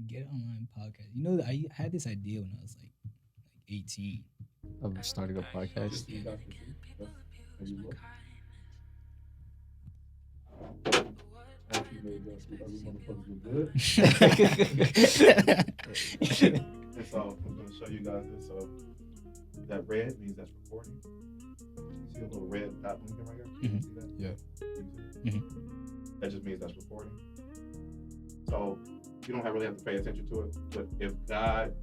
Get online podcast. You know, I had this idea when I was like 18. I'm starting a podcast. Just so you guys can see. That's how you look. Actually made that so every motherfuckers look good. And so I'm gonna show you guys this. So that red means that's recording. You see a little red dot blinking right here? Mhm. See that? Yeah. That just means that's recording. So you don't really have to pay attention to it. But if God,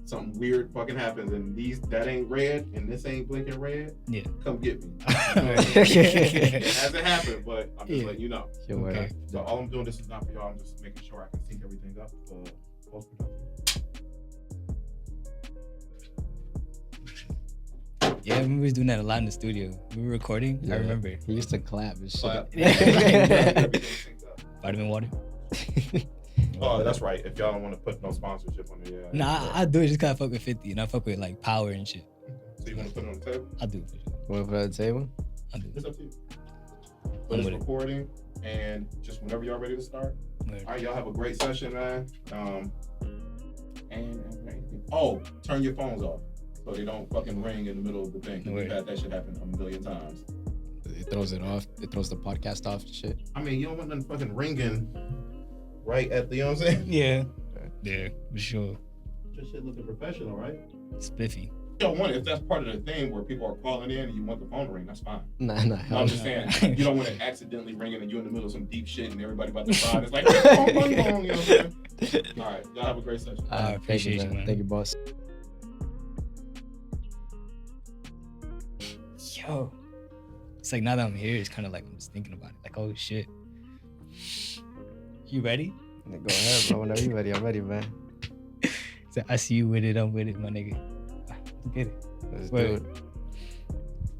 something weird fucking happens and that ain't red and this ain't blinking red, Yeah. come get me. It hasn't happened, but I'm just letting you know. Yeah, Okay. So all I'm doing, this is not for y'all. I'm just making sure I can sync everything up for post production. Yeah, we was doing that a lot in the studio. We were recording. I Yeah. remember. He used to clap and shit. Clap. Yeah. Everything synced up. Vitamin water. Oh, that's right. If y'all don't want to put no sponsorship on it, yeah. Nah, I do it just cause I fuck with 50 and I fuck with like power and shit. So you want to put it on the table? I do it for sure. Want to put it on the table? I do It's it. up to you. I'm But it's with it. recording, and just whenever y'all ready to start. Word. All right, y'all have a great session, man. Oh, turn your phones off so they don't fucking ring in the middle of the thing. 'Cause we've had that shit happen a million times. It throws it off. It throws the podcast off and shit. I mean, you don't want nothing fucking ringing right at the, you know what I'm saying? Yeah. Yeah, for sure. Your shit looking professional, right? Spiffy. You don't want it. If that's part of the thing where people are calling in and you want the phone to ring, that's fine. Nah, No, hell I'm no. just saying, you don't want it accidentally ringing and you're in the middle of some deep shit and everybody about to cry. And it's like, boom, boom, boom, you know what I'm saying? All right, y'all have a great session. I appreciate thank you, man. Thank you, boss. Yo. It's like now that I'm here, it's kind of like I'm just thinking about it. Like, oh shit. You ready? Go ahead, bro. Whenever you ready, I'm ready, man. So I see you with it, I'm with it, my nigga. Let's get it. Let's Word. do it.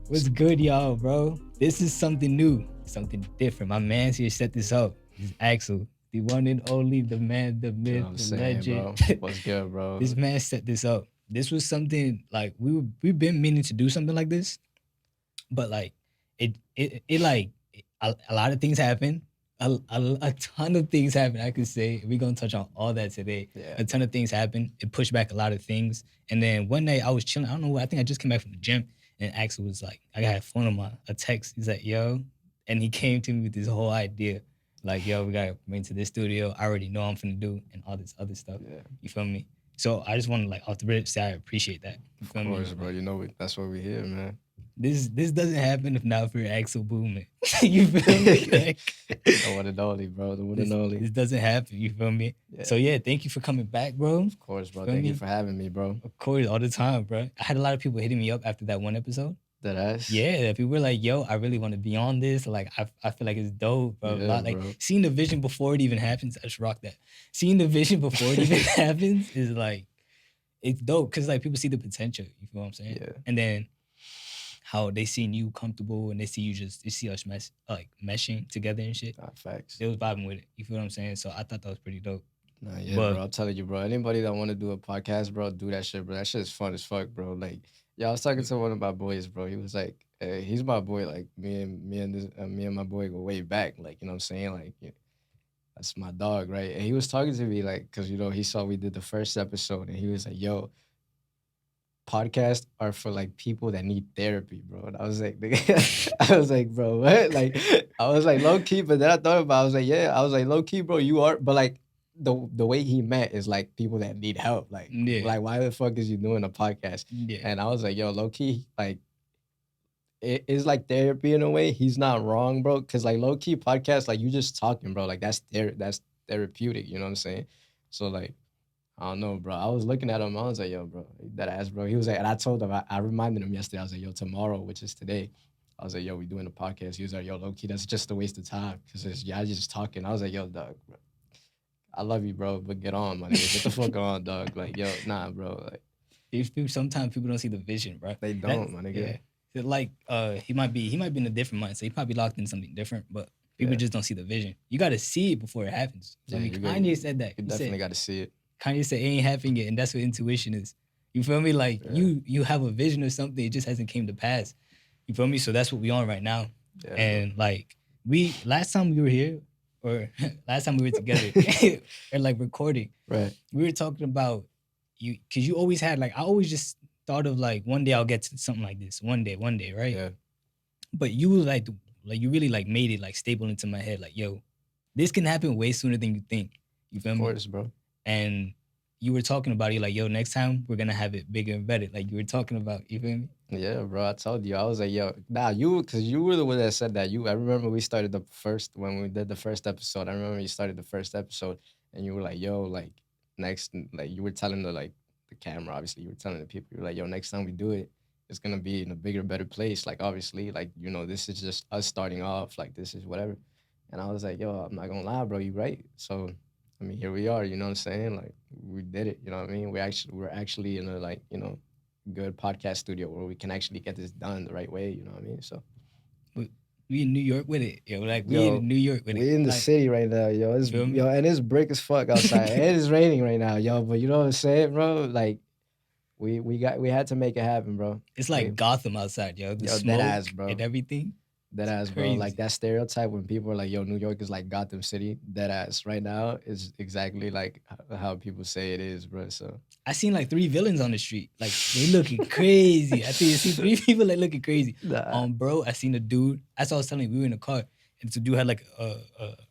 What's good, y'all, bro? This is something new, something different. My man's here set this up. This is Axel, the one and only, the man, the You myth, know what I'm the saying, legend. bro? What's good, bro? This man set this up. This was something like we've been meaning to do something like this, but like it like a lot of things happen. A ton of things happen. I could say we're gonna touch on all that today. Yeah. A ton of things happened. It pushed back a lot of things. And then one night I was chilling. I don't know. I think I just came back from the gym, and Axel was like, I got a phone on a text. He's like, yo, and he came to me with this whole idea, like, yo, we gotta bring to this studio. I already know I'm finna do and all this other stuff. Yeah. You feel me? So I just want to like off the rip say I appreciate that. You feel Of me? course, bro. You know that's why we here, man. This doesn't happen if not for AxelBoomin. You feel me? Like, The one and only, bro. The one and only. this doesn't happen. You feel me? Yeah. So yeah, thank you for coming back, bro. Of course, bro. Feel Thank you me? for having me, bro. Of course, all the time, bro. I had a lot of people hitting me up after that one episode. That ass. Yeah, people were like, "Yo, I really want to be on this. Like, I feel like it's dope, bro." Yeah, Like bro. seeing the vision before it even happens, I just rock that. Seeing the vision before it even happens is like, it's dope because like people see the potential. You feel what I'm saying? Yeah. And then how they seen you comfortable and they see us meshing together and shit. Nah, facts. They was vibing with it. You feel what I'm saying? So I thought that was pretty dope. Nah, yeah, But- bro. I'm telling you, bro. Anybody that want to do a podcast, bro, do that shit, bro. That shit is fun as fuck, bro. Like, yeah, I was talking to one of my boys, bro. He was like, he's my boy. Like, me and my boy go way back. Like, you know what I'm saying? Like, yeah, that's my dog, right? And he was talking to me, like, because, he saw we did the first episode, and he was like, yo, podcasts are for, like, people that need therapy, bro. And I was like, nigga, I was like, bro, what? Like, I was like, low key, but then I thought about it, I was like, yeah. I was like, low key, bro, you are, but, like, the way he meant is, like, people that need help. Like, Yeah. like, why the fuck is you doing a podcast? Yeah. And I was like, yo, low key, like, it is like therapy in a way. He's not wrong, bro. Cause like low key podcast, like you just talking, bro. Like that's therapeutic. You know what I'm saying? So like, I don't know, bro. I was looking at him. I was like, yo, bro, that ass, bro. He was like, and I told him, I reminded him yesterday. I was like, yo, tomorrow, which is today. I was like, yo, we doing a podcast. He was like, yo, low key, that's just a waste of time. Cause y'all just talking. I was like, yo, dog, bro. I love you, bro, but get on, my nigga. Get the fuck on, dog. Like, yo, nah, bro. Like, Sometimes people don't see the vision, bro. they don't, my nigga. Yeah. Like he might be in a different mindset. He probably locked in something different, but people Yeah. just don't see the vision. You gotta see it before it happens. So Yeah, I mean, you gotta- Kanye said that. You He definitely said, got to see it. Kanye said it ain't happening yet, and that's what intuition is. You feel me? Like Yeah. you have a vision of something, it just hasn't came to pass. You feel me? So that's what we on right now. Yeah, And like last time we were here, or last time we were together or like recording, Right. we were talking about you because you always had like I always just thought of like one day I'll get to something like this. One day, right? Yeah. But you like you really like made it like staple into my head. Like, yo, this can happen way sooner than you think. You feel Of me? course, bro. And you were talking about it like, yo, next time we're gonna have it bigger and better. Like you were talking about, you feel me? Yeah, bro. I told you. I was like, yo, because you were the one that said that. I remember we started when we did the first episode. I remember you started the first episode and you were like, yo, like next, like you were telling the camera, obviously, you were telling the people, you were like, yo, next time we do it, it's gonna be in a bigger, better place. Like, obviously, like, this is just us starting off, like, this is whatever. And I was like, yo, I'm not gonna lie, bro, you right. So, I mean, here we are, you know what I'm saying? Like, we did it, you know what I mean? We're actually in a, like, good podcast studio where we can actually get this done the right way, you know what I mean? So, We in New York with it, yo. Like we Yo, in New York with it. we in the Like, city right now, yo. feel me? And it's brick as fuck outside. And it is raining right now, yo. But you know what I'm saying, bro? Like, we had to make it happen, bro. It's like Like, Gotham outside, yo. The yo, smoke deadass, bro. and everything. Deadass, bro. crazy. Like that stereotype when people are like, yo, New York is like Gotham City. Deadass. Right now is exactly like how people say it is, bro. So I seen like 3 villains on the street. Like they looking crazy. I think I seen 3 people like looking crazy. Bro, I seen a dude. That's what I was telling you. We were in a car, and the dude had like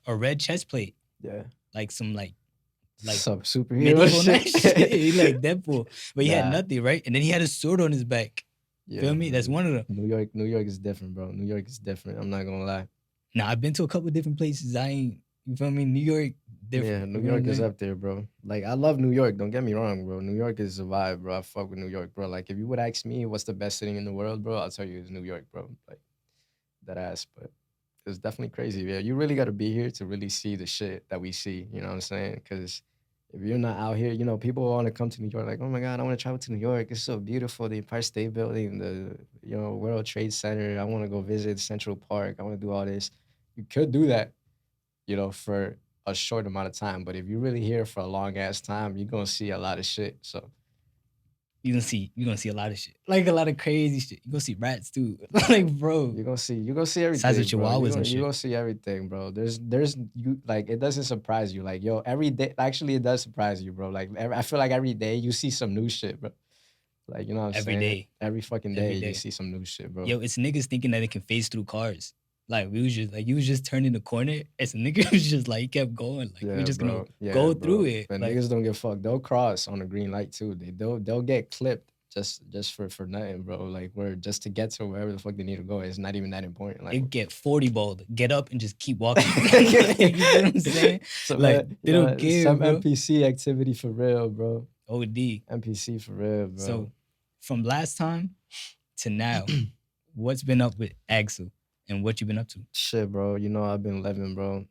a red chest plate, yeah. like some like Some superhero medieval shit. shit. He like Deadpool, but he had Nah. nothing, right? And then he had a sword on his back. Yeah, Feel me? That's one of them. New York is different, bro. New York is different. I'm not gonna lie. Now I've been to a couple different places. I ain't. You feel me? New York, different. Yeah, New You know York what is I mean? up there, bro. Like, I love New York. Don't get me wrong, bro. New York is a vibe, bro. I fuck with New York, bro. Like, if you would ask me what's the best city in the world, bro, I'll tell you it's New York, bro. Like, that ass. But it's definitely crazy, yeah. You really got to be here to really see the shit that we see. You know what I'm saying? Because if you're not out here, people want to come to New York. Like, oh my God, I want to travel to New York. It's so beautiful. The Empire State Building, the World Trade Center. I want to go visit Central Park. I want to do all this. You could do that, for a short amount of time. But if you're really here for a long ass time, you're gonna see a lot of shit. So You gonna see a lot of shit, like a lot of crazy shit. You gonna see rats too, like bro. you're gonna see everything. Size of bro. chihuahuas and You're shit. gonna see everything, bro. There's you like it doesn't surprise you. Like, yo, every day actually it does surprise you, bro. Like I feel like every day you see some new shit, bro. Like, you know what I'm Every saying? day. Every fucking Every day day. you see some new shit, bro. Yo, it's niggas thinking that it can phase through cars. Like we was just like you was just turning the corner, and some nigga was just like he kept going. Like we just gonna go through it. But like, niggas don't give a fuck. They'll cross on a green light too. They'll get clipped just for nothing, bro. Like we're just to get to wherever the fuck they need to go. It's not even that important. Like they get 40 balled, get up and just keep walking. You know what I'm saying? Like they don't care, some bro. NPC activity for real, bro. OD. NPC for real, bro. So from last time to now, what's been up with Axel and what you been up to? Shit, bro. I've been living, bro.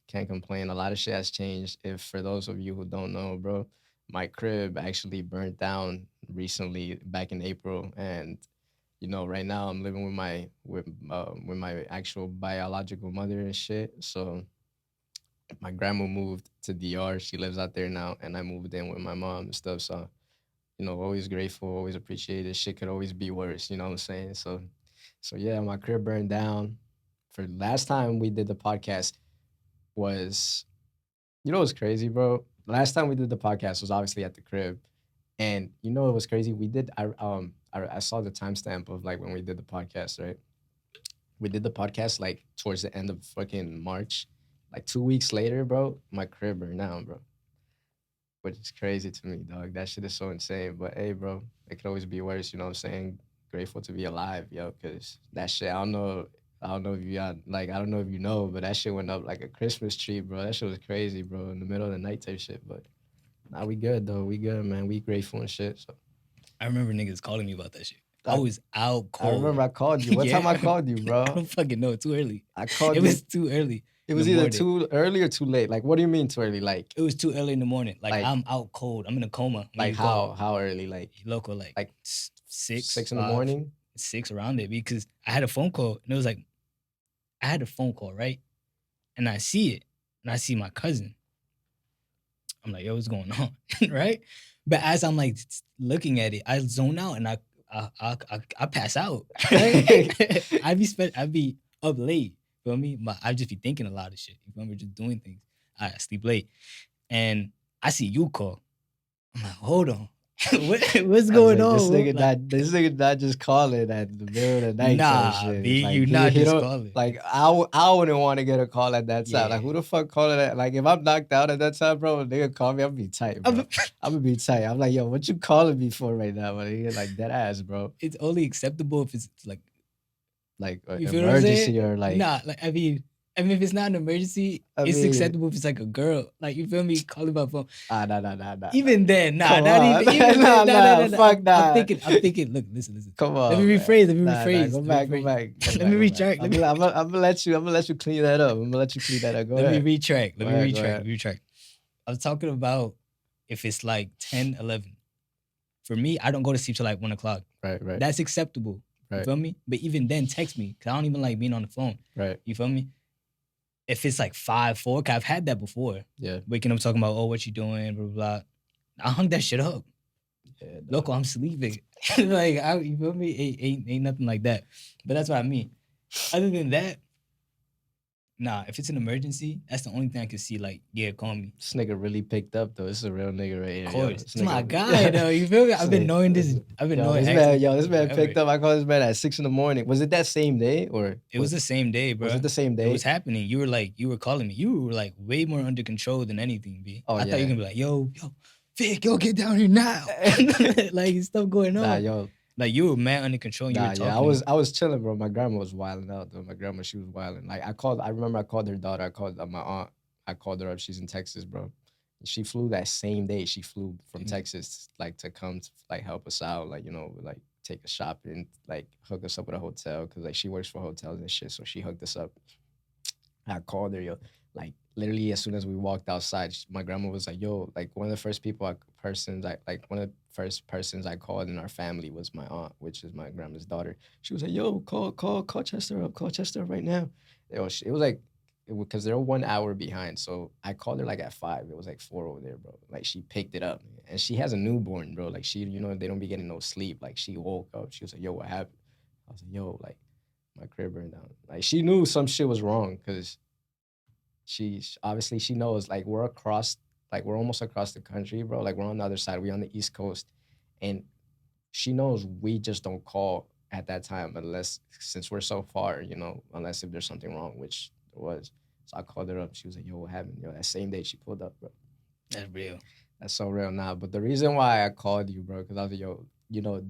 Can't complain. A lot of shit has changed. If for those of you who don't know, bro, my crib actually burnt down recently back in April, and right now I'm living with my actual biological mother and shit. So my grandma moved to DR. She lives out there now, and I moved in with my mom and stuff. So always grateful, always appreciated. Shit could always be worse. You know what I'm saying? So yeah, my crib burned down. For last time we did the podcast was, what's crazy, bro? Last time we did the podcast was obviously at the crib, and it was crazy. We did. I saw the timestamp of like when we did the podcast, right? We did the podcast like towards the end of fucking March. Like 2 weeks later, bro, my crib burned down, bro. Which is crazy to me, dog. That shit is so insane. But hey, bro, it could always be worse. You know what I'm saying? Grateful to be alive, yo, because that shit, I don't know if you got, like, I don't know if you know, but that shit went up like a Christmas tree, bro. That shit was crazy, bro, in the middle of the night type shit. But nah, we good, though. We good, man. We grateful and shit. So I remember niggas calling me about that shit. I was out cold. I remember I called you. What time I called you, bro? I don't fucking know. Too early. I called you. It was too early. It was either too early or too late. Like, what do you mean too early? Like, it was too early in the morning. Like Like- I'm out cold. I'm in a coma. like how early? Like Local, like Like 6 6 in the morning? 6 around it, because I had a phone call and it was like, I had a phone call, right? And I see it and I see my cousin. I'm like, yo, what's going on? Right? But as I'm like looking at it, I zone out and I pass out. Right? I'd be up late. feel me? I just be thinking a lot of shit. You feel me? Just doing things. I sleep late. And I see you call. I'm like, hold on. What's going on? This nigga not just calling at the middle of the night. Nah, shit. B, Like, you not he just don't- calling. Like I wouldn't want to get a call at that time. Like Yeah. who the fuck calling that? Like if I'm knocked out at that time, bro, a nigga call me, I'm gonna be tight, bro. I'm gonna be tight. I'm like, yo, what you calling me for right now? But you're like dead ass, bro. It's only acceptable if it's like Like you feel what I'm emergency saying? or like Nah, like I mean, if it's not an emergency, it's mean- acceptable if it's like a girl. Like you feel me? Calling my phone. nah. Even then, nah, Come not on. even Nah, then, nah, fuck nah. I'm thinking. Look, listen. Come on. Let me man. rephrase. Go back. Let me retract. I'm gonna let you clean that up. I'm gonna let you clean that up. Go Let ahead. me retract. Go Let ahead. me retract. I was talking about if it's like 10, 11. For me, I don't go to sleep till like 1 o'clock. Right. That's acceptable. Right. You feel me? But even then, text me because I don't even like being on the phone. Right. You feel me? If it's like 5, 4, cause I've had that before. Yeah. Waking up talking about, oh, what you doing, blah, blah, blah. I hung that shit up. Yeah, Local, I'm sleeping. Like, you feel me? Ain't nothing like that. But that's what I mean. Other than that, nah, if it's an emergency, that's the only thing I can see. Like, yeah, call me. This nigga really picked up though. This is a real nigga right here. Of yo. course. This It's my nigga- guy, though. You feel me? I've been knowing this. I've been knowing this Axel man forever. picked up. I called this man at 6 a.m. Was it that same day or It was the same day, bro. Was it the same day? It was happening. You were calling me. You were like way more under control than anything, B. Oh, I thought you yeah. were gonna be like, yo, Vic, yo, get down here now. Like stuff going on. Nah, yo. Like you were mad under control and you were talking. I was chilling, bro. My grandma was wilding out though. My grandma, she was wilding. Like I remember I called her daughter. I called my aunt. I called her up. She's in Texas, bro. She flew that same day. She flew from Texas, like to come to like help us out, like like take us shopping, like hook us up with a hotel because like she works for hotels and shit. So she hooked us up. I called her, yo. Like literally as soon as we walked outside, my grandma was like, yo, like one of the first persons I called in our family was my aunt, which is my grandma's daughter. She was like, yo, call Chester up right now. It was like, because they're 1 hour behind. So I called her like at 5. It was like 4 over there, bro. Like she picked it up. And she has a newborn, bro. Like she, they don't be getting no sleep. Like she woke up. She was like, yo, what happened? I was like, yo, like my crib burned down. Like she knew some shit was wrong because she knows like we're almost across the country, bro. Like we're on the other side. We're on the East Coast. And she knows we just don't call at that time since we're so far, unless if there's something wrong, which there was. So I called her up. She was like, yo, what happened? Yo, that same day she pulled up, bro. That's real. That's so real now. But the reason why I called you, bro, because I was like, yo, your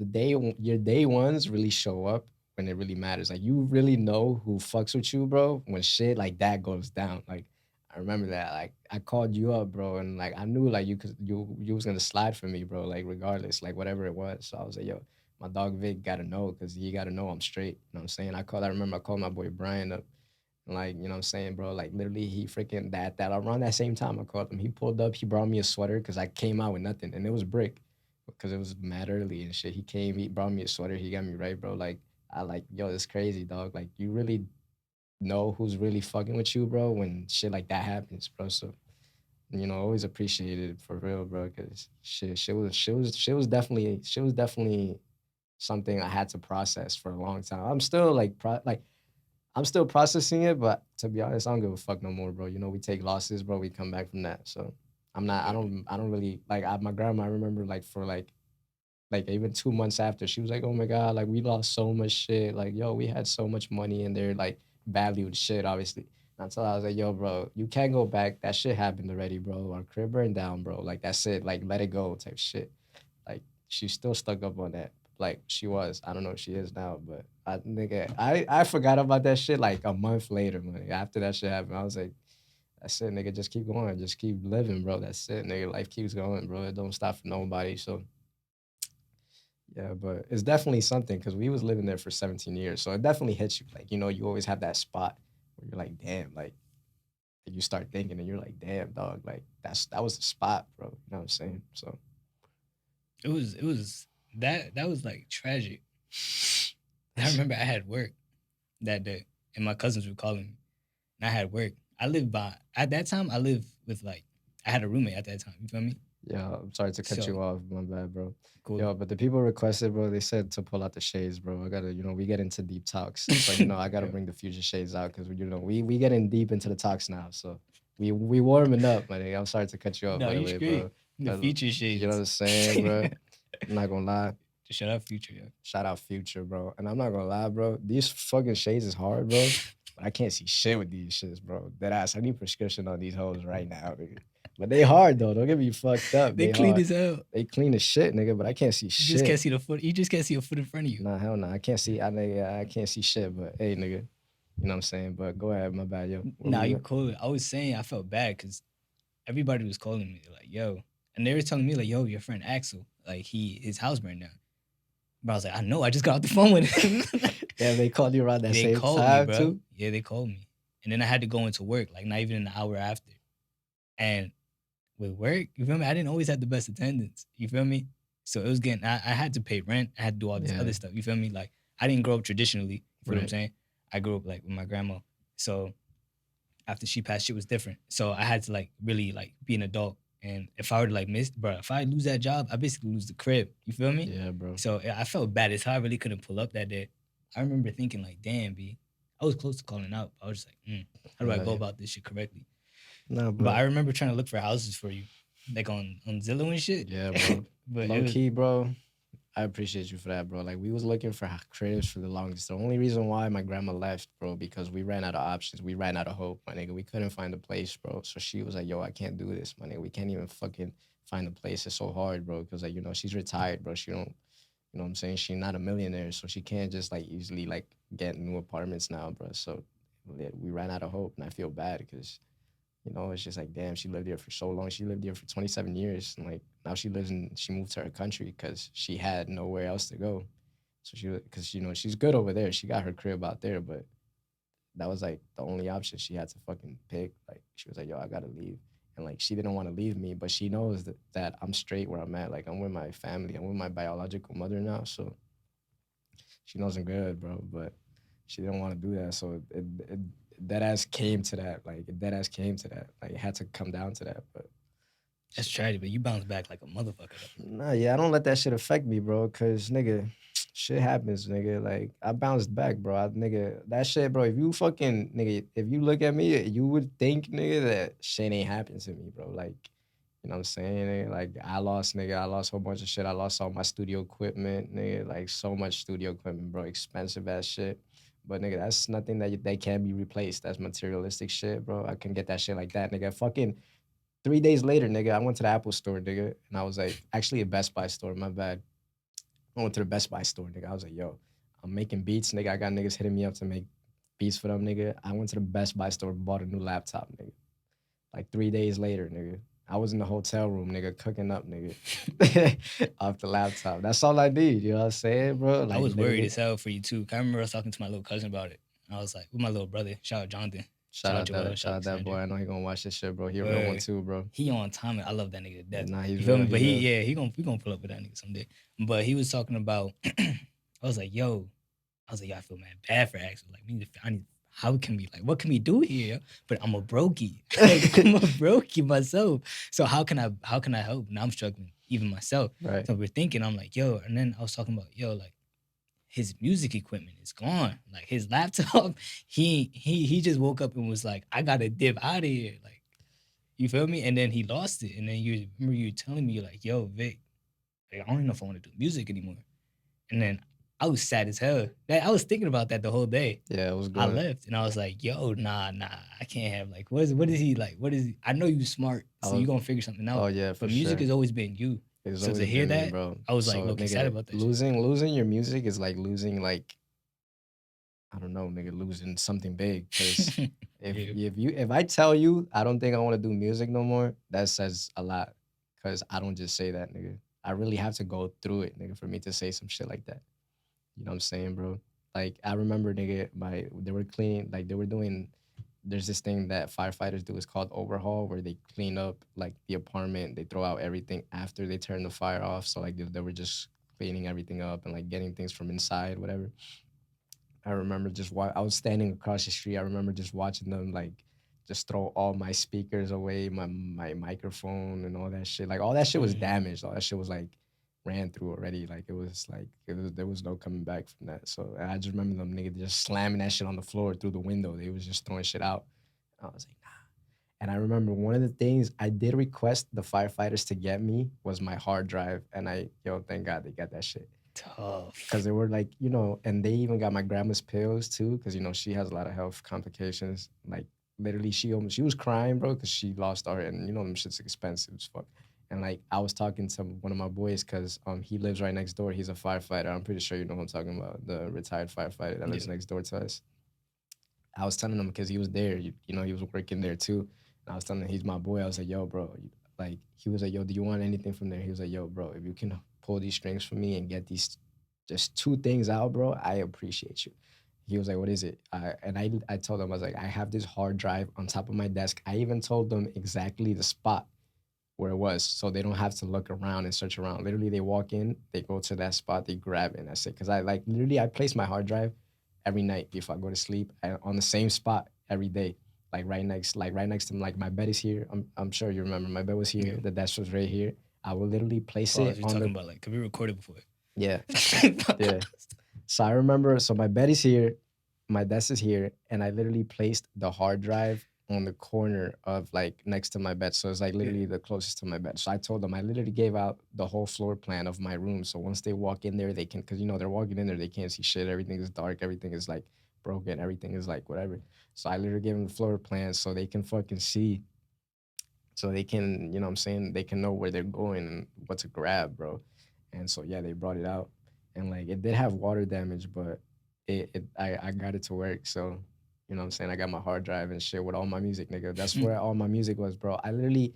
day ones really show up when it really matters. Like you really know who fucks with you, bro, when shit like that goes down. Like I remember that. Like I called you up, bro, and like I knew like you was gonna slide for me, bro. Like regardless, like whatever it was. So I was like, yo, my dog Vic gotta know because he gotta know I'm straight. You know what I'm saying? I remember I called my boy Brian up. Like, you know what I'm saying, bro? Like, literally, he freaking that around that same time I called him. He pulled up, he brought me a sweater because I came out with nothing. And it was brick because it was mad early and shit. He brought me a sweater. He got me right, bro. Like, yo, it's crazy, dog. Like, you really know who's really fucking with you, bro, when shit like that happens, bro. So, always appreciate it for real, bro, because shit was definitely something I had to process for a long time. I'm still, I'm still processing it, but to be honest, I don't give a fuck no more, bro. We take losses, bro. We come back from that. So I don't really my grandma. I remember for even 2 months after, she was like, oh my God, like we lost so much shit. Like, yo, we had so much money in there, like valued shit, obviously. And until I was like, yo, bro, you can't go back. That shit happened already, bro. Our crib burned down, bro. Like that's it. Like let it go type shit. Like she's still stuck up on that. Like she was. I don't know if she is now, but I forgot about that shit like a month later, man. After that shit happened, I was like, that's it, nigga. Just keep going. Just keep living, bro. That's it, nigga. Life keeps going, bro. It don't stop for nobody. So yeah, but it's definitely something because we was living there for 17 years. So it definitely hits you. Like, you always have that spot where you're like, damn, like you start thinking and you're like, damn, dog, like that was the spot, bro. You know what I'm saying? So It was that was like tragic. I remember I had work that day and my cousins were calling me and I had work. At that time I lived with like I had a roommate at that time. You feel me? Yeah, I'm sorry to cut So you off. My bad, bro. cool. Yo, but the people requested, bro. They said to pull out the shades, bro. I gotta, we get into deep talks, so I gotta Yeah. bring the future shades out because we getting deep into the talks now. So we warming up, my nigga. I'm sorry to cut you off, No, by the you way, straight. bro. The 'Cause future you know what shades. I'm saying, bro. I'm not gonna lie. Just shut up, future, yo. Shout out Future, bro. And I'm not gonna lie, bro. These fucking shades is hard, bro. But I can't see shit with these shits, bro. Dead ass. I need prescription on these hoes right now, nigga. But they hard though. Don't get me fucked up. They They clean hard. as hell. They clean as shit, nigga. But I can't see You just can't shit. see the foot. You just can't see a foot in front of you. Nah, hell nah. I can't see. I can't see shit. But hey, nigga. You know what I'm saying? But go ahead. My bad, yo. What Nah, were you you? cool. I was saying I felt bad because everybody was calling me like, yo. And they were telling me like, yo, your friend Axel, like his house burned down. But I was like, I know, I just got off the phone with him. Yeah, they called you around that They same called me, time bro. too. Yeah, they called me. And then I had to go into work, like not even an hour after. And with work, you feel me? I didn't always have the best attendance. You feel me? So it was I had to pay rent. I had to do all this Yeah. other stuff. You feel me? Like I didn't grow up traditionally. You feel what I'm Right. saying? I grew up like with my grandma. So after she passed, shit was different. So I had to like really like be an adult. And if I were to like miss, bro, if I lose that job, I basically lose the crib. You feel me? Yeah, bro. So I felt bad. It's how I really couldn't pull up that day. I remember thinking like, damn, B, I was close to calling out. I was just like, how do I go Right. about this shit correctly? Nah, But I bro. remember trying to look for houses for you, like on Zillow and shit. Yeah, bro. But it Low was, key, bro. I appreciate you for that, bro. Like we was looking for cribs for the longest. The only reason why my grandma left, bro, because we ran out of options. We ran out of hope, my nigga. We couldn't find a place, bro. So she was like, "Yo, I can't do this, my nigga. We can't even fucking find a place. It's so hard, bro. Because like she's retired, bro. She don't, what I'm saying? She's not a millionaire, so she can't just like easily like get new apartments now, bro. So we ran out of hope, and I feel bad because it's just like, damn, she lived here for so long. She lived here for 27 years. And like now she moved to her country because she had nowhere else to go. So because, she's good over there. She got her crib out there, but that was like the only option she had to fucking pick. Like she was like, yo, I gotta leave. And like she didn't want to leave me, but she knows that I'm straight where I'm at. Like I'm with my family. I'm with my biological mother now. So she knows I'm good, bro. But she didn't want to do that. So it that ass came to that. Like that ass came to that. Like it had to come down to that. But that's tragic, but you bounced back like a motherfucker. nah, yeah, I don't let that shit affect me, bro. Cause nigga, shit happens, nigga. Like I bounced back, bro. Nigga, that shit, bro. If you fucking nigga, if you look at me, you would think, nigga, that shit ain't happened to me, bro. Like, you know what I'm saying? Nigga? Like I lost a whole bunch of shit. I lost all my studio equipment, nigga. Like so much studio equipment, bro. Expensive ass shit. But nigga, that's nothing that can be replaced. That's materialistic shit, bro. I can get that shit like that, nigga. Fucking 3 days later, nigga, I went to the Apple store, nigga, and I was like, actually a Best Buy store, my bad. I went to the Best Buy store, nigga. I was like, yo, I'm making beats, nigga. I got niggas hitting me up to make beats for them, nigga. I went to the Best Buy store, bought a new laptop, nigga. Like 3 days later, nigga. I was in the hotel room, nigga, cooking up, nigga, off the laptop. That's all I need, you know what I'm saying, bro? Like, I was worried nigga, as hell for you too. I remember I was talking to my little cousin about it. I was like, with my little brother, shout out Jonathan. shout out Joel, shout out that Alexander. boy. I know he gonna watch this shit, bro. He a real one Word. too, bro. He on time. And I love that nigga to death. Nah, he's You feel real. me? But He real. he gonna pull up with that nigga someday. But he was talking about. I was like, yo, I feel mad bad for Axel. Like, how can we what can we do here? But I'm a brokey. Like, I'm a brokey myself. So how can I help? And I'm struggling even myself. Right. So we're thinking, I'm like, yo, and then I was talking about, yo, like his music equipment is gone. Like his laptop, he just woke up and was like, I gotta dip out of here. Like, you feel me? And then he lost it. And then you remember you telling me, you're like, yo, Vic, like, I don't even know if I want to do music anymore. And then I was sad as hell. I was thinking about that the whole day. Yeah, it was good. I left and I was like, yo, nah, I can't have like, what is he like? What is he? I know you smart, so you gonna figure something out. Oh yeah, for but music sure. has always been you. It's So to always hear been me, that, bro. I was like, So, low-key sad about that shit. losing your music is like losing like, I don't know, nigga, losing something big. Because if I tell you I don't think I want to do music no more, that says a lot. Because I don't just say that, nigga. I really have to go through it, nigga, for me to say some shit like that. You know what I'm saying, bro? Like I remember, nigga, they were cleaning, like they were doing. There's this thing that firefighters do. It's called overhaul, where they clean up like the apartment. They throw out everything after they turn the fire off. So like they were just cleaning everything up and like getting things from inside, whatever. I remember I was standing across the street. I remember just watching them like just throw all my speakers away, my microphone and all that shit. Like all that shit was damaged. All that shit was like ran through already. Like it was there was no coming back from that. So I just remember them niggas just slamming that shit on the floor through the window. They was just throwing shit out. I was like, nah. And I remember one of the things I did request the firefighters to get me was my hard drive. And thank God they got that shit. Tough. Because they were like, and they even got my grandma's pills too. Because, she has a lot of health complications. Like literally she was crying, bro, because she lost her. And, them shit's expensive as fuck. And like I was talking to one of my boys because he lives right next door. He's a firefighter. I'm pretty sure you know who I'm talking about, the retired firefighter that lives next door to us. I was telling him because he was there. He was working there too. And I was telling him he's my boy. I was like, yo, bro. Like he was like, yo, do you want anything from there? He was like, yo, bro, if you can pull these strings for me and get these just 2 things out, bro, I appreciate you. He was like, what is it? I told him, I was like, I have this hard drive on top of my desk. I even told them exactly the spot where it was, so they don't have to look around and search around. Literally, they walk in, they go to that spot, they grab it, and that's it. Because I place my hard drive every night before I go to sleep on the same spot every day, like right next to like my bed is here. I'm sure you remember my bed was here. The desk was right here. I will literally place it you're talking about like, cause we recorded before. Yeah, yeah. So I remember. So my bed is here, my desk is here, and I literally placed the hard drive on the corner of like next to my bed. So it's like literally the closest to my bed. So I told them I literally gave out the whole floor plan of my room. So once they walk in there, they can, because they're walking in there, they can't see shit. Everything is dark. Everything is like broken. Everything is like whatever. So I literally gave them the floor plan so they can fucking see. So they can, what I'm saying, they can know where they're going and what to grab, bro. And so yeah, they brought it out. And like it did have water damage, but I got it to work. So what I'm saying? I got my hard drive and shit with all my music, nigga. That's where all my music was, bro. I literally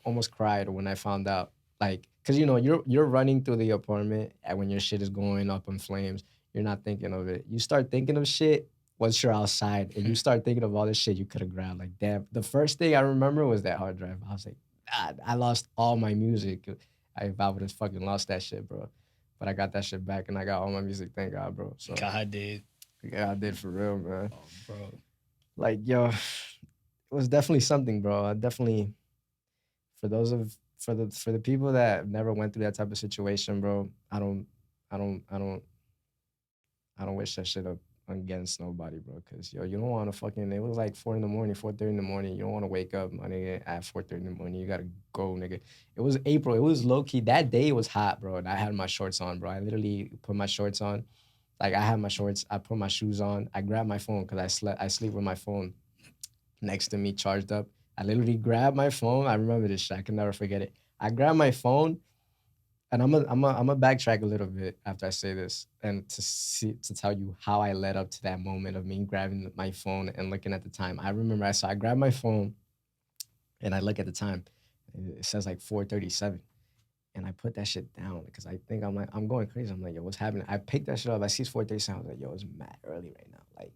almost cried when I found out. Like, cause you're running through the apartment and when your shit is going up in flames, you're not thinking of it. You start thinking of shit once you're outside and you start thinking of all this shit you could have grabbed. Like, damn. The first thing I remember was that hard drive. I was like, God, I lost all my music. I would have fucking lost that shit, bro. But I got that shit back and I got all my music, thank God, bro. So God did. Yeah, I did for real, man. Oh, bro. Like, yo, it was definitely something, bro. I definitely, for the people that never went through that type of situation, bro, I don't wish that shit up against nobody, bro. Cause yo, you don't want to fucking. It was like 4 in the morning, 4:30 in the morning. You don't want to wake up, my nigga, at 4:30 in the morning. You gotta go, nigga. It was April. It was low key. That day it was hot, bro. And I had my shorts on, bro. I literally put my shorts on. Like I had my shorts. I put my shoes on. I grabbed my phone because I sleep with my phone next to me charged up. I literally grabbed my phone. I remember this shit. I can never forget it. I grabbed my phone. And I'm a backtrack a little bit after I say this, and to tell you how I led up to that moment of me grabbing my phone and looking at the time. I remember I grabbed my phone, and I look at the time. It says like 4:37, and I put that shit down because I think I'm going crazy. I'm like, yo, what's happening? I picked that shit up. I see it's 4:37. I was like, yo, it's mad early right now. Like,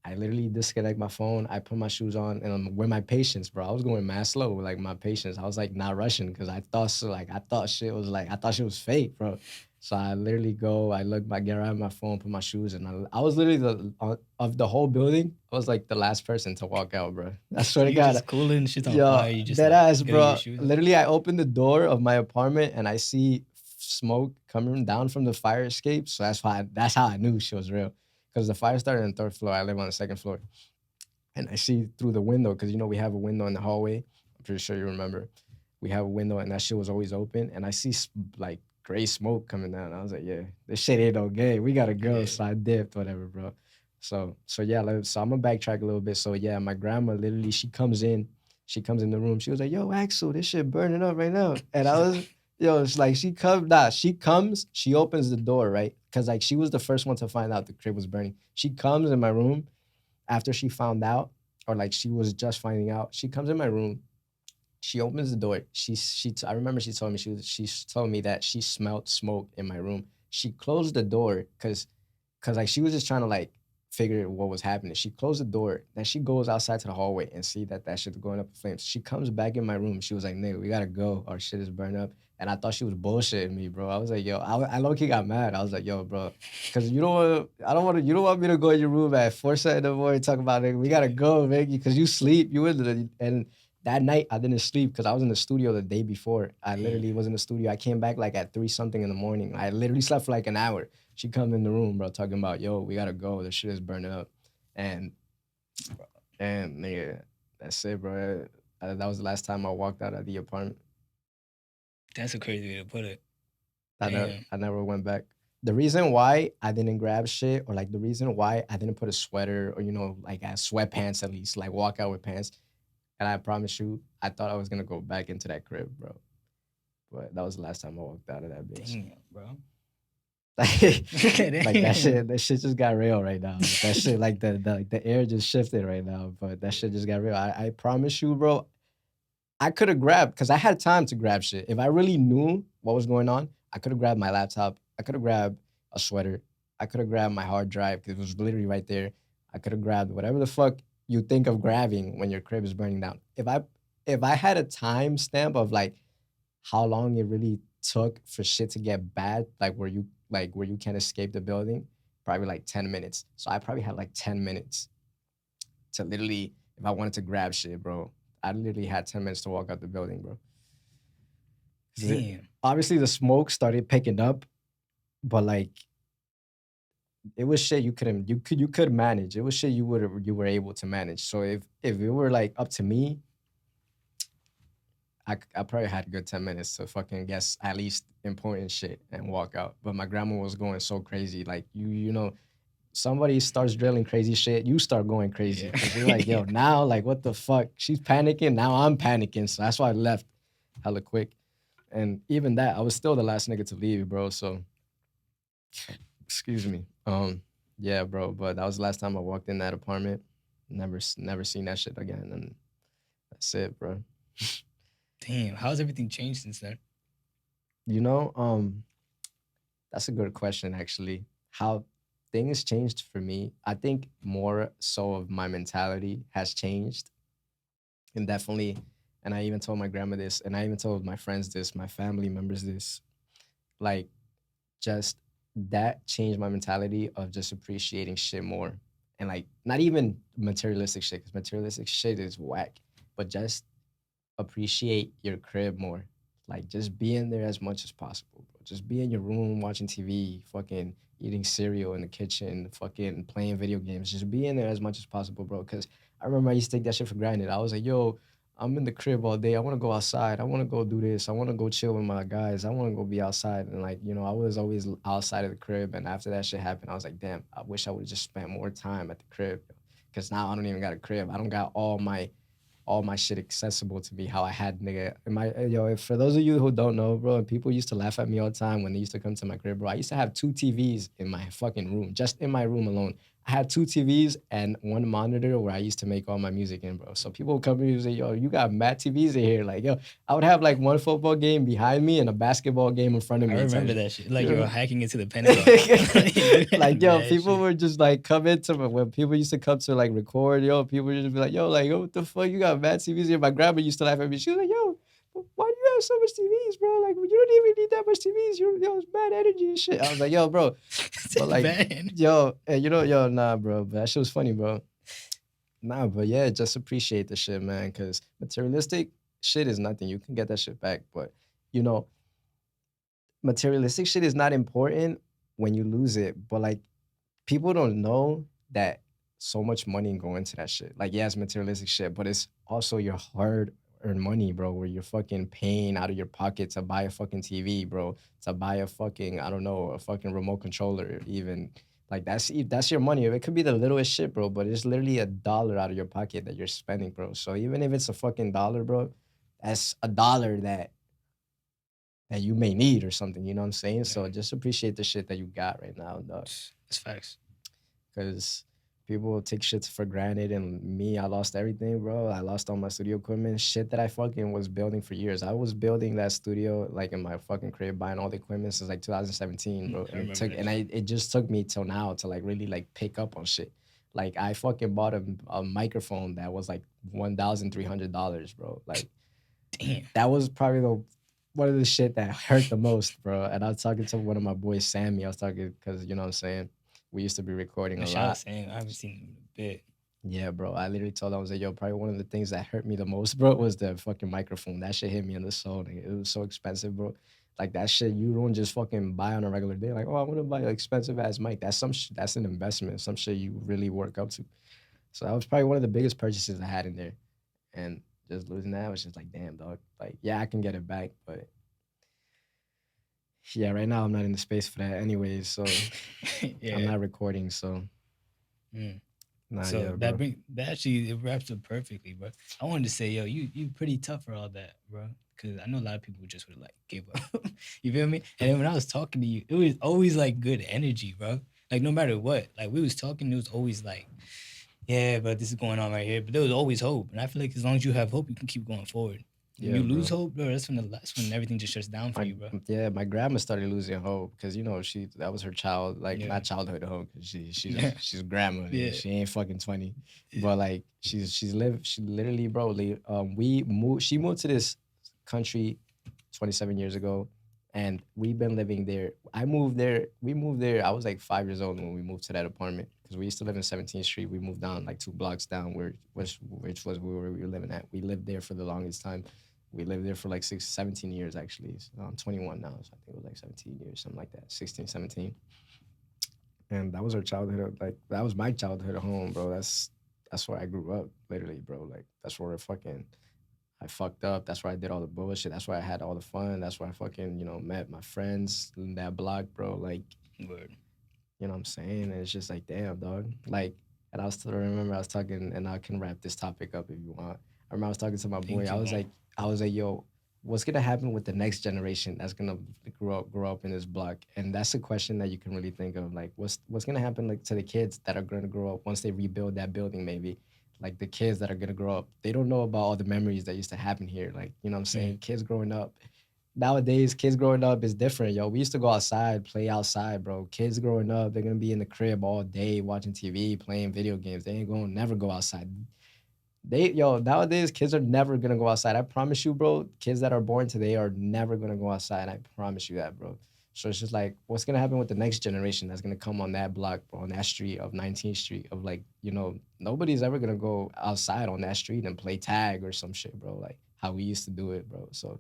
I literally disconnect my phone. I put my shoes on, and I'm with my patience, bro. I was going mad slow with like my patience. I was like not rushing because I thought shit was fake, bro. So I literally go. I get around my phone, put my shoes, and I was literally of the whole building. I was like the last person to walk out, bro. I swear to God. Just cooling, shit's on fire. You just dead like, ass, bro. Your Literally, I opened the door of my apartment and I see smoke coming down from the fire escape. So that's how I knew shit was real. Because the fire started on the 3rd floor. I live on the 2nd floor. And I see through the window, because we have a window in the hallway. I'm pretty sure you remember. We have a window and that shit was always open. And I see like gray smoke coming down. I was like, yeah, this shit ain't okay. We gotta go. Yeah. So I dipped, whatever, bro. So yeah, so I'm gonna backtrack a little bit. So yeah, my grandma literally, she comes in the room. She was like, yo, Axel, this shit burning up right now. And I was, yo, it's like she opens the door, right? Because like she was the first one to find out the crib was burning. She comes in my room after she found out, or like she was just finding out. She comes in my room. She opens the door. I remember she told me that she smelled smoke in my room. She closed the door because like she was just trying to like figure what was happening. She closed the door. Then she goes outside to the hallway and see that shit's going up in flames. She comes back in my room. She was like, nigga, we gotta go. Our shit is burned up. And I thought she was bullshitting me, bro. I was like, yo, I low-key got mad. I was like, yo, bro, because you don't want me to go in your room at 4 in the morning talk about it. We gotta go, man, because you sleep. And that night I didn't sleep because I was in the studio the day before. I literally was in the studio. I came back like at 3 something in the morning. I literally slept for like an hour. She come in the room, bro, talking about, yo, we gotta go. The shit is burning up. And nigga, that's it, bro. That was the last time I walked out of the apartment. That's a crazy way to put it. I never went back. The reason why I didn't grab shit, or like the reason why I didn't put a sweater, or like sweatpants at least, like walk out with pants. And I promise you, I thought I was gonna go back into that crib, bro. But that was the last time I walked out of that bitch. Damn, bro. Like that shit just got real right now. That shit, like the air just shifted right now. But that shit just got real. I promise you, bro. I could have grabbed, because I had time to grab shit. If I really knew what was going on, I could have grabbed my laptop. I could have grabbed a sweater. I could have grabbed my hard drive because it was literally right there. I could have grabbed whatever the fuck you think of grabbing when your crib is burning down. If I had a time stamp of like how long it really took for shit to get bad, like where you can't escape the building, probably like 10 minutes. So I probably had like 10 minutes to literally, if I wanted to grab shit, bro, I literally had 10 minutes to walk out the building, bro. Damn. Obviously, the smoke started picking up, but like, it was shit you could manage. It was shit you were able to manage. So if it were like up to me, I probably had a good 10 minutes to fucking guess at least important shit and walk out. But my grandma was going so crazy. Like, you know, somebody starts drilling crazy shit, you start going crazy. Because you're like, yo, now, like, what the fuck? She's panicking. Now I'm panicking. So that's why I left hella quick. And even that, I was still the last nigga to leave, bro. So, excuse me. Yeah, bro. But that was the last time I walked in that apartment. Never seen that shit again. And that's it, bro. Damn, how's everything changed since then? You know, that's a good question, actually. How things changed for me, I think more so of my mentality has changed. And definitely, and I even told my grandma this, and I even told my friends this, my family members this, like, just that changed my mentality of just appreciating shit more. And like, not even materialistic shit, because materialistic shit is whack, but just appreciate your crib more. Like, just be in there as much as possible, bro. Just be in your room watching TV, fucking eating cereal in the kitchen, fucking playing video games. Just be in there as much as possible, bro. Because I remember I used to take that shit for granted. I was like, yo, I'm in the crib all day. I want to go outside. I want to go do this. I want to go chill with my guys. I want to go be outside. And like, you know, I was always outside of the crib. And after that shit happened, I was like, damn, I wish I would have just spent more time at the crib. Because now I don't even got a crib. I don't got all my shit accessible to me how I had, nigga. For those of you who don't know, bro, and people used to laugh at me all the time when they used to come to my crib, bro. I used to have 2 TVs in my fucking room, just in my room alone. I had 2 TVs and 1 monitor where I used to make all my music in, bro. So people would come to me and say, yo, you got mad TVs in here. Like, yo, I would have like 1 football game behind me and a basketball game in front of me. I remember that shit. Like, you were hacking into the Pentagon. Like, yo, people would just like come into me when people used to come to like record, yo, people would just be like, yo, what the fuck? You got mad TVs here. My grandma used to laugh at me. She was like, yo, why do you have so much TVs, bro? Like, you don't even need that much TVs. It's bad energy and shit. I was like, yo, bro. But like, yo, nah, bro. But that shit was funny, bro. Nah, but yeah, just appreciate the shit, man. Because materialistic shit is nothing. You can get that shit back. But, you know, materialistic shit is not important when you lose it. But like, people don't know that so much money go into that shit. Like, yeah, it's materialistic shit, but it's also your hard-earned money, bro, where you're fucking paying out of your pocket to buy a fucking TV, bro, to buy a fucking, I don't know, a fucking remote controller, even. Like, that's your money. It could be the littlest shit, bro, but it's literally $1 out of your pocket that you're spending, bro. So even if it's a fucking dollar, bro, that's $1 that you may need or something, you know what I'm saying? Yeah. So just appreciate the shit that you got right now, dog. That's facts. Because people take shit for granted, and me, I lost everything, bro. I lost all my studio equipment, shit that I fucking was building for years. I was building that studio like in my fucking crib, buying all the equipment since like 2017, bro. And it just took me till now to like really like pick up on shit. Like I fucking bought a microphone that was like $1,300, bro. Like Damn. that was probably one of the shit that hurt the most, bro. And I was talking to one of my boys, Sammy. I was talking because you know what I'm saying. We used to be recording a Shout out lot. Sam. I haven't seen him in a bit. Yeah, bro. I literally told him, I was like, yo, probably one of the things that hurt me the most, bro, was the fucking microphone. That shit hit me in the soul. Nigga. It was so expensive, bro. Like that shit you don't just fucking buy on a regular day. Like, oh, I want to buy an expensive ass mic. That's that's an investment. Some shit you really work up to. So that was probably one of the biggest purchases I had in there. And just losing that was just like, damn, dog. Like, yeah, I can get it back, but yeah, right now I'm not in the space for that anyways. So Yeah. I'm not recording, so Mm. nah, So yeah, bro. that actually it wraps up perfectly, bro. I wanted to say, yo, you pretty tough for all that, bro. Cause I know a lot of people just would like give up. You feel me? And then when I was talking to you, it was always like good energy, bro. Like no matter what, like we was talking, it was always like, yeah, but this is going on right here. But there was always hope, and I feel like as long as you have hope, you can keep going forward. When Yeah, you lose bro. hope, bro, that's when everything just shuts down for you, bro. My grandma started losing hope because you know that was her child, like Yeah. not childhood hope because Yeah. she's grandma, nigga. Yeah. She ain't fucking 20, Yeah. but like she literally, bro. She moved to this country 27 years ago, and we've been living there. We moved there. I was like 5 years old when we moved to that apartment because we used to live in 17th Street. We moved down like 2 blocks down which was where we were living at. We lived there for the longest time. We lived there for like 17 years actually. So I'm 21 now, so I think it was like 17 years, something like that, 16, 17. And that was our childhood. Like that was my childhood home, bro. That's where I grew up, literally, bro. Like that's where I fucked up. That's where I did all the bullshit. That's where I had all the fun. That's where I fucking, met my friends in that block, bro. Like, Word. you know what I'm saying? And it's just like, damn, dog. Like, and remember I was talking, and I can wrap this topic up if you want. I remember I was talking to my boy. Thank I you, was bro. like, yo, what's gonna happen with the next generation that's gonna grow up in this block? And that's a question that you can really think of. Like, what's gonna happen like to the kids that are gonna grow up once they rebuild that building, maybe? Like the kids that are gonna grow up, they don't know about all the memories that used to happen here. Like, you know what I'm saying? Kids growing up. Nowadays, kids growing up is different, yo. We used to go outside, play outside, bro. Kids growing up, they're gonna be in the crib all day watching TV, playing video games. They ain't gonna never go outside. Nowadays kids are never gonna go outside. I promise you, bro. Kids that are born today are never gonna go outside. I promise you that, bro. So it's just like, what's gonna happen with the next generation that's gonna come on that block, bro, on that street of 19th Street, of like, nobody's ever gonna go outside on that street and play tag or some shit, bro. Like how we used to do it, bro. So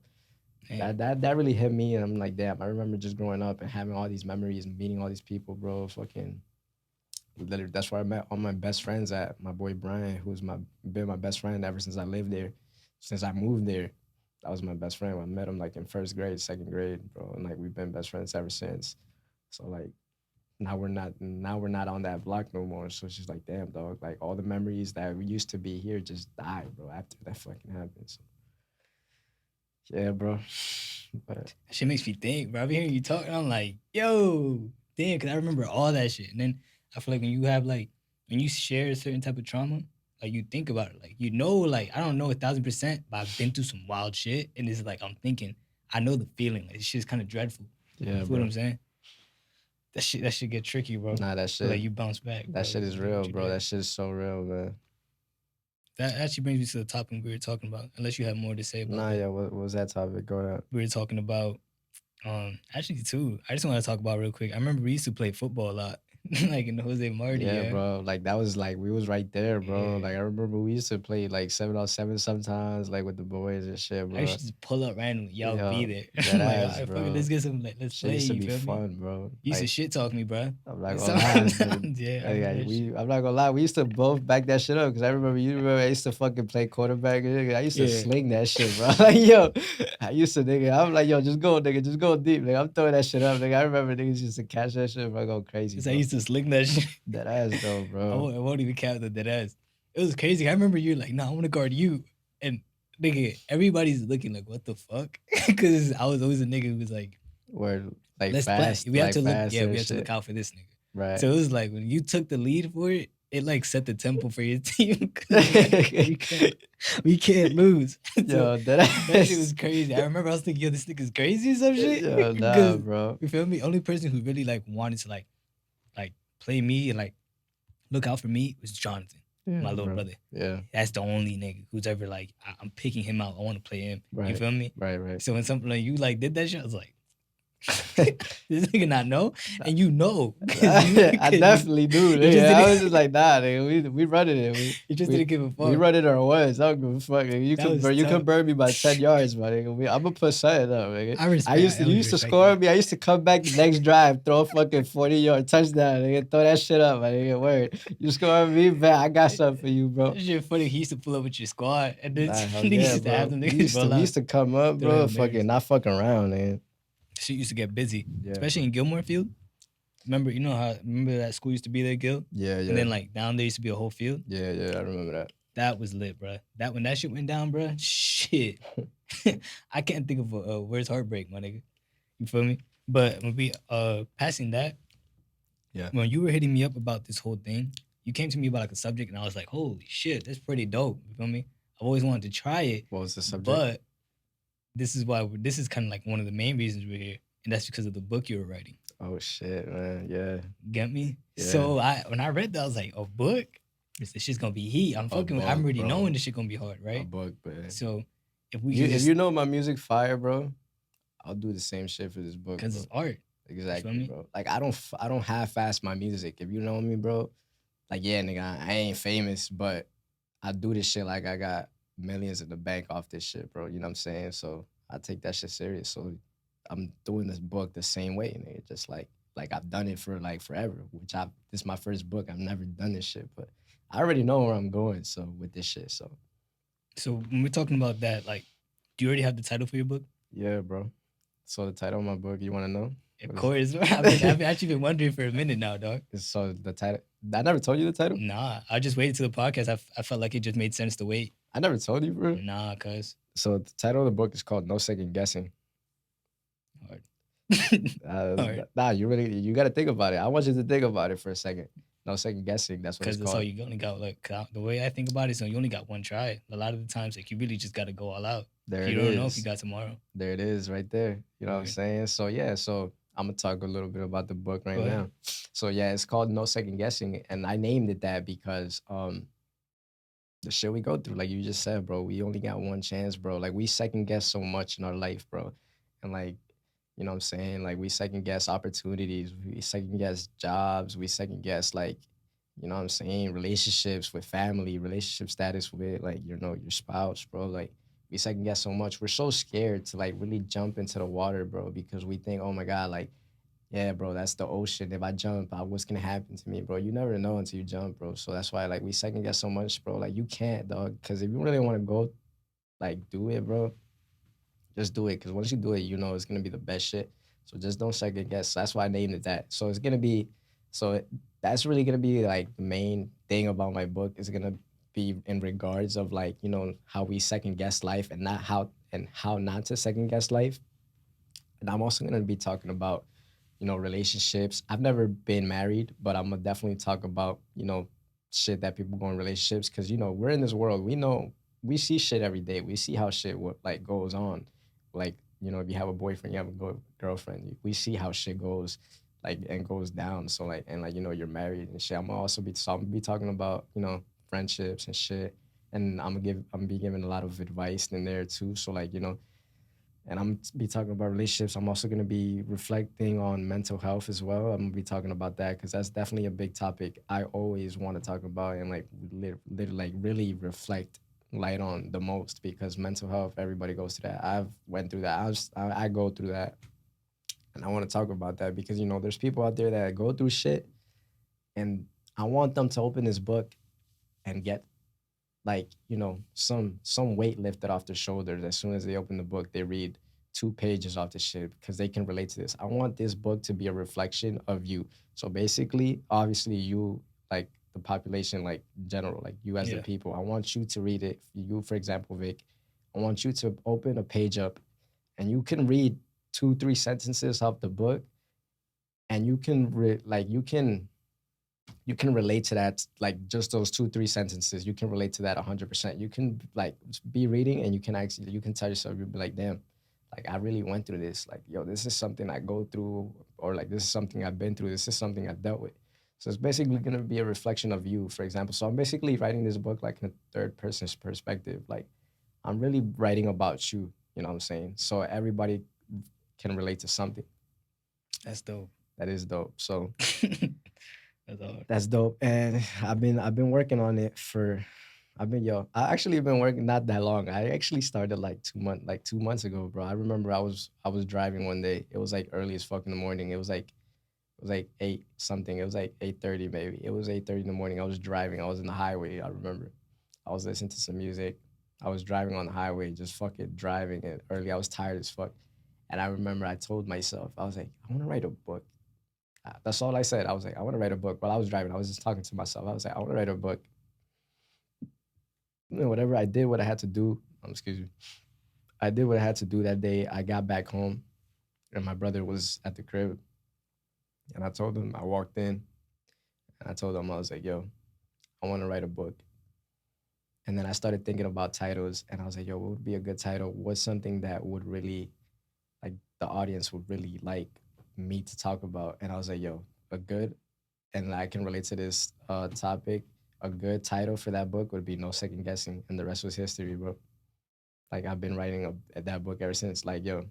Man. that really hit me, and I'm like, damn. I remember just growing up and having all these memories and meeting all these people, bro. Fucking. Literally, that's where I met all my best friends at. My boy Brian, who's been my best friend ever since I lived there, since I moved there. That was my best friend. I met him like in first grade, second grade, bro, and like we've been best friends ever since. So like now we're not on that block no more. So it's just like, damn, dog. Like all the memories that we used to be here just died, bro. After that fucking happened. So yeah, bro. But That shit makes me think, bro. I be hearing you talk, and I'm like, yo, damn, because I remember all that shit. And then I feel like when you share a certain type of trauma, like you think about it, like like I don't know 1,000%, but I've been through some wild shit, and it's like I'm thinking, I know the feeling. Like this shit's kind of dreadful. yeah, You feel bro. what I'm saying? That shit get tricky, bro. Nah, that Feel like shit. you bounce back. That shit is real, bro. That shit is so real, man. That actually brings me to the topic we were talking about. Unless you have more to say about Nah, that. yeah. What was that topic? Go ahead. We were talking about actually too. I just want to talk about real quick. I remember we used to play football a lot, like in the Jose Marti. Yeah, bro. Like that was like we was right there, bro. Yeah. Like I remember we used to play like 7-on-7 sometimes, like with the boys and shit, I bro. used to just pull up randomly. Y'all Yeah, be there. that I'm like, ass, all right, fuck bro. it, let's get some. Let's Shit play. used to You be feel me? fun, bro. You used to Like, shit talk me, bro. I'm not gonna lie, Sometimes, yeah. I Like, remember that shit. I'm not gonna lie. We used to both back that shit up because I remember I used to fucking play quarterback. Nigga. I used to Yeah. sling that shit, bro. Like yo, I used to nigga. I'm like yo, just go, nigga, just go deep. Nigga. I'm throwing that shit up, nigga. I remember niggas used to catch that shit, bro. Go crazy. 'Cause I Bro. used to sling that shit. That ass though, I bro. won't even count the dead ass. It was crazy. I remember you like, nah, I want to guard you. And nigga, everybody's looking like, what the fuck? Because I was always a nigga who was like, Where like let's fast, play. We have like to look. fast Yeah, and we have to shit. look out for this nigga. Right. So it was like when you took the lead for it, it like set the tempo for your team. 'Cause, like, we can't lose. So Yo, that shit was crazy. I remember I was thinking, yo, this nigga's crazy or some shit. Yo, nah, 'Cause, bro. you feel me? Only person who really like wanted to like play me and like look out for me was Jonathan, my little bro. brother. Yeah. That's the only nigga who's ever like, I'm picking him out. I want to play him. You Right. feel me? Right. So when something like you like did that shit, I was like, this nigga not know, and you know. 'cause you- I definitely do. you Nigga. just I didn't- was just like, nah, nigga, we running it. You just we, didn't give a fuck. We running our words. I don't give a fuck. Nigga. You That can was burn, you can tough. burn me by 10 yards, my nigga. I'm gonna put something up, nigga. I respect. You used to score me. I used to come back the next drive, throw a fucking 40-yard touchdown, nigga. Throw that shit up, my nigga. Word. You score me, man. I got something for you, bro. That shit funny. He used to pull up with your squad, and then Nah, hell niggas yeah, used to bro. have them We niggas used roll to, out. we used to come up, They're bro. hilarious. Fucking not fucking around, man. Shit used to get busy, Yeah, especially in Gilmore Field. Remember that school used to be there, Gil? Yeah. And then like down there used to be a whole field. Yeah, I remember that. That was lit, bro. When that shit went down, bro, shit. I can't think of a where's heartbreak, my nigga. You feel me? But when we passing that, Yeah. when you were hitting me up about this whole thing, you came to me about like a subject, and I was like, holy shit, that's pretty dope. You feel me? I've always wanted to try it, What was the subject? but this is kind of like one of the main reasons we're here, and that's because of the book you were writing. Oh shit, man. Yeah. Get me? Yeah. So when I read that, I was like, a book? This shit's gonna be heat. I'm book, already bro. knowing this shit gonna be hard, A right? book, man. So if we If you know my music fire, bro, I'll do the same shit for this book. because Bro. it's art. Exactly, me? bro. Like I don't half-ass my music. If you know me, bro, like yeah, nigga, I ain't famous, but I do this shit like I got millions in the bank off this shit, bro. You know what I'm saying? So I take that shit serious. So I'm doing this book the same way, nigga. Just like I've done it for like forever. This is my first book. I've never done this shit, but I already know where I'm going. So with this shit, so when we're talking about that, like, do you already have the title for your book? yeah, bro. So the title of my book, you want to know? Of What course. I've actually been wondering for a minute now, dog. So the title. I never told you the title. Nah, I just waited till the podcast. I felt like it just made sense to wait. I never told you, bro. Nah, cuz. So the title of the book is called No Second Guessing. Hard. Alright. Nah, you gotta think about it. I want you to think about it for a second. No second guessing. That's what it's Because that's called. all you only got. Like the way I think about it, so you only got one try. A lot of the times, like you really just got to go all out. There You it don't know if is. you got tomorrow. There it is, right there. You know what I'm Okay. saying? So yeah, so I'm gonna talk a little bit about the book right Go ahead. now. So yeah, it's called No Second Guessing, and I named it that because the shit we go through, like you just said, bro, we only got one chance, bro. Like we second guess so much in our life, bro, and like. You know what I'm saying? Like we second guess opportunities, we second guess jobs, we second guess like, you know what I'm saying, relationships with family, relationship status with like, you know, your spouse, bro. Like we second guess so much. We're so scared to like really jump into the water, bro, because we think, oh my God, like, yeah, bro, that's the ocean. If I jump, what's gonna happen to me, bro? You never know until you jump, bro. So that's why like we second guess so much, bro. Like you can't, dog, because if you really want to go, like do it, bro. Just do it, because once you do it, you know it's gonna be the best shit. So just don't second guess. That's why I named it that. So it's gonna be, that's really gonna be like the main thing about my book is gonna be in regards of like, you know, how we second guess life and how not to second guess life. And I'm also gonna be talking about, you know, relationships. I've never been married, but I'm gonna definitely talk about, you know, shit that people go in relationships, because you know we're in this world. We see shit every day. We see how shit like goes on. Like, you know, if you have a boyfriend, you have a girlfriend, we see how shit goes, like, and goes down. So, like, and like, you know, you're married and shit. I'm gonna be talking about, you know, friendships and shit. And I'm gonna be giving a lot of advice in there too. So, like, you know, and I'm be talking about relationships. I'm also gonna be reflecting on mental health as well. I'm gonna be talking about that because that's definitely a big topic I always want to talk about and like like really reflect light on the most, because mental health, everybody goes through that. I've went through that. I go through that, and I want to talk about that because, you know, there's people out there that go through shit, and I want them to open this book and get like, you know, some weight lifted off their shoulders. As soon as they open the book, they read 2 pages off the shit because they can relate to this. I want this book to be a reflection of you. So basically, obviously, you, like the population, like general, like you as the people, I want you to read it. You, for example, Vic, I want you to open a page up and you can read 2-3 sentences off the book, and you can you can relate to that, like just those 2-3 sentences. You can relate to that 100%. You can like be reading and you can tell yourself, you'll be like, damn, like I really went through this. Like, yo, this is something I go through, or like this is something I've been through. This is something I've dealt with. So it's basically gonna be a reflection of you, for example. So I'm basically writing this book like in a third person's perspective. Like I'm really writing about you, you know what I'm saying? So everybody can relate to something. That's dope. That is dope. So That's hard. that's dope. And I've been working on it for I actually been working not that long. I actually started like 2 months ago, bro. I remember I was driving one day. It was like early as fuck in the morning. It was like 8 something. It was like 8:30 maybe. It was 8:30 in the morning. I was driving. I was in the highway. I remember. I was listening to some music. I was driving on the highway, just fucking driving it early. I was tired as fuck. And I remember I told myself, I was like, I want to write a book. That's all I said. I was like, I want to write a book. While I was driving, I was just talking to myself. I was like, I want to write a book. Whatever I did, what I had to do. Excuse me. I did what I had to do that day. I got back home, and my brother was at the crib, and I told him. I walked in, and I told him I was like, "Yo, I want to write a book." And then I started thinking about titles, and I was like, "Yo, what would be a good title? What's something that would really like the audience would really like me to talk about?" And I was like, "Yo, a good and I can relate to this topic. A good title for that book would be No Second Guessing, and the rest was history, bro. Like I've been writing that book ever since. Like yo,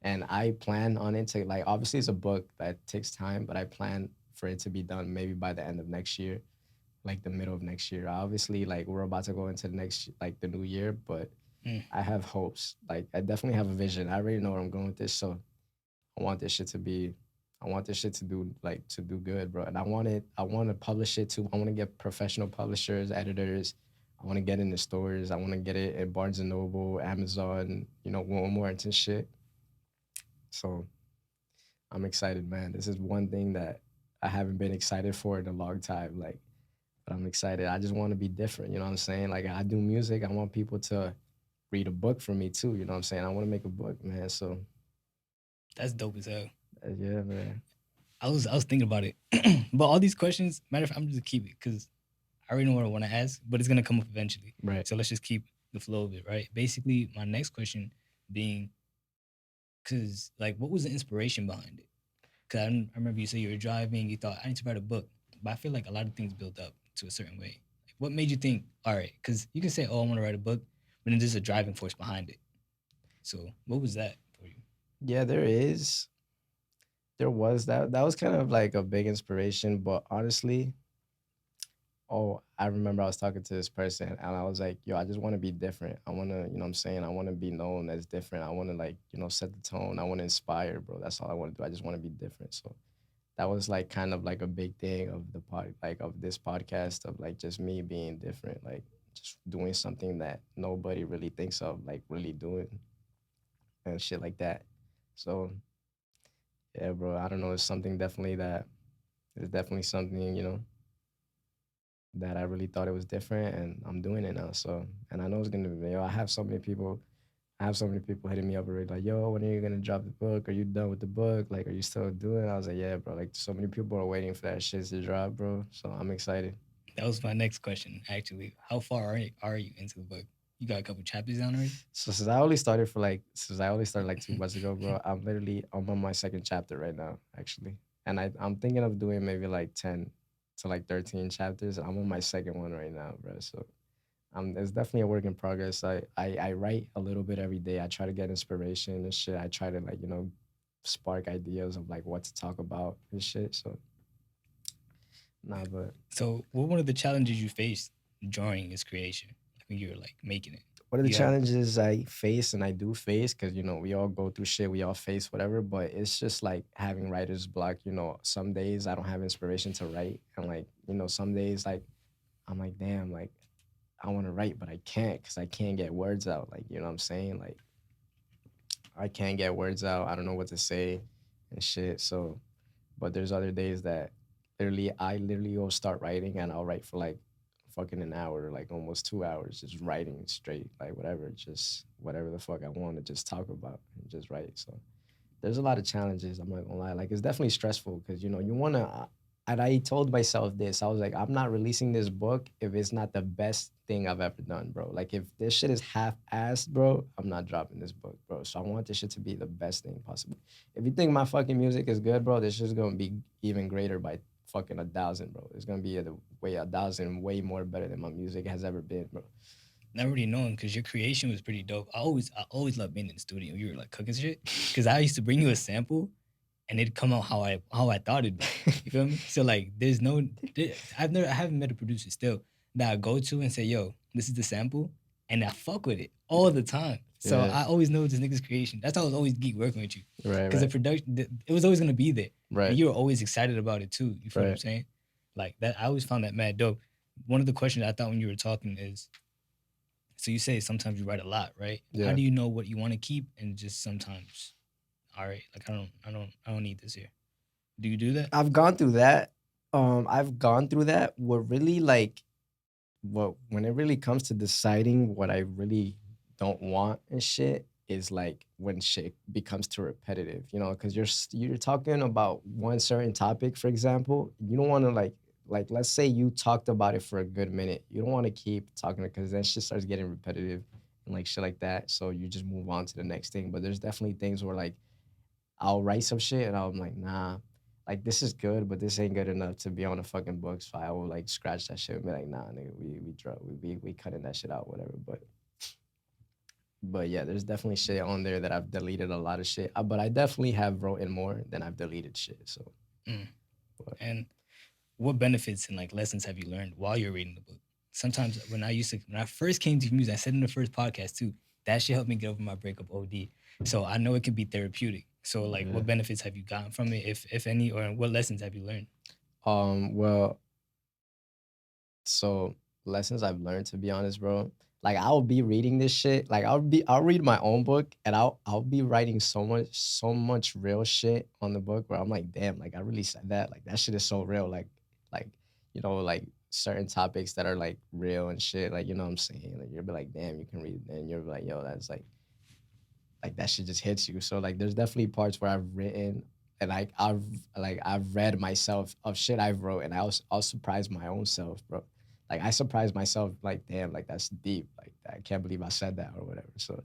and I plan on it to like obviously it's a book that takes time, but I plan for it to be done maybe by the end of next year, like the middle of next year. Obviously, like we're about to go into the next like the new year, but Mm. I have hopes. Like I definitely have a vision. I already know where I'm going with this, so I want this shit to be I want this shit to do like to do good, bro. And I want to publish it too. I want to get professional publishers, editors. I want to get in the stores. I want to get it at Barnes and Noble, Amazon, Walmart and shit. So I'm excited, man. This is one thing that I haven't been excited for in a long time. Like, but I'm excited. I just want to be different. You know what I'm saying? Like I do music. I want people to read a book from me too. You know what I'm saying? I want to make a book, man. So That's dope as hell. yeah, man. I was thinking about it, but all these questions. Matter of fact, I'm just gonna keep it because I already know what I want to ask, but it's gonna come up eventually. Right. So let's just keep the flow of it, right? Basically, my next question being, because like, what was the inspiration behind it? Because I remember you said you were driving, you thought I need to write a book, but I feel like a lot of things build up to a certain way. Like, what made you think, all right? Because you can say, oh, I want to write a book, but then there's a driving force behind it. So what was that for you? Yeah, there was that was kind of like a big inspiration, but honestly, oh, I remember I was talking to this person and I was like, yo, I just want to be different. I want to, what I'm saying? I want to be known as different. I want to like, set the tone. I want to inspire, bro. That's all I want to do. I just want to be different. So that was like kind of like a big thing of of this podcast of like just me being different, like just doing something that nobody really thinks of, like really doing and shit like that. So yeah, bro, I don't know. It's definitely something, that I really thought it was different, and I'm doing it now. So, and I know it's gonna be, I have so many people hitting me up already, like, yo, when are you gonna drop the book? Are you done with the book? Like, are you still doing it? I was like, yeah, bro. Like, so many people are waiting for that shit to drop, bro. So I'm excited. That was my next question, actually. How far are you into the book? You got a couple chapters down already? So since I only started like 2 months ago, bro, I'm on my second chapter right now, actually. And I'm thinking of doing maybe like 10 to like 13 chapters. I'm on my second one right now, bro. So it's definitely a work in progress. I write a little bit every day. I try to get inspiration and shit. I try to like, spark ideas of like what to talk about and shit. So nah, but So, what one of the challenges you faced during its creation? Like when you were like making it? what are the You have challenges I face and I do face? Because we all go through shit, we all face whatever. But it's just like having writer's block. Some days I don't have inspiration to write, and like some days like I'm like damn, like I want to write, but I can't because I can't get words out. Like what I'm saying, like I can't get words out. I don't know what to say and shit. So, but there's other days that I literally will start writing and I'll write for like fucking an hour, like almost 2 hours, just writing straight, like whatever, just whatever the fuck I want to just talk about and just write. So there's a lot of challenges. I'm not gonna lie. Like it's definitely stressful because you wanna. And I told myself this. I was like, I'm not releasing this book if it's not the best thing I've ever done, bro. Like if this shit is half-assed, bro, I'm not dropping this book, bro. So I want this shit to be the best thing possible. If you think my fucking music is good, bro, this shit's gonna be even greater by fucking 1,000, bro. It's gonna be a 1,000 way more better than my music has ever been, bro. Not really knowing because your creation was pretty dope. I always loved being in the studio. You were like cooking shit because I used to bring you a sample and it'd come out how I thought it'd be. You feel me? So like, I haven't met a producer still that I go to and say, yo, this is the sample, and I fuck with it all the time. So Yeah. I always know this nigga's creation. That's how I was always geek working with you Right, because the production, it was always gonna be there, right. and you were always excited about it too. You feel what I'm Right. saying? Like that, I always found that mad dope. One of the questions I thought when you were talking is, so you say sometimes you write a lot, right? Yeah. How do you know what you want to keep and just sometimes, all right, like I don't need this here. Do you do that? I've gone through that. What really like, when it really comes to deciding what I really don't want and shit is like when shit becomes too repetitive, you know, because you're talking about one certain topic, for example. You don't want to like let's say you talked about it for a good minute. You don't want to keep talking because then shit starts getting repetitive and like shit like that. So you just move on to the next thing. But there's definitely things where like I'll write some shit and I'm like, nah, like this is good, but this ain't good enough to be on the fucking books. So I will like scratch that shit and be like, nah, nigga, we cutting that shit out, whatever. But yeah, there's definitely shit on there that I've deleted a lot of shit. But I definitely have wrote in more than I've deleted shit. So And what benefits and like lessons have you learned while you're reading the book? Sometimes when I first came to music, I said in the first podcast too, that shit helped me get over my breakup OD. So I know it can be therapeutic. So like, Yeah. what benefits have you gotten from it, if any, or what lessons have you learned? well, so lessons I've learned, to be honest, bro. Like I'll be reading this shit. Like I'll read my own book and I'll be writing so much real shit on the book where I'm like, damn, like I really said that. Like that shit is so real. Like you know, like certain topics that are like real and shit. Like, you know what I'm saying? Like you'll be like, damn, you can read it, and you'll be like, yo, that's like that shit just hits you. So like there's definitely parts where I've written and I've read myself of shit I've wrote and I'll surprise my own self, bro. Like I surprised myself, like, damn, like that's deep. Like I can't believe I said that or whatever. So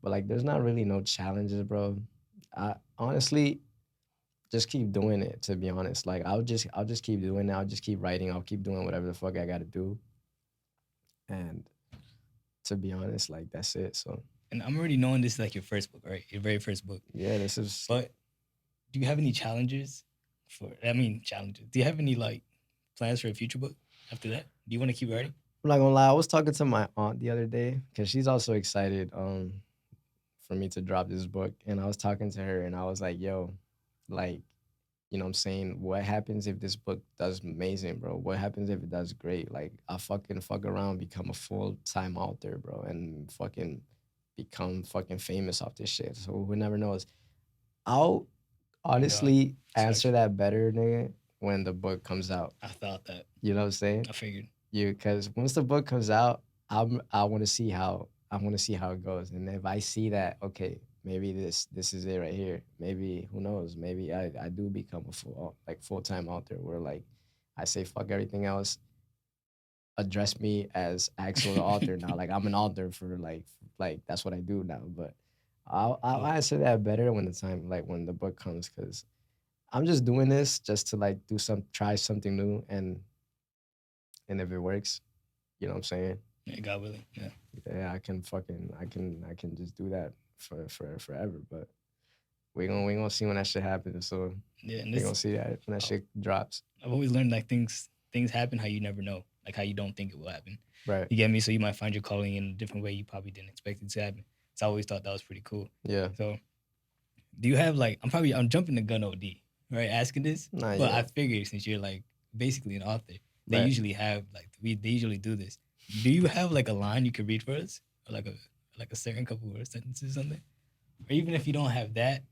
but like there's not really no challenges, bro. I honestly just keep doing it, to be honest. Like I'll just keep doing it. I'll just keep writing. I'll keep doing whatever the fuck I gotta do. And to be honest, like that's it. So And I'm already knowing this is like your first book, right? Your very first book. yeah, this is But do you have any challenges challenges? Do you have any like plans for a future book after that? Do you want to keep writing? I'm not gonna lie. I was talking to my aunt the other day because she's also excited for me to drop this book, and I was talking to her, and I was like, "Yo, like, you know what I'm saying? What happens if this book does amazing, bro? What happens if it does great? Like, I fucking fuck around, become a full-time author, bro, and fucking become fucking famous off this shit. So who never knows? I'll honestly answer that better, nigga, when the book comes out. I thought that. You know what I'm saying? I figured. Because once the book comes out, I want to see how it goes, and if I see that, okay, maybe this is it right here. Maybe who knows? Maybe I do become a full-time author where like I say fuck everything else. Address me as Axel the author now. Like I'm an author for like that's what I do now. But I'll answer that better when the book comes, because I'm just doing this just to like try something new, and if it works, you know what I'm saying? Yeah, God willing. Yeah. Yeah, I can just do that for forever. But we gonna see when that shit happens. So Yeah, and we gonna see that when that shit drops. I've always learned like things happen how you never know, like how you don't think it will happen. Right. You get me? So you might find your calling in a different way you probably didn't expect it to happen. So I always thought that was pretty cool. Yeah. So do you have like I'm jumping the gun OD, right? Asking this, Nah, but yeah. I figured since you're like basically an author, they Right. usually have they usually do this. Do you have like a line you could read for us, or like a certain couple of sentences or something? Or even if you don't have that,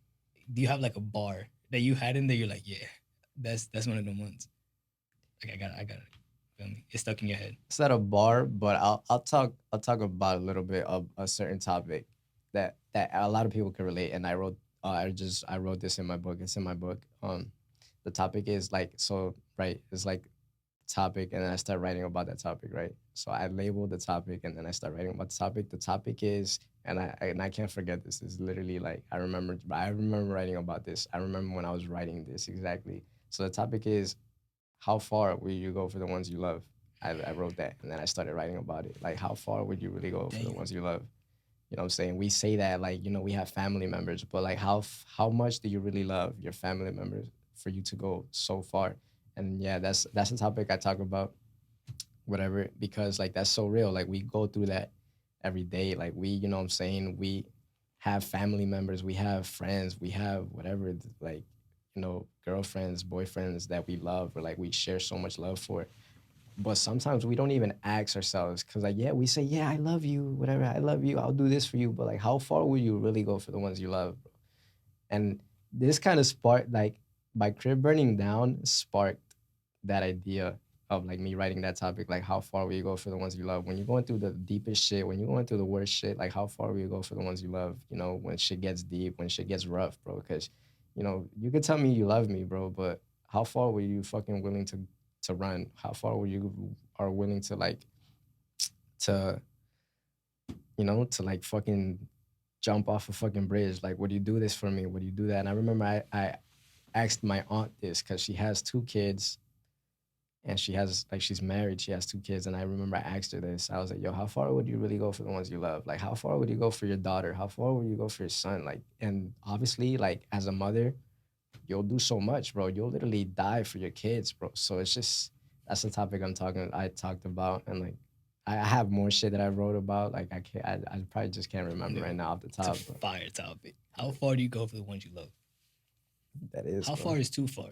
do you have like a bar that you had in there? You're like, yeah, that's one of them ones. Like I got it. Feel me? It's stuck in your head. It's not a bar, but I'll talk about a little bit of a certain topic that a lot of people can relate. And I wrote this in my book. It's in my book. The topic is like, so right, it's like topic, and then I start writing about that topic, right? So I label the topic and then I start writing about the topic. The topic is, and I can't forget this. It's literally like I remember writing about this. I remember when I was writing this exactly. So the topic is, how far will you go for the ones you love? I wrote that, and then I started writing about it. Like, how far would you really go for the Damn. ones you love? You know what I'm saying? We say that, like, you know, we have family members, but like, how much do you really love your family members for you to go so far? And yeah, that's a topic I talk about, whatever, because like that's so real. Like we go through that every day. Like we, you know what I'm saying? We have family members, we have friends, we have whatever, like, you know, girlfriends, boyfriends that we love, or like we share so much love for. But sometimes we don't even ask ourselves, because like, yeah, we say, yeah, I love you, whatever, I love you, I'll do this for you. But like, how far will you really go for the ones you love? And this kind of sparked, like, my crib burning down sparked that idea of like me writing that topic. Like, how far will you go for the ones you love? When you're going through the deepest shit, when you're going through the worst shit, like, how far will you go for the ones you love? You know, when shit gets deep, when shit gets rough, bro. Because, you know, you could tell me you love me, bro, but how far were you fucking willing to run? How far were you are willing to like to you know to like fucking jump off a fucking bridge? Like, would you do this for me? Would you do that? And I remember I asked my aunt this because she has two kids, and she has like she's married, she has two kids. And I remember I asked her this. I was like, yo, how far would you really go for the ones you love? Like, how far would you go for your daughter? How far would you go for your son? Like, and obviously, like, as a mother, you'll do so much, bro. You'll literally die for your kids, bro. So it's just, that's the topic I talked about. And like, I have more shit that I wrote about. Like, I probably just can't remember right now off the It's a top. But fire topic. How far do you go for the ones you love? that is, How bro. far is too far?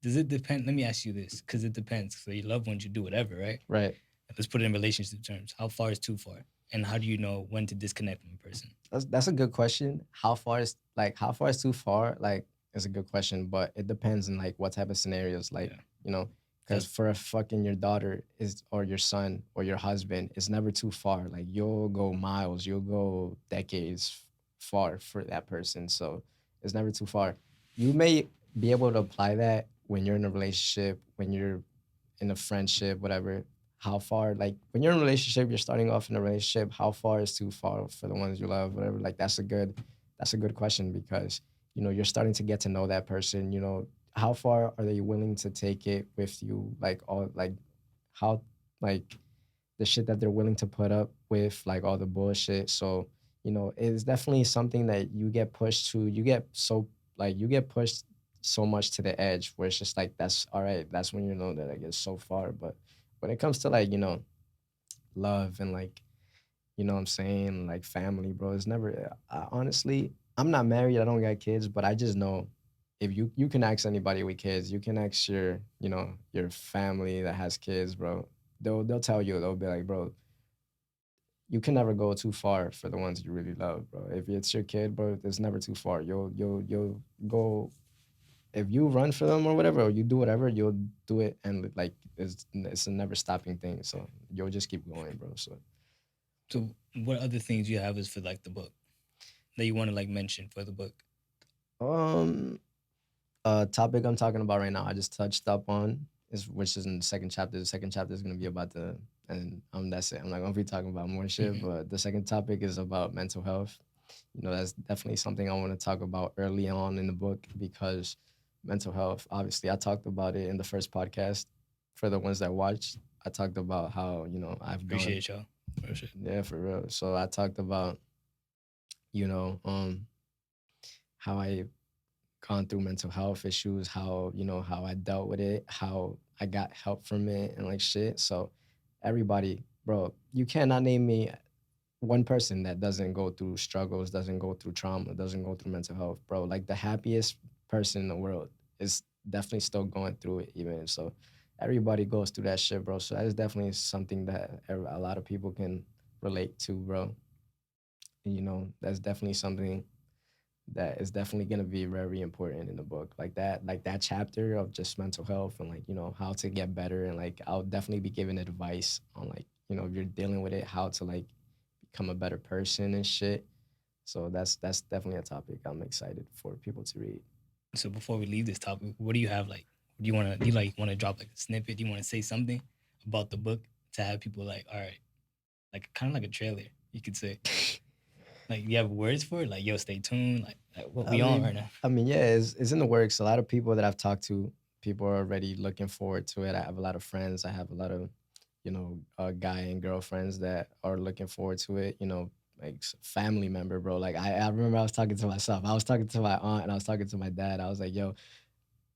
Does it depend? Let me ask you this, because it depends. So your loved ones, you do whatever, right? Right. Let's put it in relationship terms. How far is too far? And how do you know when to disconnect from a person? That's a good question. How far is too far? Like, it's a good question, but it depends on like what type of scenarios. Like, Yeah. you know, because for a fucking your daughter is or your son or your husband, it's never too far. Like, you'll go miles, you'll go decades far for that person. So it's never too far. You may be able to apply that when you're in a relationship, when you're in a friendship, whatever. How far, like when you're in a relationship, you're starting off in a relationship, how far is too far for the ones you love, whatever. Like, that's a good question, because, you know, you're starting to get to know that person. You know, how far are they willing to take it with you? Like, all, like, how, like, the shit that they're willing to put up with, like all the bullshit. So, you know, it's definitely something that you get pushed to. You get pushed so much to the edge where it's just like, that's all right. That's when you know that it gets so far. But when it comes to like, you know, love and like, you know what I'm saying, like family, bro, it's never, honestly, I'm not married, I don't got kids, but I just know if you can ask anybody with kids, you can ask your, you know, your family that has kids, bro. They'll tell you, they'll be like, bro, you can never go too far for the ones you really love, bro. If it's your kid, bro, it's never too far. You'll go, if you run for them or whatever, or you do whatever, you'll do it, and like it's a never stopping thing. So you'll just keep going, bro. So what other things you have is for like the book that you want to like mention for the book? Um, topic I'm talking about right now, I just touched up on, is which is in the second chapter. The second chapter is gonna be about and that's it. I'm not gonna be talking about more shit, but the second topic is about mental health. You know, that's definitely something I want to talk about early on in the book, because mental health, obviously, I talked about it in the first podcast. For the ones that watched, I talked about how, you know, I've gone, Appreciate y'all. Appreciate. yeah, for real. So I talked about, you know, how I gone through mental health issues, how, you know, how I dealt with it, how I got help from it and like shit. So everybody, bro, you cannot name me one person that doesn't go through struggles, doesn't go through trauma, doesn't go through mental health, bro. Like, the happiest person in the world is definitely still going through it, even. So everybody goes through that shit, bro. So that is definitely something that a lot of people can relate to, bro. And, you know, that's definitely something that is definitely gonna be very important in the book. Like that chapter of just mental health and like, you know, how to get better, and like I'll definitely be giving advice on like, you know, if you're dealing with it, how to like become a better person and shit. So that's definitely a topic I'm excited for people to read. So before we leave this topic, what do you have like? Do you want to drop like a snippet? Do you want to say something about the book to have people like, all right, like kind of like a trailer, you could say. Like, you have words for it? Like, yo, stay tuned. Like what we on right now? I mean, yeah, it's in the works. A lot of people that I've talked to, people are already looking forward to it. I have a lot of friends. I have a lot of, guy and girlfriends that are looking forward to it. Like family member, bro. Like I remember I was talking to myself. I was talking to my aunt and I was talking to my dad. I was like, yo,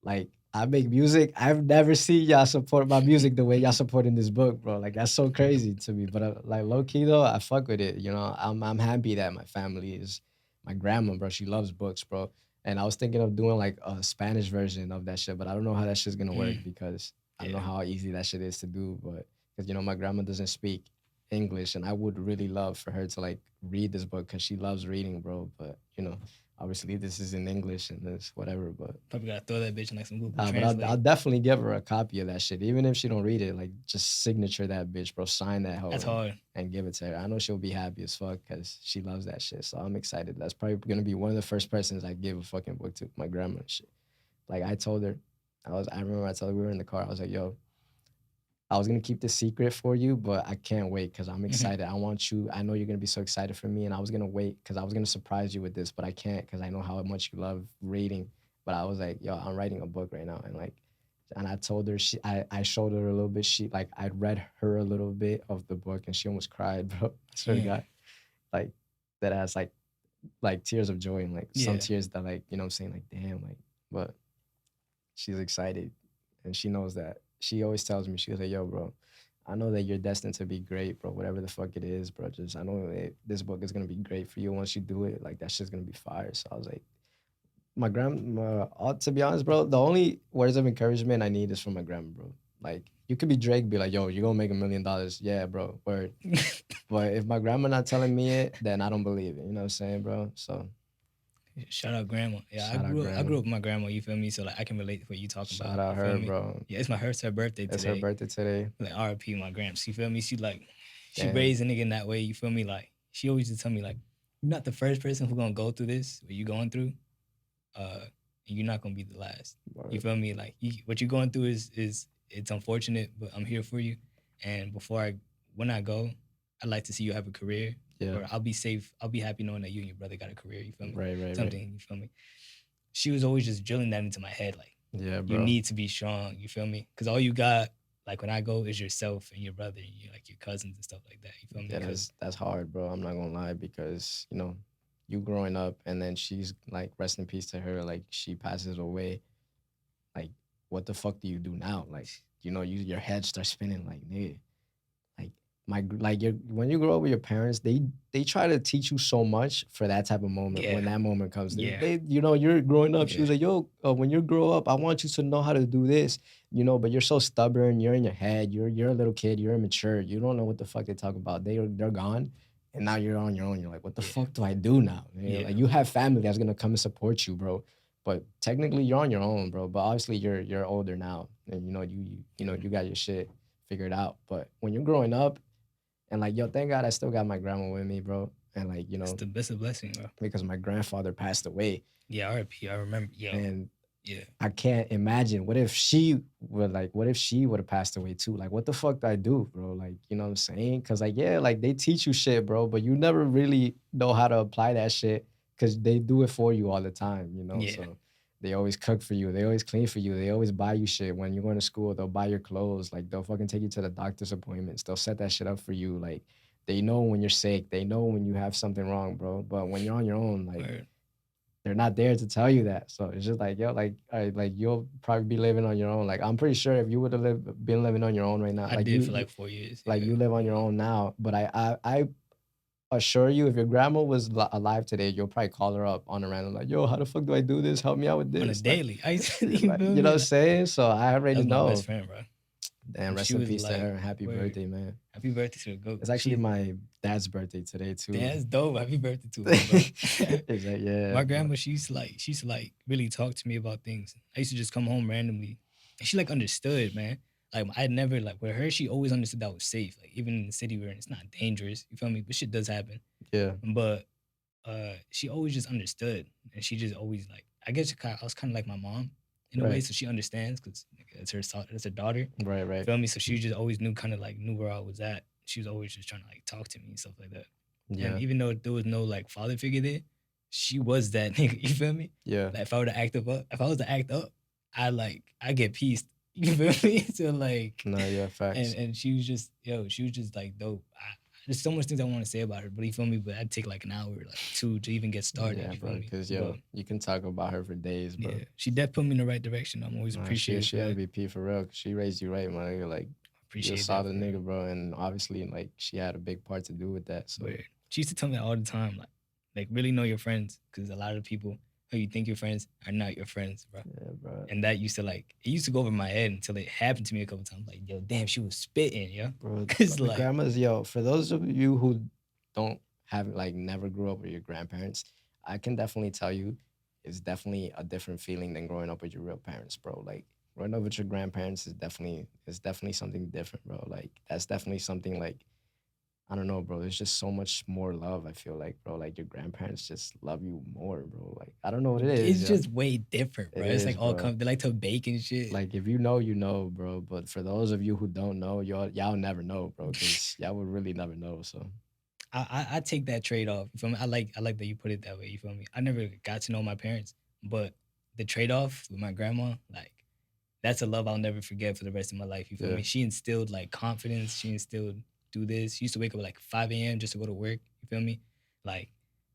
like I make music. I've never seen y'all support my music the way y'all supporting this book, bro. Like that's so crazy to me. But like low key though, I fuck with it. I'm happy that my family is my grandma, bro. She loves books, bro. And I was thinking of doing like a Spanish version of that shit, but I don't know how that shit's gonna work because I don't know how easy that shit is to do. But because my grandma doesn't speak English, and I would really love for her to like read this book because she loves reading, bro. But obviously this is in English and this whatever, but Probably gotta throw that bitch in like some Google but Translate. I'll definitely give her a copy of that shit, even if she don't read it. Like just signature that bitch, bro. Sign that hoe. That's hard. And give it to her. I know she'll be happy as fuck because she loves that shit. So I'm excited. That's probably gonna be one of the first persons I give a fucking book to. My grandma and shit. Like I told her, I remember I told her we were in the car. I was like, yo, I was gonna keep this secret for you, but I can't wait because I'm excited. I want you. I know you're gonna be so excited for me, and I was gonna wait because I was gonna surprise you with this, but I can't because I know how much you love reading. But I was like, yo, I'm writing a book right now, and I told her I showed her a little bit. I read her a little bit of the book, and she almost cried, bro. I swear to God, like that has like tears of joy and like some tears that like I'm saying like damn like, but she's excited, and she knows that. She always tells me, she was like, yo, bro, I know that you're destined to be great, bro. Whatever the fuck it is, bro. Just I know this book is gonna be great for you once you do it. Like that shit's gonna be fire. So I was like, my grandma. To be honest, bro, the only words of encouragement I need is from my grandma, bro. Like you could be Drake, be like, yo, you're gonna make $1 million. Yeah, bro. Word. But if my grandma not telling me it, then I don't believe it. You know what I'm saying, bro? So. Shout out grandma. Yeah, Shout out I grew up with my grandma, you feel me? So like I can relate to what you talking about. Shout out you feel her, me? bro. Yeah, it's her birthday It's today. her birthday today. Like RIP my gramps. You feel me? She Damn. raised a nigga in that way, you feel me? Like she always just tell me like, you're not the first person who gonna go through this, what you going through. And you're not gonna be the last. Word. You feel me? Like what you're going through is it's unfortunate, but I'm here for you. And when I go, I'd like to see you have a career. Yeah. Or I'll be safe. I'll be happy knowing that you and your brother got a career. You feel me? Right. Something. You feel me? She was always just drilling that into my head. Like, yeah, bro. You need to be strong. You feel me? Because all you got, like when I go, is yourself and your brother and your cousins and stuff like that. You feel me? Yeah, that's hard, bro. I'm not gonna lie because you growing up and then she's like, rest in peace to her. Like she passes away. Like, what the fuck do you do now? Like, your head starts spinning. Like, nigga. When you grow up with your parents, they try to teach you so much for that type of moment. Yeah. When that moment comes, Yeah. you're growing up. She Yeah. was like, yo, when you grow up, I want you to know how to do this, but you're so stubborn. You're in your head. You're a little kid. You're immature. You don't know what the fuck they talk about. They're gone, and now you're on your own. You're like, what the fuck do I do now? Yeah. Like you have family that's gonna come and support you, bro. But technically, you're on your own, bro. But obviously, you're older now, and you got your shit figured out. But when you're growing up. And like, yo, thank God I still got my grandma with me, bro. And like, it's the best of blessing, bro. Because my grandfather passed away. Yeah, RIP. I remember. Yeah. And yeah, I can't imagine. What if she would have passed away too? Like, what the fuck do I do, bro? Like, you know what I'm saying? Cause like, yeah, like they teach you shit, bro, but you never really know how to apply that shit because they do it for you all the time, Yeah. So they always cook for you. They always clean for you. They always buy you shit. When you're going to school, they'll buy your clothes. Like, they'll fucking take you to the doctor's appointments. They'll set that shit up for you. Like, they know when you're sick. They know when you have something wrong, bro. But when you're on your own, like, Word. They're not there to tell you that. So it's just like, yo, like, all right, like, you'll probably be living on your own. Like, I'm pretty sure if you would have been living on your own right now. I like did you, for like 4 years. Like, you live on your own now. But I assure you, if your grandma was alive today, you'll probably call her up on a random, like, yo, how the fuck do I do this? Help me out with this. On a daily. You know what I'm saying? So I already know. My best friend, bro. Damn, rest in peace to her. Happy birthday, man. Happy birthday to the goat. It's actually my dad's birthday today, too. That's dope. Happy birthday to him, bro. Exactly, yeah. My grandma, she used to like really talk to me about things. I used to just come home randomly. And she like understood, man. Like I never like with her, she always understood that I was safe. Like even in the city we're in, it's not dangerous. You feel me? But shit does happen. Yeah. But she always just understood. And she just always like, I guess I was kind of like my mom in a way. So she understands because it's her daughter. Right. You feel me? So she just always knew where I was at. She was always just trying to like talk to me and stuff like that. Yeah. And even though there was no like father figure there, she was that nigga. You feel me? Yeah. Like if I was to act up, I get pieced. You feel me? So like, No, yeah, facts. and she was just like dope. There's so much things I want to say about her, but you feel me? But I'd take like an hour, like 2 to even get started. Yeah, you feel bro. me? Because But, you can talk about her for days, bro. yeah, she definitely put me in the right direction. I'm always Nah, appreciative. she had to be P for real. 'Cause she raised you right, man. You're like, you're a Appreciate that. solid for real. nigga, bro. And obviously, like, she had a big part to do with that. So Weird. She used to tell me that all the time, like really know your friends, because a lot of people who you think your friends are not your friends, bro. yeah, bro. And that used to go over my head until it happened to me a couple times. Like, yo, damn, she was spitting, yo. Bro, Cause the like, grandmas, yo, for those of you who don't have like never grew up with your grandparents, I can definitely tell you it's definitely a different feeling than growing up with your real parents, bro. Like growing up with your grandparents is definitely something different, bro. Like that's definitely something like I don't know, bro. There's just so much more love, I feel like, bro. Like your grandparents just love you more, bro. Like I don't know what it is. it's Yo. just way different, bro. It It's is, like all bro. they like to bake and shit. Like if you know, bro. But for those of you who don't know, y'all never know, bro. Cause y'all would really never know. So I take that trade off. You feel me? I like that you put it that way. You feel me? I never got to know my parents, but the trade off with my grandma, like that's a love I'll never forget for the rest of my life. You feel Yeah. me? She instilled like confidence. She instilled do this. She used to wake up at like 5 a.m. just to go to work. You feel me? Like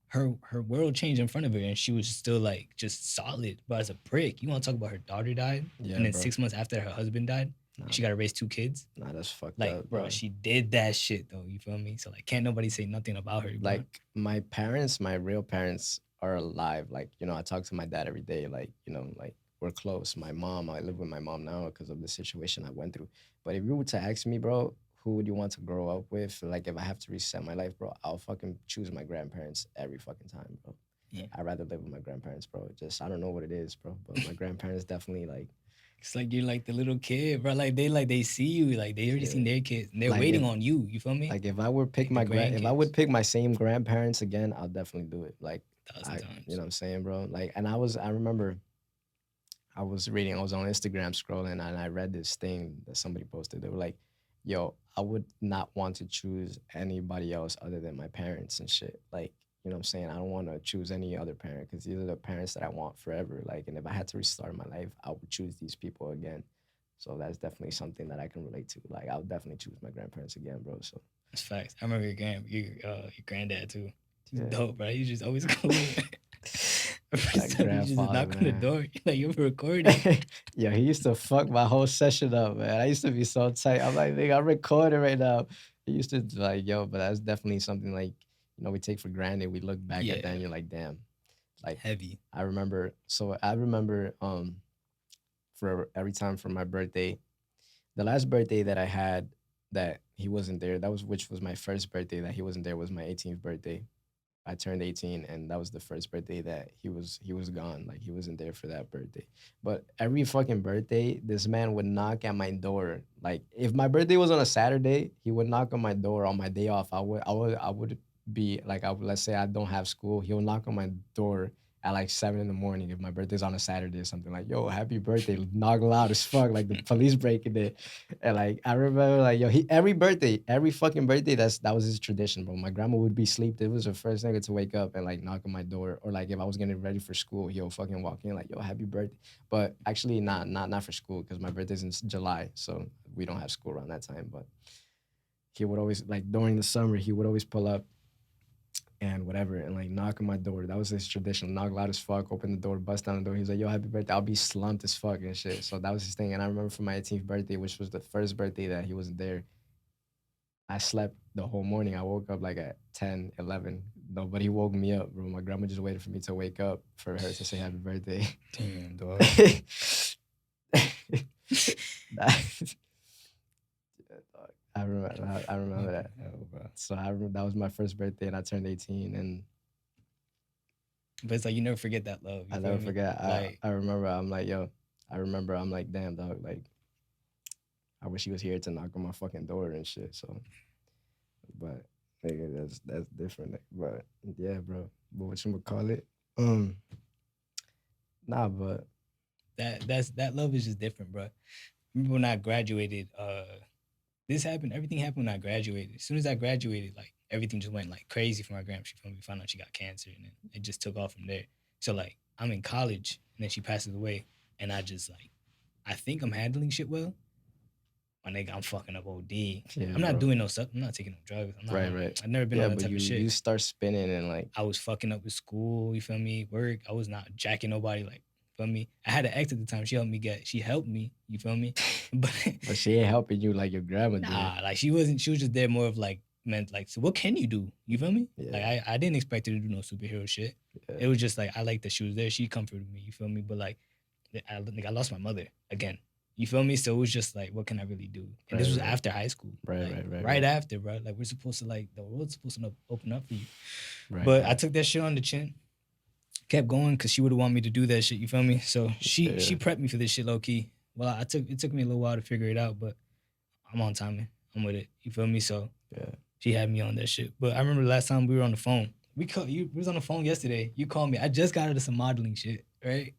her world changed in front of her, and she was still like just solid. But as a prick, you want to talk about her daughter died, Yeah, and then bro. 6 months after her husband died, Nah, she got to raise 2 kids. nah, that's fucked Like, up, bro, she did that shit though. You feel me? So like, can't nobody say nothing about her. Bro. Like my parents, my real parents are alive. Like, you know, I talk to my dad every day. Like, you know, like we're close. My mom, I live with my mom now because of the situation I went through. But if you were to ask me, bro, who would you want to grow up with? Like, if I have to reset my life, bro, I'll fucking choose my grandparents every fucking time, bro. Yeah. I'd rather live with my grandparents, bro. Just, I don't know what it is, bro. But my grandparents definitely, like, It's like you're like the little kid, bro. Like they see you, like they already Yeah. seen their kids, and they're Like, waiting if- on you. You feel me? like if I would pick Like the if I grandkids. would pick my same grandparents again, I'll definitely do it. Like, 1,000 times. you know what I'm saying, bro? Like, and I remember I was on Instagram scrolling and I read this thing that somebody posted. They were like, yo, I would not want to choose anybody else other than my parents and shit. Like, you know what I'm saying? I don't want to choose any other parent because these are the parents that I want forever. Like, and if I had to restart my life, I would choose these people again. So that's definitely something that I can relate to. Like, I would definitely choose my grandparents again, bro. So That's facts. I remember your granddad too. He's Yeah. dope, bro. He's just always cool. That Just grandfather, knock on the man. door. Like you're recording. Yo, he used to fuck my whole session up, man. I used to be so tight. I'm like, nigga, I'm recording right now. He used to like, yo, but that's definitely something like, you know, we take for granted. We look back at that Yeah. and you're like, damn. Like, Heavy. I remember, for every time for my birthday, the last birthday that I had that he wasn't there, which was my first birthday that he wasn't there, was my 18th birthday. I turned 18 and that was the first birthday that he was gone. Like he wasn't there for that birthday. But every fucking birthday, this man would knock at my door. Like if my birthday was on a Saturday, he would knock on my door on my day off. I would be like, let's say I don't have school. He'll knock on my door at like 7 a.m. if my birthday's on a Saturday or something. Like, yo, happy birthday. Knock loud as fuck. Like the police breaking it. And like I remember like, yo, every fucking birthday, that was his tradition, bro. My grandma would be asleep. It was the first nigga to wake up and like knock on my door. Or like if I was getting ready for school, he'll fucking walk in like, yo, happy birthday. But actually not for school, because my birthday's in July. So we don't have school around that time. But he would always, like during the summer, he would always pull up and whatever, and like knock on my door. That was his tradition. Knock loud as fuck, open the door, bust down the door. He's like, yo, happy birthday. I'll be slumped as fuck and shit. So that was his thing. And I remember for my 18th birthday, which was the first birthday that he wasn't there, I slept the whole morning. I woke up like at 10, 11. Nobody woke me up, bro. My grandma just waited for me to wake up for her to say happy birthday. Damn, dog. I remember that. Hell, bro. So I remember that was my first birthday and I turned 18 and But it's like you never forget that love. You I feel never me? forget. Like I remember I'm like, yo, I'm like, damn, dog, like, I wish he was here to knock on my fucking door and shit. So, but nigga, that's different. But yeah, bro. But what you call it? Nah, but that love is just different, bro. Remember when I graduated? Everything happened when I graduated. As soon as I graduated, like everything just went like crazy for my grandma. She found out she got cancer, and then it just took off from there. So like I'm in college, and then she passes away, and I just like, I think I'm handling shit well. My nigga, I'm fucking up OD. Yeah, I'm not bro. doing no stuff. I'm not taking no drugs. I'm not. Right. I've never been Yeah, on that but type of shit. you start spinning and like, I was fucking up with school. You feel me? Work. I was not jacking nobody. Like, feel me? I had an ex at the time. She helped me. You feel me? But but she ain't helping you like your grandma did. nah, like she wasn't. She was just there more of like meant like. So what can you do? You feel me? Yeah. Like I didn't expect her to do no superhero shit. Yeah. It was just like I like that she was there. She comforted me. You feel me? But like I lost my mother again. You feel me? So it was just like, what can I really do? And this was Right. after high school. Right. Right after, bro. Like we're supposed to like the world's supposed to open up for you. Right. But I took that shit on the chin. Kept going because she would have wanted me to do that shit. You feel me? So she prepped me for this shit low key. Well, it took me a little while to figure it out, but I'm on timing. I'm with it. You feel me? So she had me on that shit. But I remember the last time we were on the phone. We was on the phone yesterday. You called me. I just got out of some modeling shit, right?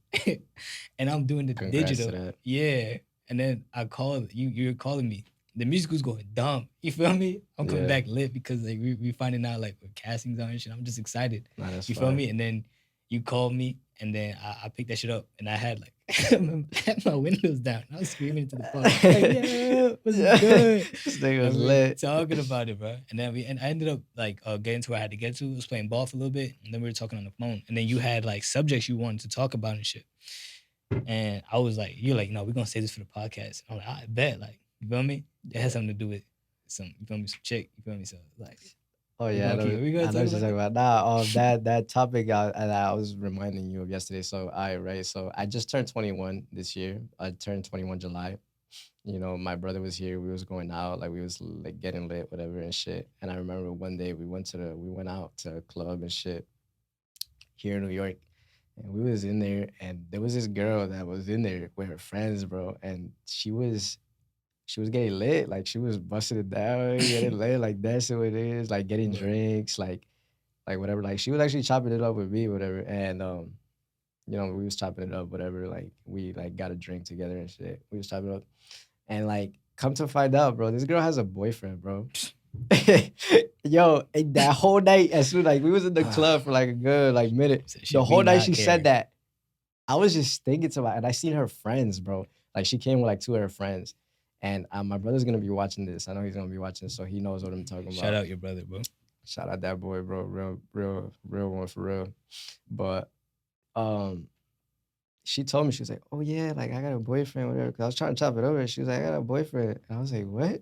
And I'm doing the Congrats digital. to that. Yeah. And then I called you. You're calling me. The music was going dumb. You feel me? I'm coming back lit because like we finding out like what castings are and shit. I'm just excited. Nah, that's you fine. feel me? And then you called me, and then I picked that shit up, and I had like I had my windows down. I was screaming into the phone, like, yeah, what's good? This nigga was And we lit. talking about it, bro. And then I ended up like getting to where I had to get to. I was playing ball for a little bit, and then we were talking on the phone. And then you had like subjects you wanted to talk about and shit. And I was like, you're like, no, we're gonna save this for the podcast. I'm like, I bet, like, you feel me? It has something to do with some, you feel me, some chick, you feel me? So like, oh yeah, I know what you're talking about. Nah, that topic I was reminding you of yesterday. So so I just turned 21 this year. I turned 21 July. You know, my brother was here. We was going out, like we was like getting lit, whatever and shit. And I remember one day we went out to a club and shit here in New York. And we was in there, and there was this girl that was in there with her friends, bro. And she was getting lit, like she was busting it down, getting lit, like dancing with it, like getting drinks, like whatever. Like she was actually chopping it up with me, whatever. And you know, we was chopping it up, whatever. Like we like got a drink together and shit. We was chopping it up, and like come to find out, bro, this girl has a boyfriend, bro. Yo, that whole night, as soon like we was in the club for like a good like minute, the whole night she said that. I was just thinking to her, and I seen her friends, bro. Like she came with like two of her friends, and my brother's gonna be watching this. I know he's gonna be watching, so he knows what I'm talking about. Shout out your brother, bro. Shout out that boy, bro. Real one for real. But she told me, she was like, oh yeah, like I got a boyfriend, whatever. Cause I was trying to chop it over. She was like, I got a boyfriend. And I was like, what?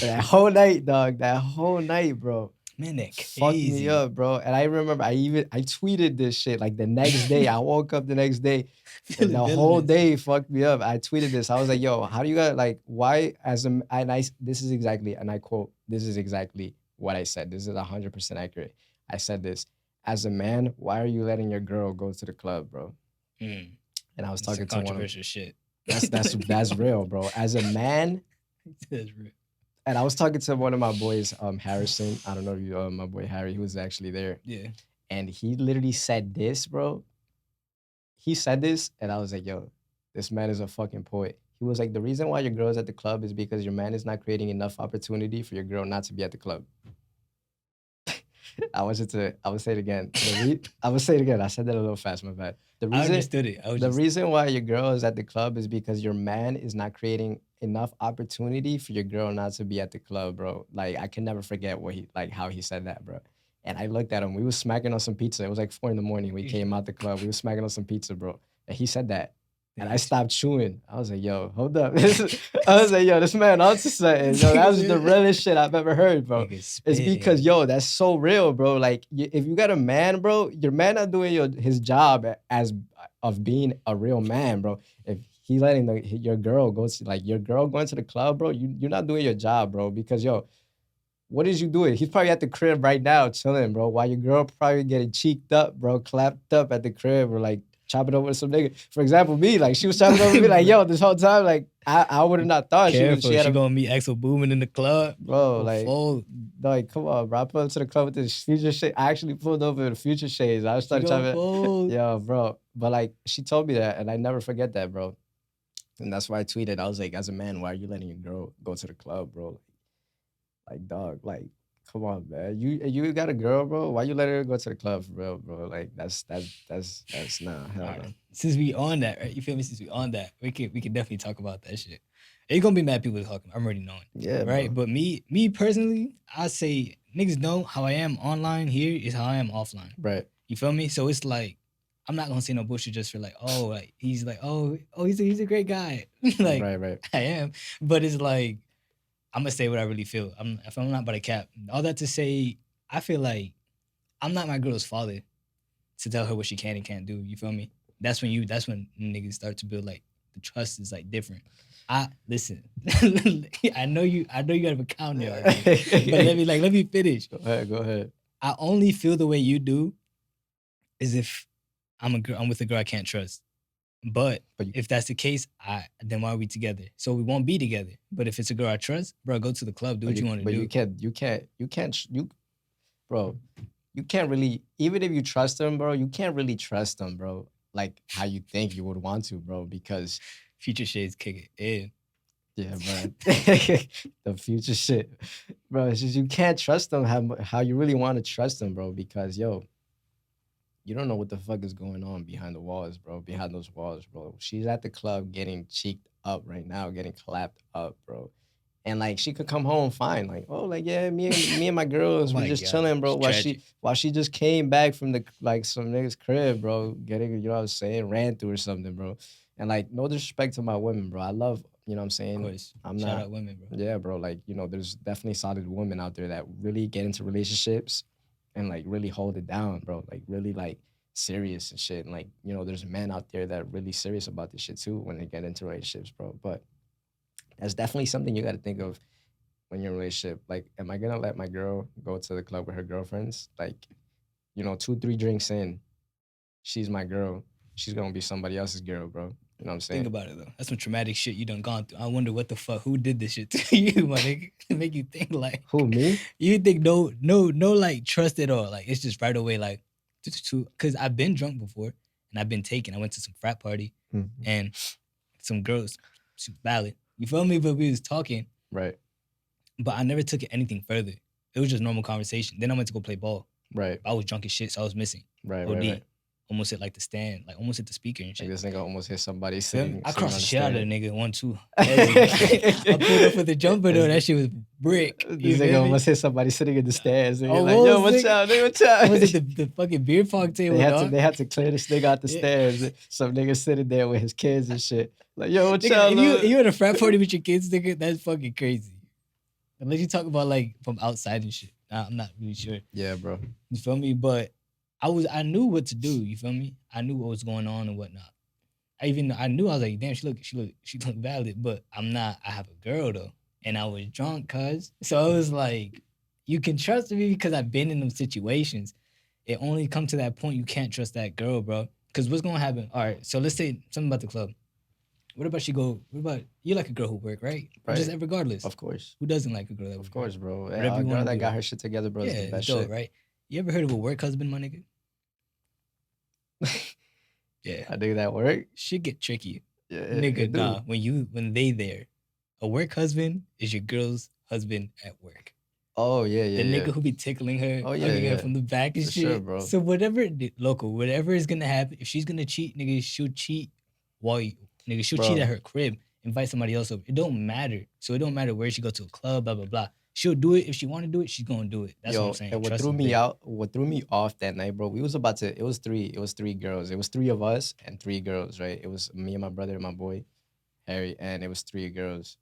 That whole night, dog. That whole night, bro. Man, that fucked me up, bro. And I remember I tweeted this shit like the next day. I woke up the next day. And the whole day fucked me up. I tweeted this. I was like, yo, how do you got like why this is exactly, and I quote, this is exactly what I said. This is 100% accurate. I said this. As a man, why are you letting your girl go to the club, bro? And I was talking to controversial shit. That's real, bro. As a man, that's real. And I was talking to one of my boys, Harrison. I don't know if you, my boy Harry, he was actually there. Yeah. And he literally said this, bro. He said this, and I was like, yo, this man is a fucking poet. He was like, the reason why your girl's at the club is because your man is not creating enough opportunity for your girl not to be at the club. I would say it again. I would say it again. I said that a little fast, my bad. I understood it. The reason why your girl is at the club is because your man is not creating enough opportunity for your girl not to be at the club, bro. Like, I can never forget how he said that, bro. And I looked at him. We was smacking on some pizza. It was like 4 a.m. We came out the club. We was smacking on some pizza, bro. And he said that. And I stopped chewing. I was like, yo, hold up. I was like, yo, this man onto something. Yo, that was the realest shit I've ever heard, bro. It's because, yo, that's so real, bro. Like, if you got a man, bro, your man not doing his job of being a real man, bro. If he letting your girl go to, like, your girl going to the club, bro, you're not doing your job, bro. Because, yo, what is you doing? He's probably at the crib right now chilling, bro, while your girl probably getting cheeked up, bro, clapped up at the crib, or, like, chopping over with some nigga. For example, me, like, she was chopping over me, like, yo, this whole time, like, I would have not thought she gonna meet AxelBoomin in the club, bro. Like, come on, bro. I pulled up to the club with this future shade. I actually pulled over with the future shades. I started chopping. Yo, bro. But like, she told me that, and I never forget that, bro. And that's why I tweeted. I was like, as a man, why are you letting your girl go to the club, bro? Like, dog, like, Come on, man. You got a girl, bro. Why you let her go to the club, bro? Like that's nah, All hell no. right. Since we on that, right? You feel me? Since we on that, we can definitely talk about that shit. It's gonna be mad people talking. I'm already knowing. Yeah, Right? bro. But me personally, I say niggas know how I am online here is how I am offline. Right. You feel me? So it's like I'm not gonna say no bullshit just for like, oh, like he's like, oh, he's a great guy. Like Right. I am. But it's like I'm gonna say what I really feel. If I'm not by the cap. All that to say, I feel like I'm not my girl's father to tell her what she can and can't do. You feel me? That's when niggas start to build like the trust is like different. I listen. I know you have a count there already, but let me finish. Go ahead. I only feel the way you do is if I'm with a girl I can't trust. But But you- if that's the case, then why are we together? So we won't be together. But if it's a girl I trust, bro, go to the club, do what you want to But do. bro, you can't really, even if you trust them, bro, you can't really trust them, bro, like how you think you would want to, bro, because Future shades kick it in. yeah, bro, the future shit, bro, it's just you can't trust them how you really want to trust them, bro, because yo, you don't know what the fuck is going on behind the walls, bro, behind those walls, bro. She's at the club getting cheeked up right now, getting clapped up, bro. And like she could come home fine, like oh, like yeah, me and my girls Oh were my just God, chilling, bro. it's While tragic. she just came back from the like some nigga's crib, bro, getting you know what I'm saying, ran through or something, bro. And like no disrespect to my women, bro. I love you know what I'm Of saying. course. I'm Shout not out women, bro. yeah, bro. Like you know, there's definitely solid women out there that really get into relationships and like really hold it down, bro. Like really like serious and shit. And like you know, there's men out there that are really serious about this shit too when they get into relationships, bro. But that's definitely something you got to think of when you're in a relationship. Like, am I gonna let my girl go to the club with her girlfriends? Like, you know, 2, 3 drinks in, she's my girl. She's gonna be somebody else's girl, bro. You know what I'm saying? Think about it though. That's some traumatic shit you done gone through. I wonder what the fuck who did this shit to you, my nigga. To make you think like Who, me? you think no like trust at all. Like it's just right away like because I've been drunk before and I've been taken. I went to some frat party Mhm. and some girls, super valid. You feel me? But we was talking, Right, but I never took it anything further. It was just normal conversation. Then I went to go play ball. right, I was drunk as shit, so I was missing. right, OD. right. Almost hit like the stand, like almost hit the speaker and Like shit. this nigga almost hit somebody Feel me? sitting. I sitting crossed on the shit out of the stairs. nigga 1-2. I pulled up with the jumper though. That shit was brick. You This nigga feel me? almost hit somebody sitting in the stairs. And you're like, Almost, yo, watch nigga. out, nigga, watch out. Was it the fucking beer pong table, dog? They had to clear this nigga out the Yeah. stairs. Some nigga sitting there with his kids and shit. Like, yo, watch Nigga, out, if look. you at a frat party with your kids, nigga, that's fucking crazy. Unless you talk about like from outside and shit. Nah, I'm not really sure. Yeah, bro. You feel me? But I knew what to do. You feel me? I knew what was going on and whatnot. I knew I was like, damn, she look valid, but I'm not. I have a girl though, and I was drunk, cuz. So I was like, you can trust me because I've been in them situations. It only come to that point you can't trust that girl, bro. Because what's gonna happen? All right, so let's say something about the club. What about you like a girl who work, right? Right. Just regardless. Of course. Who doesn't like a girl that Of work? course, bro. Whatever A you girl wanna that do. got her shit together, bro, is Yeah, the best it's dope, shit. right? You ever heard of a work husband, my nigga? Yeah. I think that work. Shit get tricky. Yeah, Nigga, it do. nah. When they there, a work husband is your girl's husband at work. Oh, yeah, The yeah, nigga yeah. who be tickling her, Oh, yeah, hugging her yeah. from the back and For shit. sure, bro. So whatever is gonna happen, if she's gonna cheat, nigga, she'll cheat she'll cheat Bro. at her crib, invite somebody else over. It don't matter. So it don't matter where she go to a club, blah blah blah. She'll do it if she want to do it. She's gonna do it. That's what I'm saying. And what Trust threw is me big. out, what threw me off that night, bro, it was three girls. It was 3 of us and 3 girls, right? It was me and my brother and my boy, Harry, and it was 3 girls.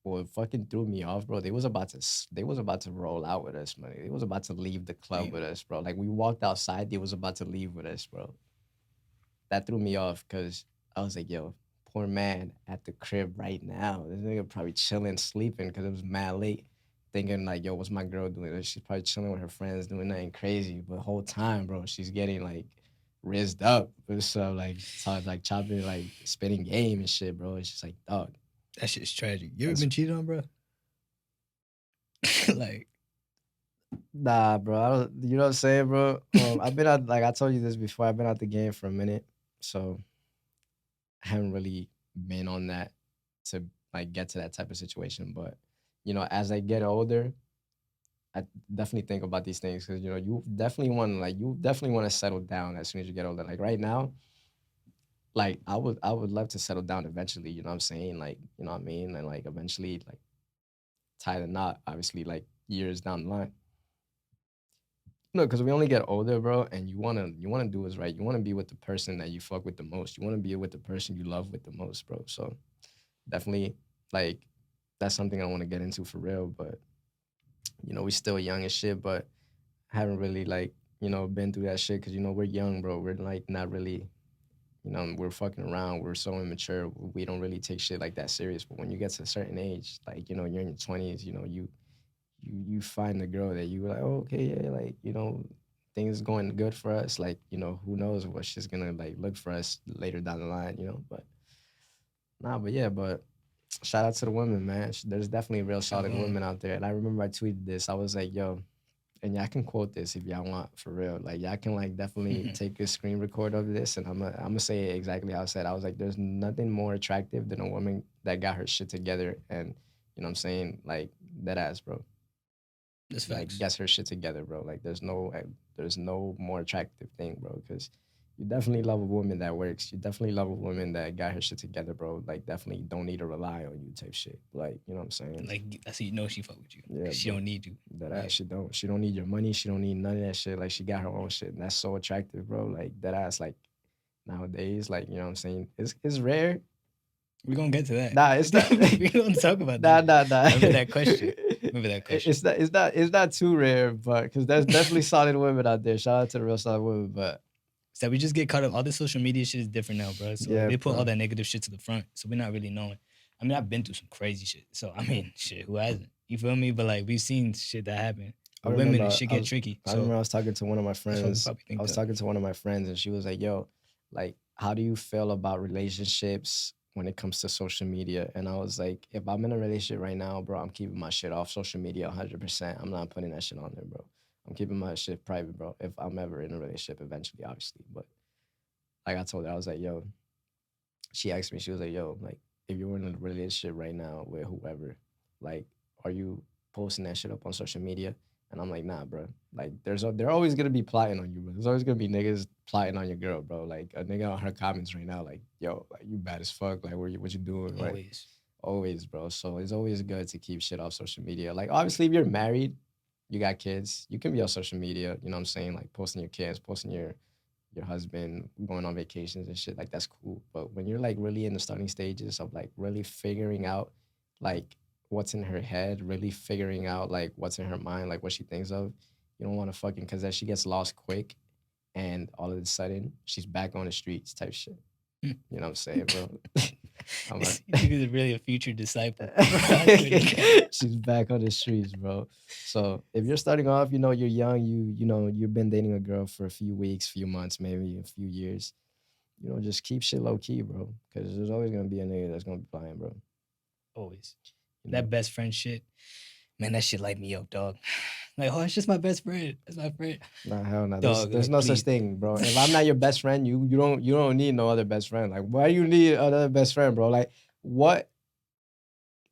What fucking threw me off, bro, they was about to roll out with us, man. They was about to leave the club Damn. with us, bro. Like we walked outside, they was about to leave with us, bro. That threw me off because I was like, yo, poor man at the crib right now. This nigga probably chilling, sleeping because it was mad late. Thinking like, yo, what's my girl doing? She's probably chilling with her friends, doing nothing crazy. But the whole time, bro, she's getting like rizzed up. So like, chopping, like spitting game and shit, bro. It's just like, dog. That shit's tragic. You ever That's- been cheated on, bro? Like, Nah, bro. I don't, you know what I'm saying, bro? I've been out, like I told you this before, I've been out the game for a minute. So I haven't really been on that to like get to that type of situation. But, you know, as I get older, I definitely think about these things because you definitely want to settle down as soon as you get older. Like right now, like I would love to settle down eventually. You know what I'm saying? Like you know what I mean, and like eventually like tie the knot. Obviously, like years down the line. No, because we only get older, bro, and you wanna do what's right. You wanna be with the person that you fuck with the most. You wanna be with the person you love with the most, bro. So definitely, like, that's something I want to get into for real. But we still young as shit, but haven't really like been through that shit because we're young, bro. We're like not really, we're fucking around. We're so immature. We don't really take shit like that serious. But when you get to a certain age, like you're in your 20s, you find a girl that you like, oh, okay, yeah, like things going good for us. Like who knows what she's gonna like look for us later down the line, But nah, but yeah, but shout out to the women, man. There's definitely real solid women out there. And I remember I tweeted this. I was like, yo, and y'all can quote this if y'all want for real. Like y'all can like definitely take a screen record of this, and I'm gonna say it exactly how I said. I was like, there's nothing more attractive than a woman that got her shit together, and what I'm saying, like that ass, bro. That's Like facts. gets her shit together, bro. Like there's no more attractive thing, bro. Because you definitely love a woman that works. You definitely love a woman that got her shit together, bro. Like definitely don't need to rely on you type shit. Like you know what I'm saying? Like that's how you know she fuck with you. Yeah, She bro. don't need you. That Like, ass, she don't need your money. She don't need none of that shit. Like she got her own shit, and that's so attractive, bro. Like that ass, like nowadays, like you know what I'm saying? It's rare. we're gonna get to that. Nah, it's not. We're gonna talk about Nah, that. nah, nah. Remember that question. Remember that question. It's not too rare, but because there's definitely solid women out there. Shout out to the real solid women, but So we just get caught up. All the social media shit is different now, bro. So yeah, they put bro. all that negative shit to the front. So we're not really knowing. I mean, I've been through some crazy shit. So I mean, shit, who hasn't? You feel me? But like we've seen shit that happen I with women remember and shit get tricky. I So remember I was talking to one of my that's what we friends. probably think I was of. talking to one of my friends, and she was like, "Yo, like, how do you feel about relationships when it comes to social media?" And I was like, "If I'm in a relationship right now, bro, I'm keeping my shit off social media 100%. I'm not putting that shit on there, bro. I'm keeping my shit private, bro. If I'm ever in a relationship, eventually, obviously, but like I told her, I was like, yo." She asked me, she was like, "Yo, like, if you were in a relationship right now with whoever, like, are you posting that shit up on social media?" And I'm like, "Nah, bro. Like, they're always gonna be plotting on you, bro. There's always gonna be niggas plotting on your girl, bro. Like, a nigga on her comments right now, like, yo, like, you bad as fuck. Like, what you doing, right? Always. Always, bro. So it's always good to keep shit off social media. Like, obviously, if you're married, you got kids, you can be on social media. You know what I'm saying? Like, posting your kids, posting your husband, going on vacations and shit, like that's cool. But when you're like really in the starting stages of like really figuring out like what's in her head, really figuring out like what's in her mind, like what she thinks of, you don't want to fucking because then she gets lost quick and all of a sudden she's back on the streets type shit. You know what I'm saying, bro? I'm You think this is really a future disciple. She's back on the streets, bro. So if you're starting off, you're young, you've been dating a girl for a few weeks, few months, maybe a few years. Just keep shit low key, bro. Because there's always gonna be a nigga that's gonna be playing, bro. Always. You know? That best friend shit, man, that shit light me up, dog. Like, oh, it's just my best friend. That's my friend. Nah, hell no. Dog, There's like, no please. such thing, bro. If I'm not your best friend, you don't need no other best friend. Like, why do you need another best friend, bro? Like, what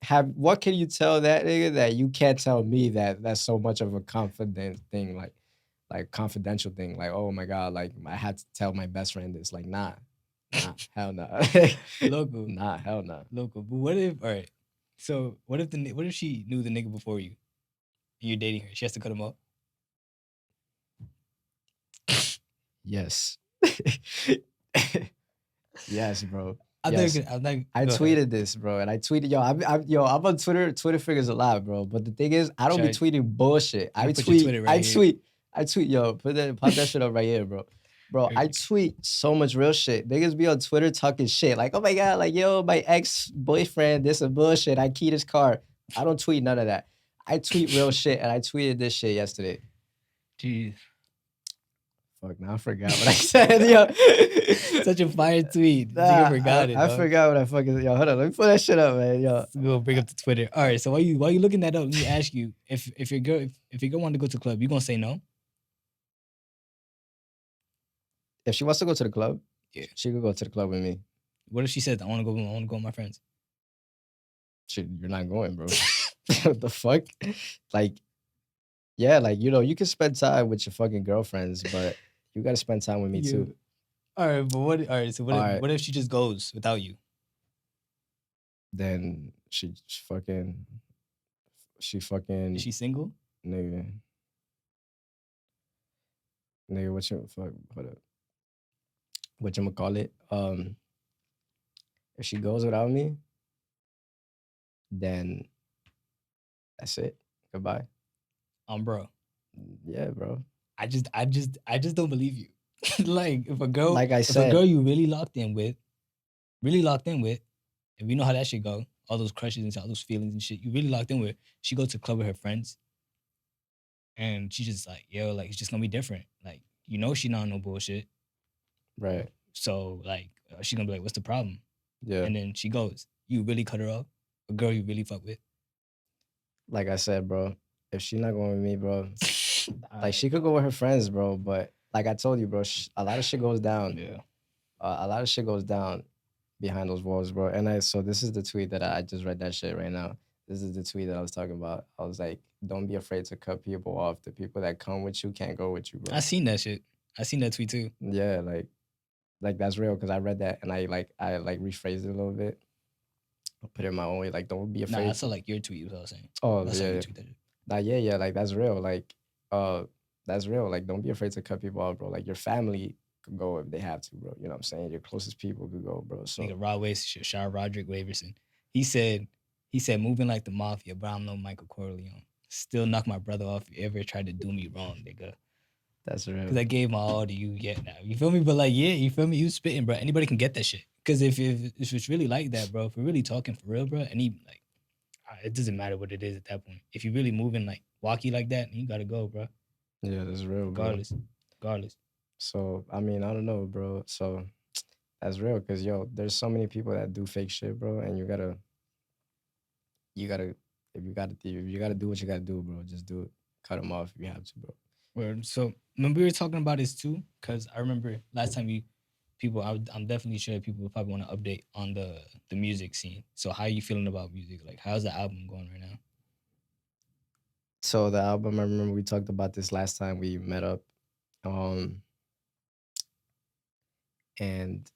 can you tell that nigga that you can't tell me that's so much of a confident thing, like confidential thing? Like, oh my God, like I had to tell my best friend this. Like, nah, hell no. Local. Nah, hell no. Local. But what if, all right, so what if she knew the nigga before you and you're dating her? She has to cut him off? Yes. Yes, bro. I Yes. Tweeted this, bro, and I tweeted, I'm on Twitter. Twitter figures a lot, bro. But the thing is, I don't be tweeting bullshit. I tweet, yo, pop that shit up right here, bro. Bro, I tweet so much real shit. Niggas be on Twitter talking shit. Like, oh my God, like, yo, my ex-boyfriend, this is bullshit. I keyed his car. I don't tweet none of that. I tweet real shit, and I tweeted this shit yesterday. Jeez. Fuck, now I forgot what I said, yo. Such a fire tweet. Nah, I forgot it, I dog. forgot what I fucking, yo, hold on. Let me pull that shit up, man, yo. Let's go bring up the Twitter. All right, so while you looking that up, let me ask you, if your girl wanted to go to the club, you gonna say no? If she wants to go to the club, yeah, she could go to the club with me. What if she says, I want to go with my friends? Shit, you're not going, bro. What the fuck? Like, Yeah, like you can spend time with your fucking girlfriends, but you gotta spend time with me Yeah. too. All right, but what? All right, so All right, what if she just goes without you? then she Is fucking she single? nigga, nigga, what you call it? If she goes without me, then that's it. Goodbye. Bro. Yeah, bro. I just don't believe you. Like Like I if a girl said, you really locked in with, and we know how that shit go, all those crushes and all those feelings and shit, you really locked in with. She go to the club with her friends, and she just like, yo, like it's just gonna be different. Like she not on no bullshit. right? So like she gonna be like, what's the problem? Yeah. And then she goes, you really cut her off, a girl you really fuck with. Like I said, bro, if she not going with me, bro, like Alright. she could go with her friends, bro. But like I told you, bro, a lot of shit goes down. Yeah. A lot of shit goes down behind those walls, bro. And so this is the tweet that I just read that shit right now. This is the tweet that I was talking about. I was like, don't be afraid to cut people off. The people that come with you can't go with you, bro. I seen that shit. I seen that tweet too. Yeah, like that's real because I read that and I rephrased it a little bit. I put it in my own way. Like, don't be afraid. Nah, I saw like your tweet was what I was saying. Oh, That's how yeah, you yeah. tweet that shit. Yeah, like that's real. That's real. Like, don't be afraid to cut people off, bro. Like, your family could go if they have to, bro. You know what I'm saying? Your closest people could go, bro. So Nigga, Rod Waste, shout Rodrick Waverson. He said, moving like the mafia, but I'm no Michael Corleone. Still knock my brother off if you ever tried to do me wrong, nigga. that's real. Because I gave my all to you yet now. You feel me? But like, yeah, you feel me? You spitting, bro. Anybody can get that shit. Because if it's really like that, bro, if we're really talking for real, bro, and it doesn't matter what it is at that point. If you're really moving like walkie like that, you gotta go, bro. Yeah, that's real, bro. Regardless. So I mean, I don't know, bro. So that's real, cause there's so many people that do fake shit, bro, and you gotta if you gotta do what you gotta do, bro, just do it. Cut them off if you have to, bro. Word. So when we were talking about this too, because I remember last time I'm definitely sure people probably want to update on the music scene. So how are you feeling about music? Like how's the album going right now? So the album, I remember we talked about this last time we met up, and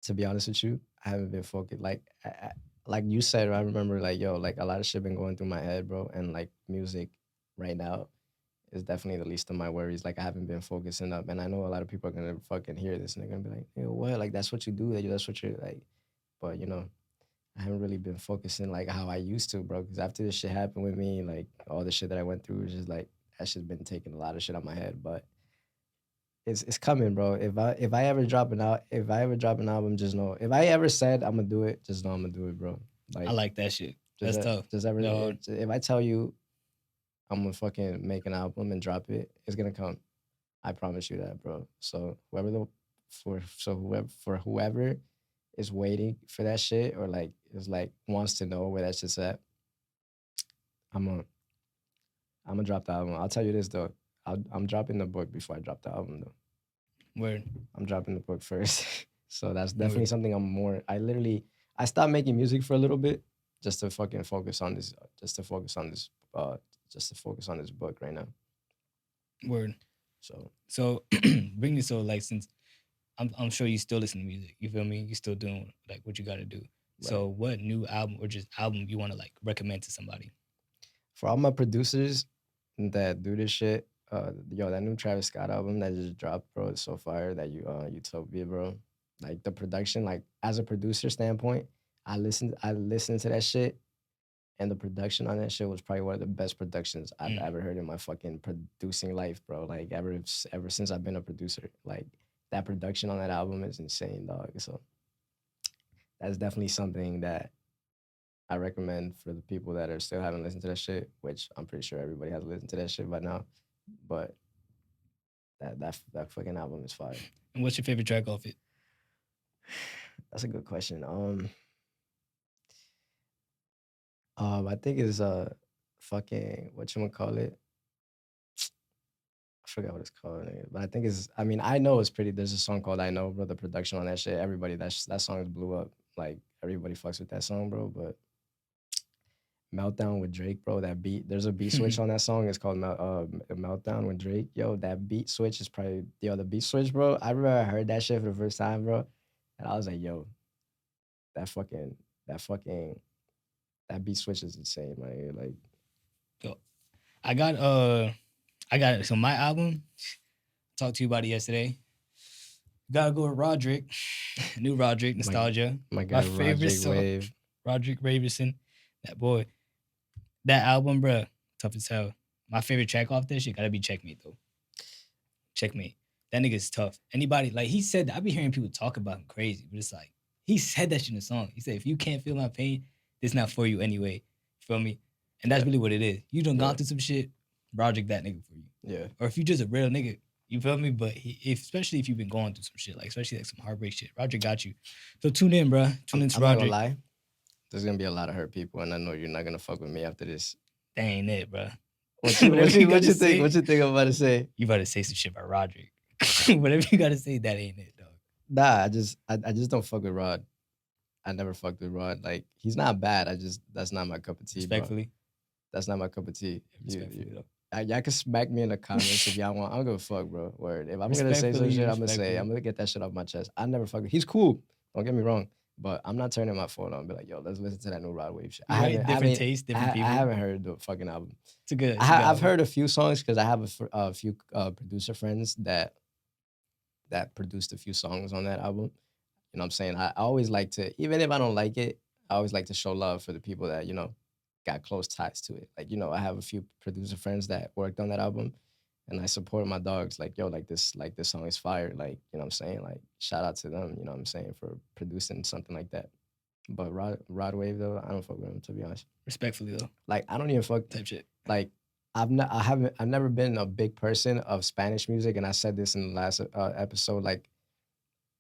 to be honest with you, I haven't been focused. Like you said, I remember like like a lot of shit been going through my head, bro, and like music right now is definitely the least of my worries. Like I haven't been focusing up, and I know a lot of people are gonna fucking hear this and they're gonna be like, what? Like that's what you do. That's what you're like. But I haven't really been focusing like how I used to, bro. Because after this shit happened with me, like all the shit that I went through was just like that shit's been taking a lot of shit out my head. But it's coming, bro. If I ever drop an album, just know. If I ever said I'm gonna do it, just know I'm gonna do it, bro. I like that shit. That's tough. If I tell you I'm gonna fucking make an album and drop it, it's gonna come. I promise you that, bro. So whoever is waiting for that shit or like is like wants to know where that shit's at, I'm gonna drop the album. I'll tell you this though. I'm dropping the book before I drop the album though. Word. I'm dropping the book first. So that's definitely something I stopped making music for a little bit just to fucking focus on this book right now. Word. So bring it like since I'm sure you still listen to music. You feel me? You still doing like what you gotta do. Right. So what new album or just album you wanna like recommend to somebody? For all my producers that do this shit, that new Travis Scott album that just dropped, bro, is so fire. That Utopia, bro. Like the production, like as a producer standpoint, I listened to that shit, and the production on that shit was probably one of the best productions I've ever heard in my fucking producing life, bro. Like ever since I've been a producer, like that production on that album is insane, dog. So that's definitely something that I recommend for the people that are still haven't listened to that shit, which I'm pretty sure everybody has listened to that shit by now. But that fucking album is fire. And what's your favorite track off it? That's a good question. I think it's fucking whatchamacallit. I forgot what it's called, but I think I know it's pretty. There's a song called I Know, bro. The production on that shit, everybody, that song blew up. Like everybody fucks with that song, bro. But Meltdown with Drake, bro. That beat, there's a beat switch on that song. It's called Meltdown with Drake. Yo, that beat switch is probably the beat switch, bro. I remember I heard that shit for the first time, bro, and I was like, yo, that fucking that fucking that beat switch is insane, man. Like, Yo, I got so my album. Talked to you about it yesterday. Gotta go with Rodrick, new Rodrick, Nostalgia. my guy, favorite Rodrick song, Wave. Rodrick Waverson. That boy, that album, bruh, tough as hell. My favorite track off that shit gotta be Checkmate though. Checkmate. That nigga's tough. Anybody like he said, I be hearing people talk about him crazy, but it's like he said that shit in the song. He said, if you can't feel my pain, it's not for you anyway. Feel me? And that's really what it is. You done gone through some shit, Rodrick that nigga for you. Yeah. Or if you just a real nigga, you feel me? But especially if you've been going through some shit, like especially like some heartbreak shit, Rodrick got you. So tune in, bro. Tune in to I'm not gonna Rodrick. lie. There's gonna be a lot of hurt people, and I know you're not gonna fuck with me after this. That ain't it, bro. What you think? What you think I'm about to say? You better say some shit about Rodrick. Whatever you gotta say, that ain't it, dog. Nah, I just don't fuck with Rod. I never fucked with Rod. Like, he's not bad. That's not my cup of tea. Respectfully. Bro. That's not my cup of tea. Respectfully, though. Y'all can smack me in the comments if y'all want. I don't give a fuck, bro. Word. If I'm gonna say some shit, I'm gonna get that shit off my chest. I never fuck with. He's cool. Don't get me wrong. But I'm not turning my phone on and be like, yo, let's listen to that new Rod Wave shit. Different taste, different people. I haven't heard the fucking album. It's a good. I've heard a few songs because I have a few producer friends that produced a few songs on that album. You know what I'm saying? I always like to, even if I don't like it, I always like to show love for the people that, you know, got close ties to it. Like, you know, I have a few producer friends that worked on that album, and I supported my dogs. Like, yo, this song is fire. Like, you know what I'm saying? Like, shout out to them, you know what I'm saying, for producing something like that. But Rod Wave, though, I don't fuck with him, to be honest. Respectfully, though. Like, I don't even fuck type shit. Like, I've never been a big person of Spanish music, and I said this in the last episode. Like,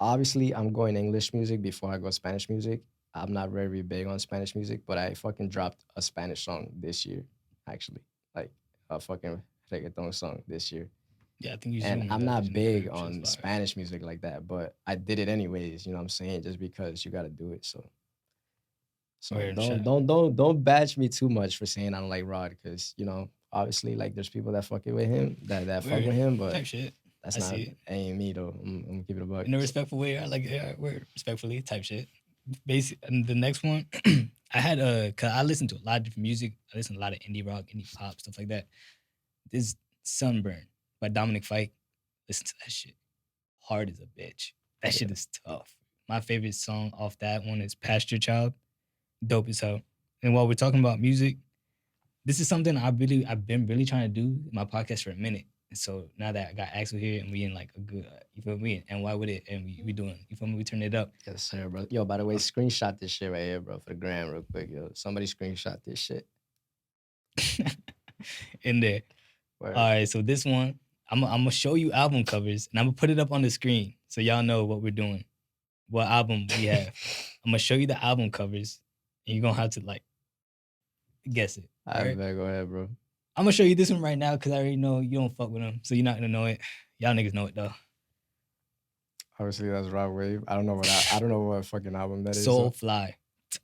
obviously, I'm going English music before I go Spanish music. I'm not very big on Spanish music, but I fucking dropped a Spanish song this year, actually. Like, a fucking reggaeton song this year. Yeah, I think you should. And I'm not big on Spanish music like that, but I did it anyways, you know what I'm saying? Just because you got to do it, so don't bash me too much for saying I don't like Rod, because, you know, obviously, like, there's people that fuck it with him, that fuck with him, but type shit. That's not ain't me though. I'm gonna keep it a buck. In a respectful way, I like word respectfully type shit. Basically, and the next one, I had cause I listen to a lot of different music. I listen to a lot of indie rock, indie pop, stuff like that. This Sunburn by Dominic Fike. Listen to that shit. Hard as a bitch. That shit is tough. My favorite song off that one is Pasture Child. Dope as hell. And while we're talking about music, this is something I've been really trying to do in my podcast for a minute. And so now that I got Axel here and we in like a good, you feel me? And why with it? And we doing, you feel me? We turn it up. Yes, sir, bro. Yo, by the way, screenshot this shit right here, bro, for the gram real quick. Yo, somebody screenshot this shit. In there. Word. All right, so this one, I'm gonna show you album covers and I'm gonna put it up on the screen so y'all know what we're doing, what album we have. I'm gonna show you the album covers and you're gonna have to like guess it. All right, go ahead, bro. I'm gonna show you this one right now because I already know you don't fuck with him, so you're not gonna know it. Y'all niggas know it though. Obviously, that's Rod Wave. I don't know what fucking album that is. Soulfly,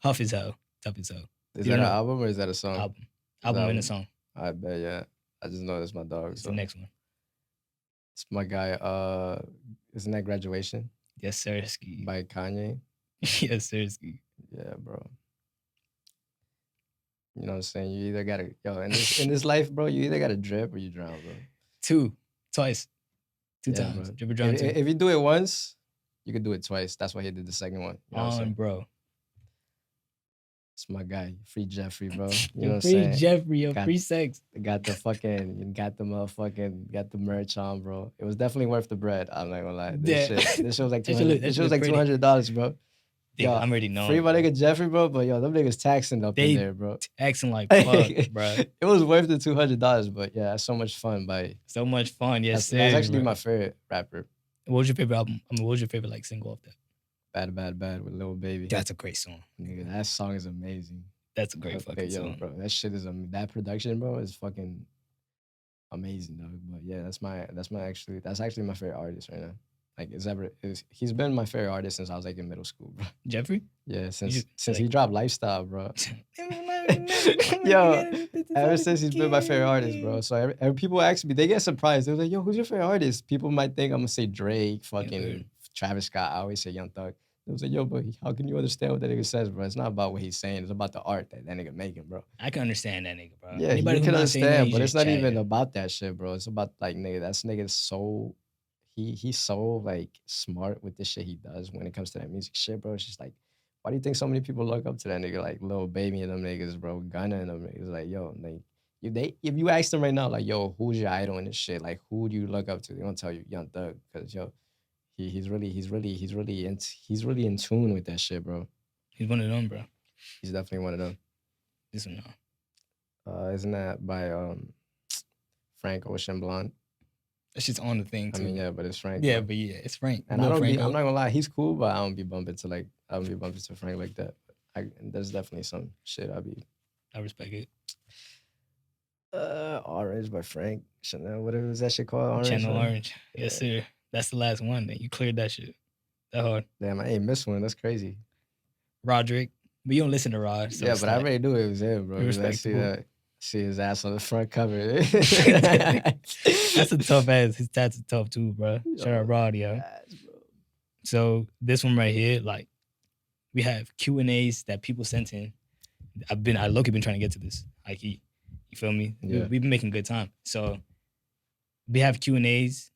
tough as hell. Is that an album or is that a song? Album and a song. I bet, yeah. I just know that's my dog. It's the next one. It's my guy. Isn't that Graduation? Yes, sir. Ski. By Kanye. Yes, sir. Ski. Yeah, bro. You know what I'm saying? You either gotta in this life, bro. You either gotta drip or you drown, bro. Twice, two times. Bro. Drip or drown. If you do it once, you could do it twice. That's why he did the second one. You know what I'm saying? Bro. It's my guy, Free Jeffrey, bro. You know what I'm saying? Free Jeffrey, yo, free sex. Got the merch on, bro. It was definitely worth the bread. I'm not gonna lie. This shit was like $200, bro. Yo, I'm already knowing. Free my nigga Jeffrey, bro. But yo, them niggas taxing up in there, bro. Taxing like fuck, bro. It was worth the $200, but yeah, so much fun, buddy. So much fun, yes, sir. That's actually my favorite rapper. What was your favorite album? I mean, what was your favorite like single off that? Bad with Lil Baby. That's a great song. Nigga, that song is amazing. That's a great fucking song, bro. That shit is that production, bro, is fucking amazing, dog. But yeah, that's actually my favorite artist right now. Like, he's been my favorite artist since I was like in middle school, bro. Jeffrey? Yeah, since he dropped Lifestyle, bro. Yo, ever since he's been my favorite artist, bro. So every people ask me, they get surprised. They're like, yo, who's your favorite artist? People might think I'm gonna say Drake, fucking Travis Scott. I always say Young Thug. They was like, yo, but how can you understand what that nigga says, bro? It's not about what he's saying. It's about the art that nigga making, bro. I can understand that nigga, bro. Yeah, Anybody you who can not saying that, understand, you but it's just not even chatting. about that shit, bro. It's about like nigga's so he's so like smart with the shit he does when it comes to that music shit, bro. It's just like, why do you think so many people look up to that nigga, like Lil Baby and them niggas, bro, Gunna and them niggas? Like, yo, like if you ask them right now, like, yo, who's your idol in this shit? Like, who do you look up to? They're gonna tell you Young Thug, because yo, he's really in tune with that shit, bro. He's one of them, bro. He's definitely one of them. This one, no. Isn't that by Frank Ocean Blonde? That's just on the thing, too. I mean, yeah, but it's Frank. Yeah, bro. but yeah, it's Frank. And Lil I'm Franco. not gonna lie, he's cool, but I don't be bumping to Frank like that. There's definitely some shit I respect it. Orange by Frank Chanel, whatever was that shit called? Orange. Channel huh? Orange. Yes, sir. That's the last one. Then you cleared that shit. That hard. Damn, I ain't missed one. That's crazy. Rodrick. But you don't listen to Rod. So Yeah, it's but I like, already knew it was him, bro. 'cause I see his ass on the front cover. That's a tough ass. His tats are tough too, bro. Shout out Rod, yo. Ass, bro. So this one right here, like, we have Q&As that people sent in. I low-key been trying to get to this. Like, you feel me? Yeah. We've been making good time. So we have Q&As.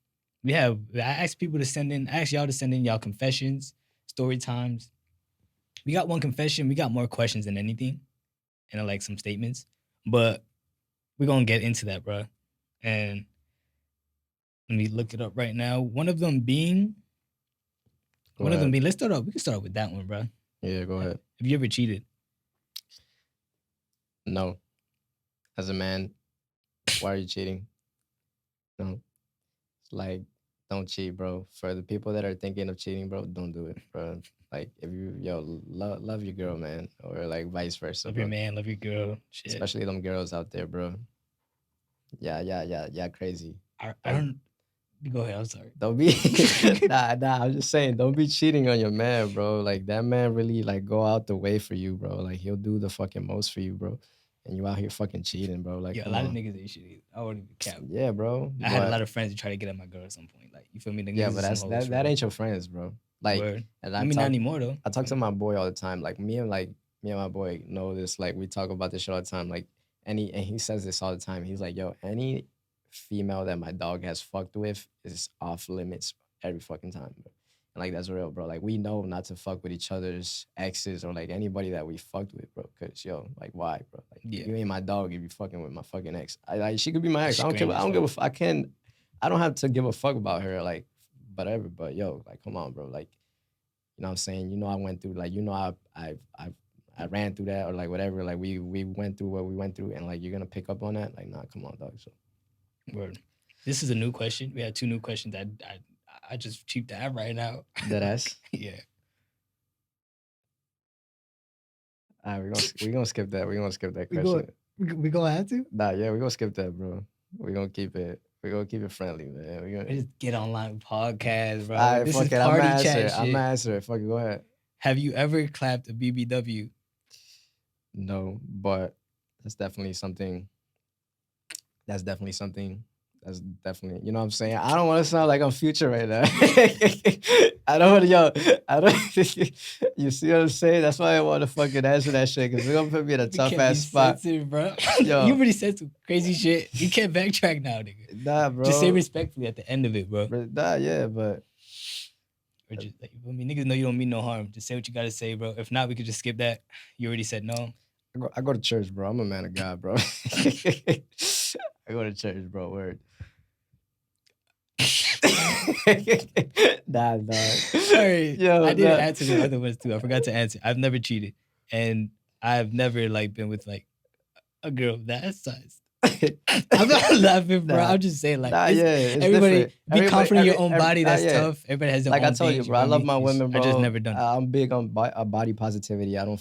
I asked people to send in, I asked y'all to send in y'all confessions, story times. We got one confession. We got more questions than anything. And like some statements. But we're going to get into that, bro. And let me look it up right now. One of them being, let's start off. We can start off with that one, bro. Yeah, go ahead. Have you ever cheated? No. As a man, why are you cheating? No. It's like, don't cheat, bro. For the people that are thinking of cheating, bro, don't do it, bro. Like, if you, love your girl, man. Or like vice versa. Love bro. your man, love your girl. Shit. Especially them girls out there, bro. Yeah, crazy. I don't, go ahead, I'm sorry. Don't be, nah, I'm just saying, don't be cheating on your man, bro. Like, that man really, like, go out the way for you, bro. Like, he'll do the fucking most for you, bro. And you out here fucking cheating, bro. Like, Yeah, a lot of niggas ain't shit either. I wouldn't even cap. Yeah, bro. I had a lot of friends who try to get at my girl at some point. Like, you feel me? Yeah, but that ain't your friends, bro. Like, Word. and I mean, not anymore, though. I talk to my boy all the time. Like, me and my boy know this. Like, we talk about this shit all the time. Like, and he says this all the time. He's like, yo, any female that my dog has fucked with is off limits every fucking time, bro. And like, that's real, bro. Like, we know not to fuck with each other's exes or like anybody that we fucked with, bro. Cause yo, like, why, bro? Like, you ain't my dog if you fucking with my fucking ex. She could be my ex. I don't give I don't have to give a fuck about her, like, whatever. But yo, like, come on, bro. Like, you know what I'm saying? You know, I went through, like, you know, I ran through that or like whatever. Like, we went through what we went through, and like, you're gonna pick up on that? Like, nah, come on, dog. So, Word. This is a new question. We had 2 new questions that I just cheaped to have right now. Dead ass. Yeah. All right, we're gonna skip that. We're gonna skip that question. We gonna have to? Nah, yeah, we're gonna skip that, bro. We're gonna keep it friendly, man. We just get online podcast, bro. All right, This fuck is it. party I'm chat shit. answer it. Fuck it, go ahead. Have you ever clapped a BBW? No, but that's definitely something. That's definitely, you know what I'm saying? I don't want to sound like I'm Future right now. I don't want to, you see what I'm saying? That's why I want to fucking answer that shit, because they're going to put me in a tough ass spot. Bro. Yo. You already said some crazy shit. You can't backtrack now, nigga. Nah, bro. Just say respectfully at the end of it, bro. Nah, yeah, but. Or just, like, you feel me? Niggas know you don't mean no harm. Just say what you got to say, bro. If not, we could just skip that. You already said no. I go to church, bro. I'm a man of God, bro. I go to church, bro. Word. Nah. Sorry. Yo, I didn't answer the other ones too. I forgot to answer. I've never cheated. And I've never like been with like a girl that size. I'm not laughing, bro. I'm just saying, like, everybody be confident in your own body. That's tough. Everybody has their own Like I told you, bro. I love my women, bro. I just never done it. I'm big on body positivity. I don't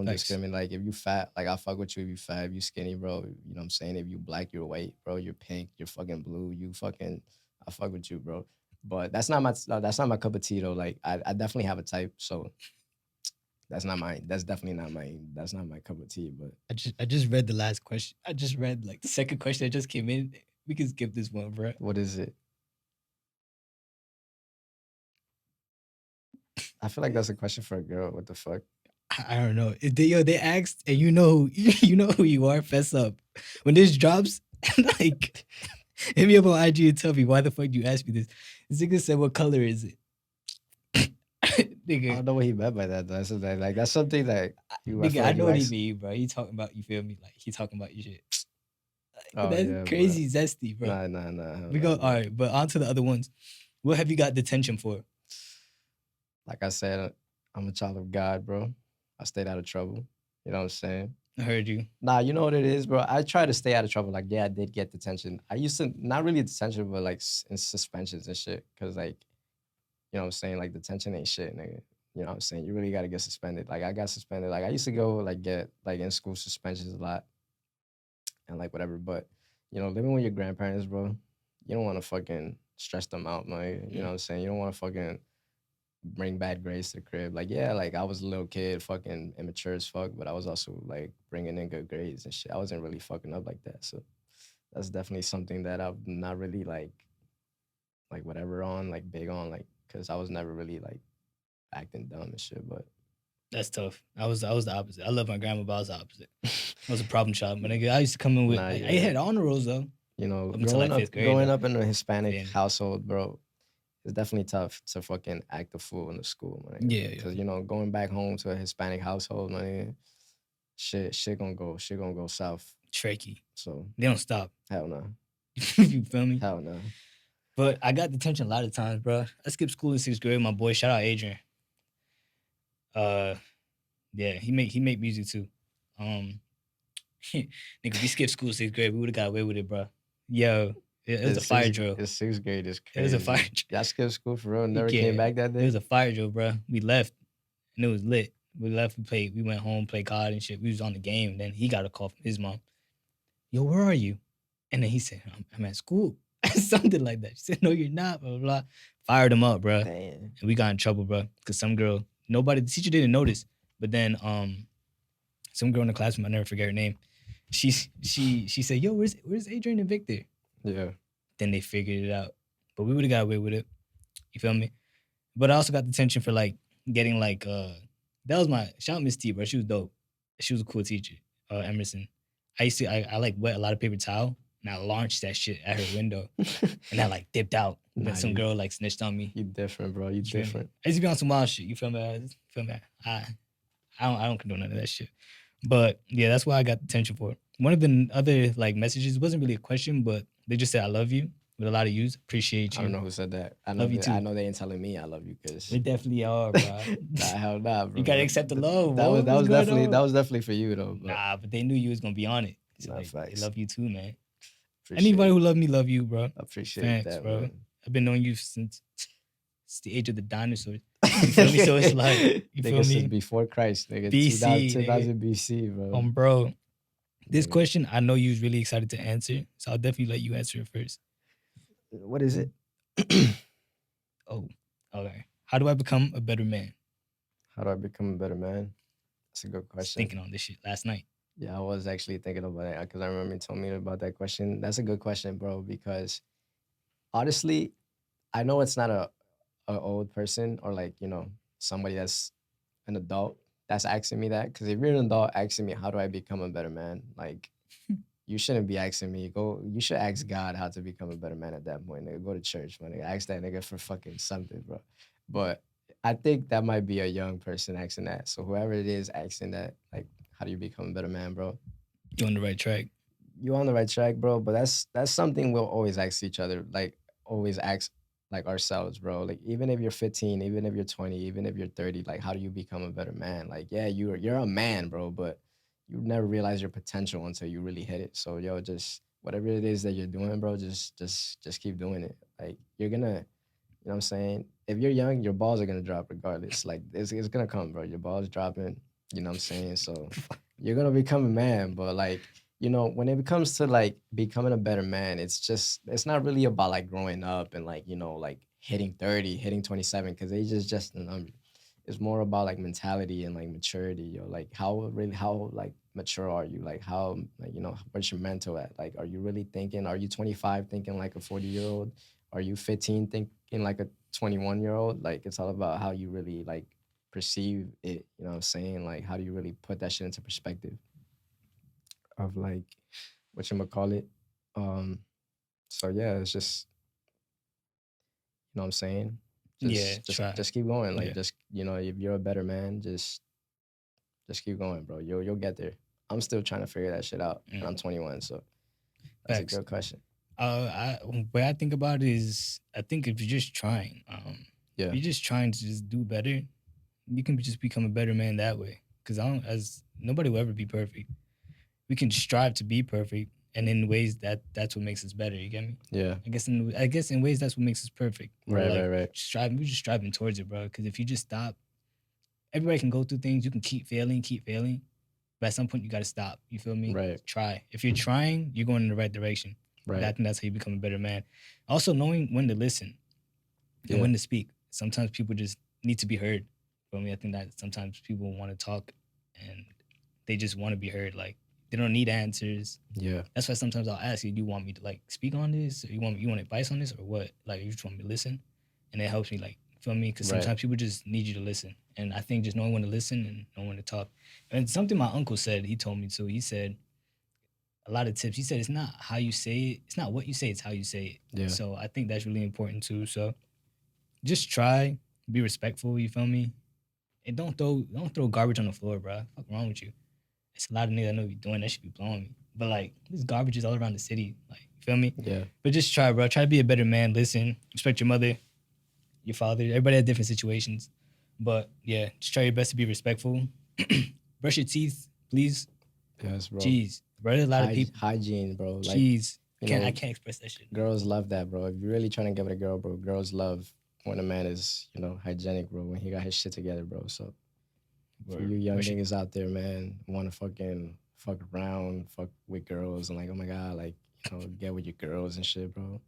discriminate. Like, if you fat, like, I fuck with you. If you fat, if you skinny, bro. You know what I'm saying? If you black, you're white, bro. You're pink, you're fucking blue. I fuck with you, bro. But that's not my cup of tea, though. Like, I definitely have a type. So That's not my. That's definitely not my. That's not my cup of tea. But I just read the last question. I just read like the second question that just came in. We can skip this one, bro. what is it? I feel like that's a question for a girl. What the fuck? I don't know. They asked, and you know, you know who you are. Fess up. When this drops, like, hit me up on IG and tell me why the fuck you asked me this. This nigga said, "What color is it?" I Nigga, don't know what he meant by that. Though. That's like that's something that you. nigga, feel I like know you what he ask- mean, bro. He talking about, you feel me? Like he talking about your shit. Oh That's yeah, crazy, zesty, bro. Nah. We go, all right, but on to the other ones. What have you got detention for? Like I said, I'm a child of God, bro. I stayed out of trouble. You know what I'm saying? I heard you. Nah, you know what it is, bro. I try to stay out of trouble. Like, yeah, I did get detention. I used to not really detention, but like in suspensions and shit. Cause like, you know what I'm saying? Like detention ain't shit, nigga. You know what I'm saying? You really gotta get suspended. Like I got suspended. Like I used to go like get like in school suspensions a lot and like whatever. But you know, living with your grandparents, bro, you don't want to fucking stress them out, man. You know what I'm saying? You don't want to fucking bring bad grades to the crib. Like, yeah, like I was a little kid, fucking immature as fuck, but I was also like bringing in good grades and shit. I wasn't really fucking up like that. So that's definitely something that I'm not really like whatever on, like big on, like, cause I was never really like acting dumb and shit. But That's tough. I was the opposite. I love my grandma, but I was the opposite. I was a problem child. But nigga, I used to come in with, Nah, I yeah. had honor rolls though. you know, Up until, like, fifth grade, growing though. up in a Hispanic Yeah. household, bro, it's definitely tough to fucking act a fool in the school, man. Yeah, yeah. Because you know, going back home to a Hispanic household, man, shit gonna go south. Tricky. So They don't stop. hell no, You feel me? hell no. But I got detention a lot of times, bro. I skipped school in 6th grade. My boy, shout out Adrian. Yeah, he make music too. Nigga, we skipped school 6th grade. We would have got away with it, bro. Yo, it was a fire drill. It's 6th grade is It was crazy. a fire drill. Y'all skipped school for real? Never Yeah, came back that It day? was a fire drill, bro. We left and it was lit. We left, we went home, played COD and shit. We was on the game. And then he got a call from his mom. Yo, where are you? And then he said, I'm at school. Something like that. She said, no, you're not, blah, blah, blah. Fired him up, bro. Damn. And we got in trouble, bro. Because some girl, the teacher didn't notice. But then some girl in the classroom, I never forget her name. She said, yo, where's Adrian and Victor? Yeah. Then they figured it out. But we would have got away with it. You feel me? But I also got detention for like getting like that was my shout out Miss T, bro. She was dope. She was a cool teacher. Emerson. I like wet a lot of paper towel and I launched that shit at her window and I like dipped out. And then Nah, some you- girl like snitched on me. You different, bro. You You feel me? different. I used to be on some wild shit. You feel me? I don't condone none of that shit. But yeah, that's why I got detention for. One of the other like messages wasn't really a question, but they just said I love you with a lot of use. Appreciate you. I don't know who said that. I know Love you I too. know they ain't telling me I love you because We definitely are, bro. nah, hell nah, bro. You gotta accept the love. That bro. was What's going definitely on? that was definitely for you though. But Nah, but they knew you was gonna be on it. So Nah, like, they facts. love you too, man. appreciate Anybody it. who love me, love you, bro. Appreciate Thanks, that, bro. man. I've been knowing you since the age of the dinosaurs. You feel me? So it's like, you feel Nigga, me? since before Christ, nigga. BC, 2000 BC, bro. Bro. This Nigga. question, I know you was really excited to answer, so I'll definitely let you answer it first. What is it? Oh, okay. How do I become a better man? How do I become a better man? That's a good I was question. thinking on this shit last night. Yeah, I was actually thinking about it because I remember you told me about that question. That's a good question, bro, because honestly, I know it's not a old person or like, you know, somebody that's an adult that's asking me that. Because if you're an adult asking me, how do I become a better man? Like, you shouldn't be asking me. You should ask God how to become a better man at that point. Nigga, go to church, man. Nigga, ask that nigga for fucking something, bro. But I think that might be a young person asking that. So whoever it is asking that, like, how do you become a better man, bro? You're on the right track. You on the right track, bro. But that's something we'll always ask each other. Like, always ask like ourselves, bro. Like, even if you're 15, even if you're 20, even if you're 30, like, how do you become a better man? Like, yeah, you're a man, bro, but you never realize your potential until you really hit it. So, yo, just whatever it is that you're doing, bro, just keep doing it. Like, you're gonna, you know what I'm saying? If you're young, your balls are gonna drop regardless. Like, it's gonna come, bro. Your balls dropping, you know what I'm saying? So you're gonna become a man, but like, you know, when it comes to like becoming a better man, it's not really about like growing up and like, you know, like hitting 30, hitting 27, because age is just a number. it's more about like mentality and like maturity, yo. Like how like mature are you? Like how like where's your mental at? Like are you really thinking? Are you 25 thinking like a 40-year-old? Are you 15 thinking like a 21-year-old? Like it's all about how you really like perceive it. You know what I'm saying? Like how do you really put that shit into perspective of like what you call it? Um. So yeah, it's just what I'm saying. Yeah, Just try. just keep going. Like Yeah. just if you're a better man, just keep going, bro. You'll get there. I'm still trying to figure that shit out, and I'm 21, so that's a Facts. good question. Way I think about it is, I think if you're just trying, Yeah, if you're just trying to just do better, you can just become a better man that way. Because as nobody will ever be perfect. We can strive to be perfect, and in ways that's what makes us better. You get me? yeah, I guess in ways that's what makes us perfect. We're right. we're just striving towards it, bro. Because if you just stop, everybody can go through things. You can keep failing, but at some point you got to stop. You feel me? Right. Try. If you're trying, you're going in the right direction. Right. I think that's how you become a better man. Also, knowing when to listen and when to speak. Sometimes people just need to be heard. For me, I think that sometimes people want to talk and they just want to be heard. Like they don't need answers. Yeah, That's why sometimes I'll ask you, do you want me to like speak on this? Or you want advice on this or what? Like you just want me to listen? And it helps me like, feel me? Because sometimes people just need you to listen. And I think just knowing when to listen and knowing when to talk. And something my uncle said, he told me too. He said a lot of tips. He said it's not how you say it. It's not what you say, it's how you say it. Yeah. So I think that's really important too. So just try, be respectful, you feel me? And don't throw garbage on the floor, bro. What's wrong with you? It's a lot of niggas I know be doing that should be blowing me. But like there's garbages all around the city. Like, you feel me? Yeah. But just try, bro. Try to be a better man. Listen, respect your mother, your father. Everybody has different situations. But yeah, just try your best to be respectful. Brush your teeth, please. Yes, bro. Jeez. Bro, there's a lot of people. Hygiene, bro. Like, Jeez. I can't express that shit. Girls love that, bro. If you're really trying to get with a girl, bro, girls love when a man is, hygienic, bro, when he got his shit together, bro. So for you young niggas out there, man, want to fucking fuck around, fuck with girls, and like, oh my God, like, get with your girls and shit, bro.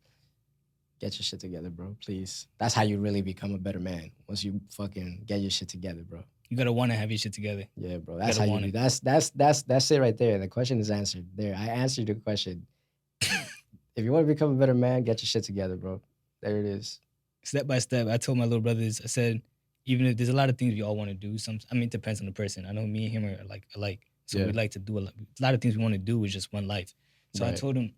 Get your shit together, bro, please. That's how you really become a better man. Once you fucking get your shit together, bro. You gotta want to have your shit together. Yeah, bro. That's how you do. That's it right there. The question is answered. There, I answered the question. If you want to become a better man, get your shit together, bro. There it is. Step by step. I told my little brothers, I said, even if there's a lot of things we all want to do, it depends on the person. I know me and him are like alike. So we like to do a lot of things we want to do with just one life. So I told him,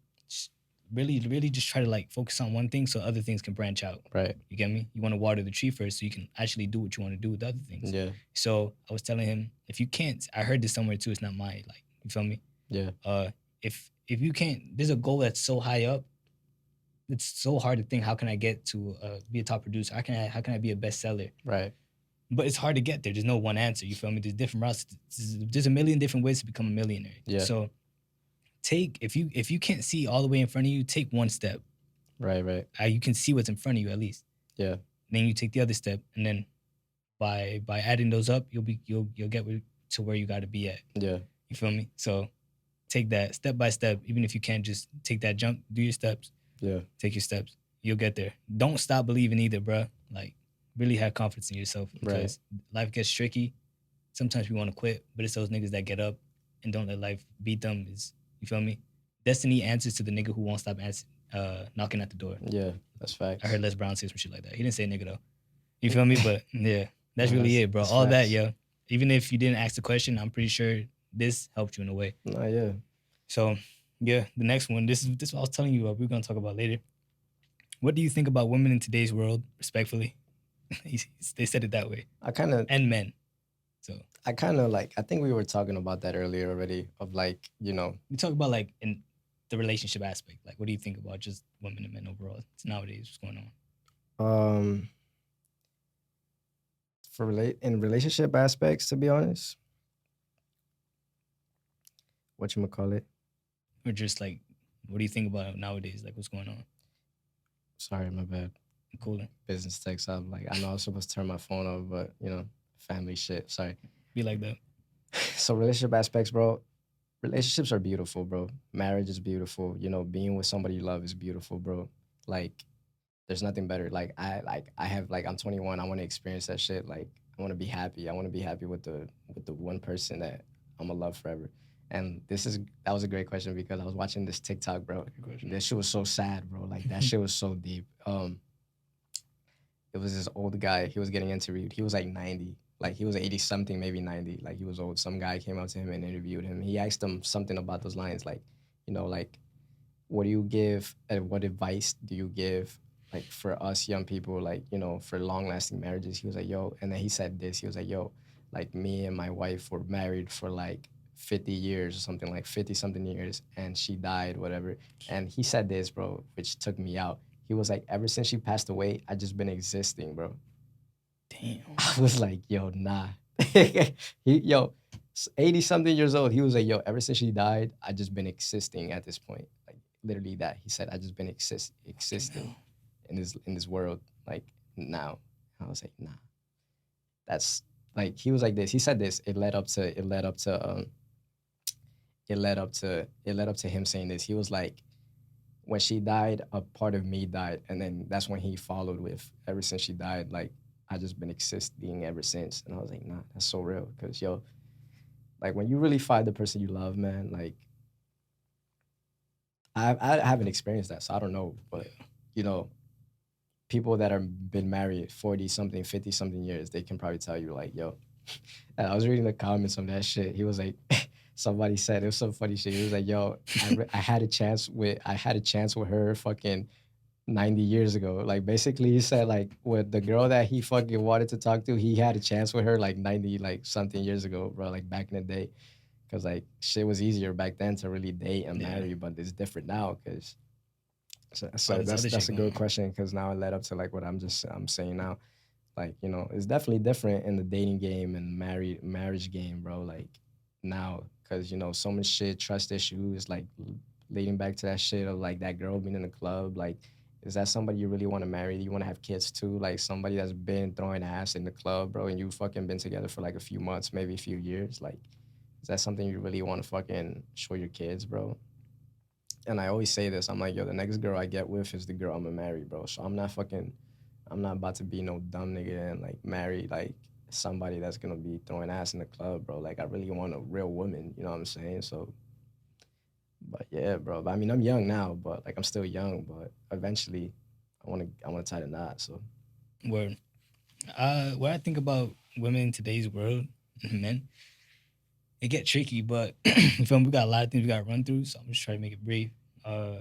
really just try to like focus on one thing so other things can branch out. Right. You get me? You want to water the tree first so you can actually do what you want to do with other things. Yeah. So I was telling him, if you can't, I heard this somewhere too, it's not mine. Like, you feel me? Yeah. If you can't, there's a goal that's so high up, it's so hard to think, how can I get to be a top producer? How can I be a bestseller? Right. But it's hard to get there. There's no one answer. You feel me? There's different routes. There's a million different ways to become a millionaire. Yeah. So if you can't see all the way in front of you, take one step. Right. You can see what's in front of you at least. Yeah. Then you take the other step, and then by adding those up, you'll get to where you got to be at. Yeah. You feel me? So take that step by step. Even if you can't just take that jump, do your steps. Yeah. Take your steps. You'll get there. Don't stop believing either, bro. Like, really have confidence in yourself, because life gets tricky. Sometimes we want to quit, but it's those niggas that get up and don't let life beat them. You feel me? Destiny answers to the nigga who won't stop knocking at the door. Yeah, that's facts. I heard Les Brown say some shit like that. He didn't say nigga though. You feel me? But yeah, that's really it, bro. All facts. That, yo. Even if you didn't ask the question, I'm pretty sure this helped you in a way. Yeah. So yeah, the next one. This is what I was telling you. We're gonna talk about later. What do you think about women in today's world? Respectfully, they said it that way. And men. So I think we were talking about that earlier already. Of like, we talk about like in the relationship aspect. Like, what do you think about just women and men overall? It's nowadays, what's going on? In relationship aspects, to be honest, whatchamacallit? Or just like, what do you think about nowadays? Like, what's going on? Sorry, my bad. Cooler. Business text. I know I was supposed to turn my phone off, but family shit. Sorry. Be like that. So relationship aspects, bro. Relationships are beautiful, bro. Marriage is beautiful. Being with somebody you love is beautiful, bro. Like, there's nothing better. Like, I'm 21. I want to experience that shit. Like, I want to be happy. I want to be happy with the one person that I'm gonna love forever. And that was a great question because I was watching this TikTok, bro. This shit was so sad, bro. Like that shit was so deep. It was this old guy. He was getting interviewed. He was like 90. Like he was 80 something, maybe 90. Like he was old. Some guy came up to him and interviewed him. He asked him something about those lines, like, like what do you give and what advice do you give like for us young people, like, for long lasting marriages? He was like, yo, and then he said this. He was like, yo, like me and my wife were married for like 50 years or something, like 50 something years, and she died, whatever. And he said this, bro, which took me out. He was like, ever since she passed away, I just been existing, bro. Damn. I was like, yo, nah. Yo, 80 something years old. He was like, yo, ever since she died, I just been existing at this point. Like literally that. He said, I just been existing in this world, like now. I was like, nah. That's like, he was like this. He said this. It led up to him saying this. He was like, when she died, a part of me died. And then that's when he followed with, ever since she died, like, I just been existing ever since. And I was like, nah, that's so real. Because, yo, like, when you really find the person you love, man, like, I haven't experienced that, so I don't know. But, people that have been married 40-something, 50-something years, they can probably tell you, like, yo, and I was reading the comments on that shit. He was like, somebody said, it was some funny shit. He was like, yo, I had a chance with her fucking 90 years ago. Like, basically, he said, like, with the girl that he fucking wanted to talk to, he had a chance with her, like, 90, like, something years ago, bro, like, back in the day. Because, like, shit was easier back then to really date and marry, but it's different now, because... So that's a good question, because now it led up to, like, what I'm saying now. Like, it's definitely different in the dating game and marriage game, bro, like, now. Because, so much shit, trust issues, like, leading back to that shit of, like, that girl being in the club, like, is that somebody you really want to marry? You want to have kids too? Like, somebody that's been throwing ass in the club, bro, and you fucking been together for, like, a few months, maybe a few years? Like, is that something you really want to fucking show your kids, bro? And I always say this. I'm like, yo, the next girl I get with is the girl I'm going to marry, bro. So I'm not about to be no dumb nigga and, like, marry, like, somebody that's going to be throwing ass in the club, bro. Like, I really want a real woman, you know what I'm saying? So... But yeah, bro. But I mean, I'm young now, but like I'm still young. But eventually, I want to tie the knot. So, Word. What I think about women in today's world, men, it get tricky. But you feel me? We got a lot of things we got to run through, so I'm just trying to make it brief. Damn,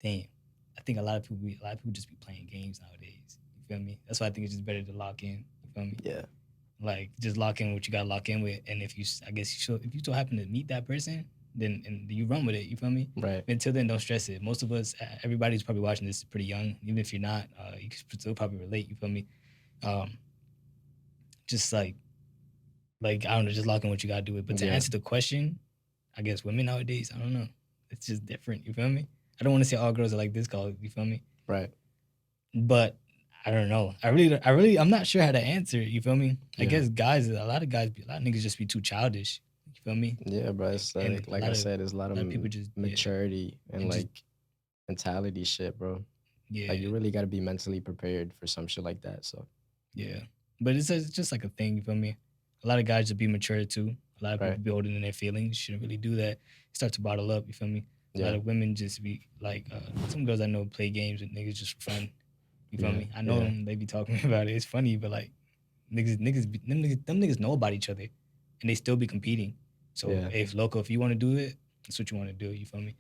I think a lot of people just be playing games nowadays. You feel me? That's why I think it's just better to lock in. You feel me? yeah. Like, just lock in what you got to lock in with, and if you still happen to meet that person, then you run with it. You feel me? Right. Until then, don't stress it. Most of us, everybody's probably watching this pretty young. Even if you're not, you can still probably relate. You feel me? Just like I don't know, just lock in what you got to do it. But to answer the question, I guess women nowadays, I don't know. It's just different. You feel me? I don't want to say all girls are like this girl. You feel me? Right. But I don't know. I'm not sure how to answer it. You feel me? I guess a lot of niggas just be too childish. You feel me? Yeah, bro. It's like I said, there's a lot of people just maturity and like mentality shit, bro. Yeah. Like, you really got to be mentally prepared for some shit like that. So. Yeah, but it's just like a thing. You feel me? A lot of guys just be mature too. A lot of people be older than their feelings. Shouldn't really do that. Start to bottle up. You feel me? A lot of women just be like, some girls I know play games with niggas just for fun. You feel me? I know them. They be talking about it. It's funny, but like, them niggas know about each other, and they still be competing. So if you want to do it, that's what you want to do. You feel me?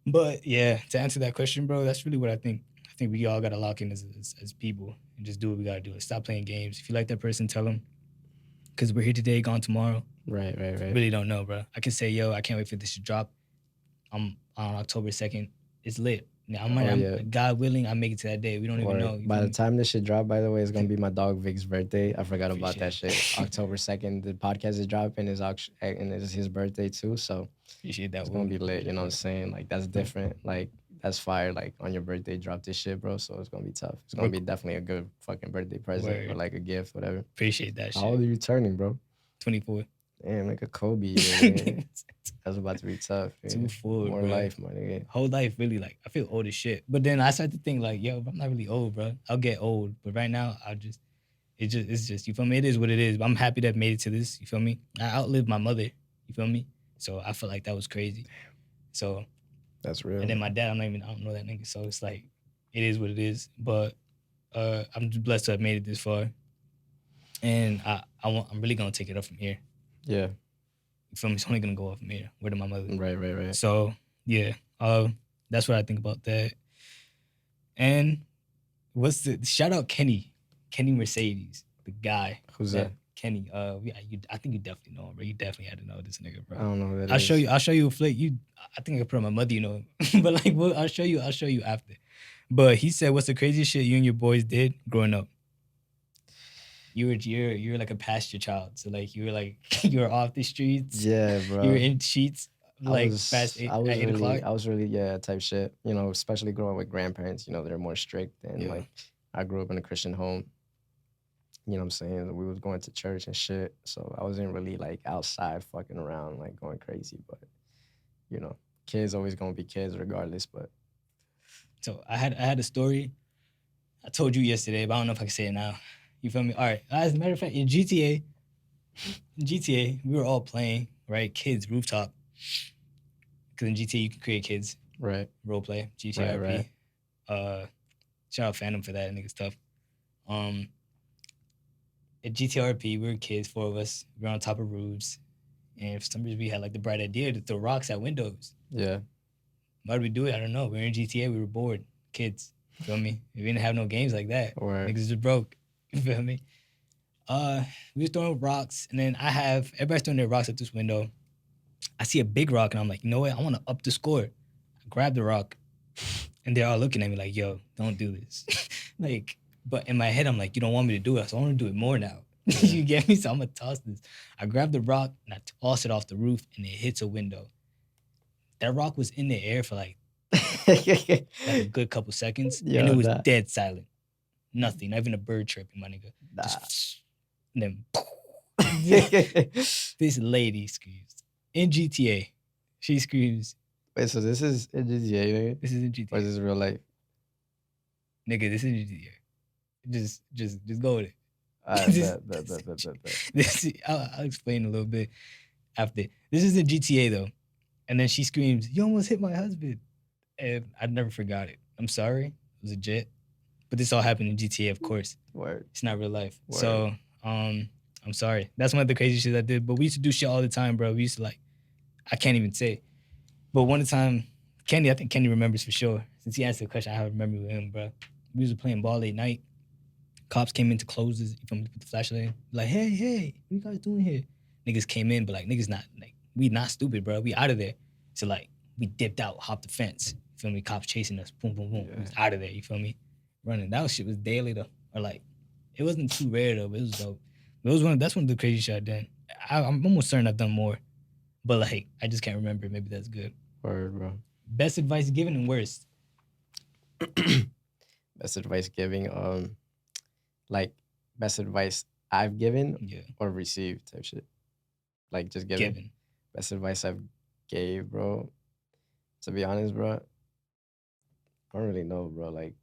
But yeah, to answer that question, bro, that's really what I think. I think we all gotta lock in as people and just do what we gotta do. Stop playing games. If you like that person, tell them. Because we're here today, gone tomorrow. Right. Really don't know, bro. I can say, yo, I can't wait for this to drop. On October 2nd. It's lit. Now, God willing, I make it to that day. We don't even know. By the time this shit drop, by the way, it's gonna be my dog Vic's birthday. I forgot about that shit. October 2nd, the podcast is dropping, and it's his birthday too. So appreciate that. It's gonna be lit. You know what I'm saying? Like, that's different. Like, that's fire. Like, on your birthday, drop this shit, bro. So it's gonna be tough. It's gonna be definitely a good fucking birthday present or like a gift, whatever. Appreciate that shit. How old are you turning, bro? 24. Damn, like a Kobe. Man. That's about to be tough. Too full, more bro. life, my nigga. Whole life, really. Like, I feel old as shit. But then I start to think, like, yo, I'm not really old, bro. I'll get old. But right now, It's just, you feel me? It is what it is. But I'm happy that I made it to this. You feel me? I outlived my mother. You feel me? So I feel like that was crazy. So, That's real. and then my dad, I don't know that nigga. So it's like, it is what it is. But I'm just blessed to have made it this far. And I'm really gonna take it up from here. Yeah. You feel me? It's only gonna go up from here. Word of my mother. Right. So yeah, that's what I think about that. And shout out Kenny Mercedes, the guy. Who's that? Kenny. I think you definitely know him, bro. You definitely had to know this nigga, bro. I don't know who that I'll is. show you a flick. I think I put on my mother, you know, but like, well, I'll show you after. But he said, "What's the craziest shit you and your boys did growing up?" You're like a pasture child, so like you were off the streets. Yeah, bro. You were in sheets like past 8 o'clock. I was really type shit. You know, especially growing with grandparents. You know, they're more strict, and like I grew up in a Christian home. You know what I'm saying? We was going to church and shit, so I wasn't really like outside fucking around like going crazy. But you know, kids always gonna be kids regardless. But so I had a story. I told you yesterday, but I don't know if I can say it now. You feel me? All right. As a matter of fact, in GTA, we were all playing, right? Kids, rooftop. Because in GTA, you can create kids. Right. Role play, GTA RP. Right. Shout out Phantom for that, nigga stuff. At GTA RP, we were kids, 4 of us. We were on top of roofs. And for some reason, we had like the bright idea to throw rocks at windows. Yeah. Why did we do it? I don't know. We were in GTA, we were bored. Kids. You feel me? We didn't have no games like that. Right. Niggas just broke. You feel me? We was throwing rocks, and then everybody's throwing their rocks at this window. I see a big rock, and I'm like, you know what? I want to up the score. I grab the rock, and they're all looking at me like, yo, don't do this. Like, but in my head, I'm like, you don't want me to do it, so I want to do it more now. You get me? So I'm gonna toss this. I grab the rock and I toss it off the roof, and it hits a window. That rock was in the air for like a good couple seconds, and it was dead silent. Nothing, not even a bird chirping, my nigga. Just, and then this lady screams in GTA. She screams. Wait, so this is in GTA, nigga? This is in GTA. Or is this real life? Nigga, this is in GTA. Just go with it. I'll explain a little bit after. This is in GTA though. And then she screams, "You almost hit my husband." And I never forgot it. I'm sorry. It was a jet. But this all happened in GTA, of course. Word. It's not real life. Word. So, I'm sorry. That's one of the crazy shit I did. But we used to do shit all the time, bro. We used to like, I can't even say. But one time, I think Kenny remembers for sure. Since he asked the question, I remember with him, bro. We was playing ball late night. Cops came in to close this, with the flashlight. Like, hey, what you guys doing here? Niggas came in, but like, niggas not, like, we not stupid, bro. We out of there. So like, we dipped out, hopped the fence. You feel me? Cops chasing us. Boom, boom, boom. Yeah. We was out of there. You feel me? Running. That shit was daily though. Or like, it wasn't too rare though, but it was dope. But that's one of the crazy shit I did. I'm almost certain I've done more. But like, I just can't remember. Maybe that's good. Word, bro. Best advice given and worst. Best advice giving, like best advice I've given or received type shit. Like just given. Best advice I've gave, bro. To be honest, bro, I don't really know, bro. Like,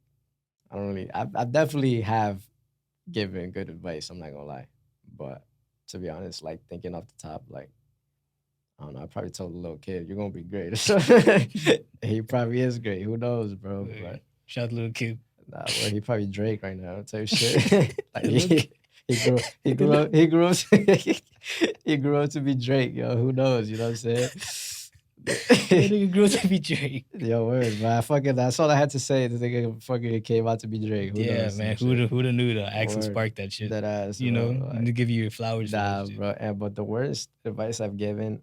I definitely have given good advice. I'm not gonna lie, but to be honest, like thinking off the top, like I don't know. I probably told a little kid, "You're gonna be great." He probably is great. Who knows, bro? But shout out to little kid. Nah, bro, he probably Drake right now. Type shit. Like he grew up to be Drake, yo. Who knows? You know what I'm saying? Nigga grew up to be Drake. Yo, word, man. That's all I had to say. This nigga fucking came out to be Drake. Who knows, man. Who'da knew that Axel sparked that shit? That ass, you know, like, to give you your flowers. Nah, bro. But the worst advice I've given.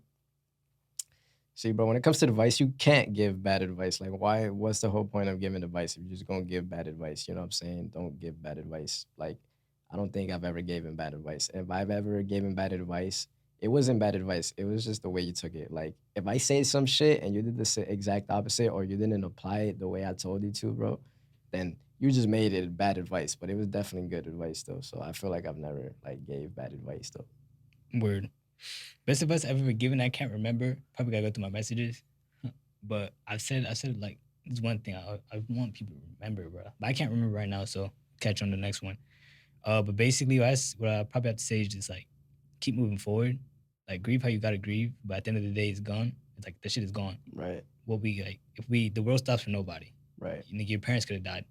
See, bro, when it comes to advice, you can't give bad advice. Like, why? What's the whole point of giving advice if you're just gonna give bad advice? You know what I'm saying? Don't give bad advice. Like, I don't think I've ever given bad advice. If I've ever given bad advice, it wasn't bad advice. It was just the way you took it. Like, if I say some shit and you did the exact opposite or you didn't apply it the way I told you to, bro, then you just made it bad advice. But it was definitely good advice, though. So I feel like I've never, like, gave bad advice, though. Word. Best advice I've ever given, I can't remember. Probably gotta go through my messages. But I've said like, it's one thing I want people to remember, bro. But I can't remember right now, so catch on the next one. But basically, what I probably have to say is just like keep moving forward. Like grieve how you gotta grieve, but at the end of the day, it's gone. It's like the shit is gone. Right. What we like, the world stops for nobody. Right. Your parents could have died.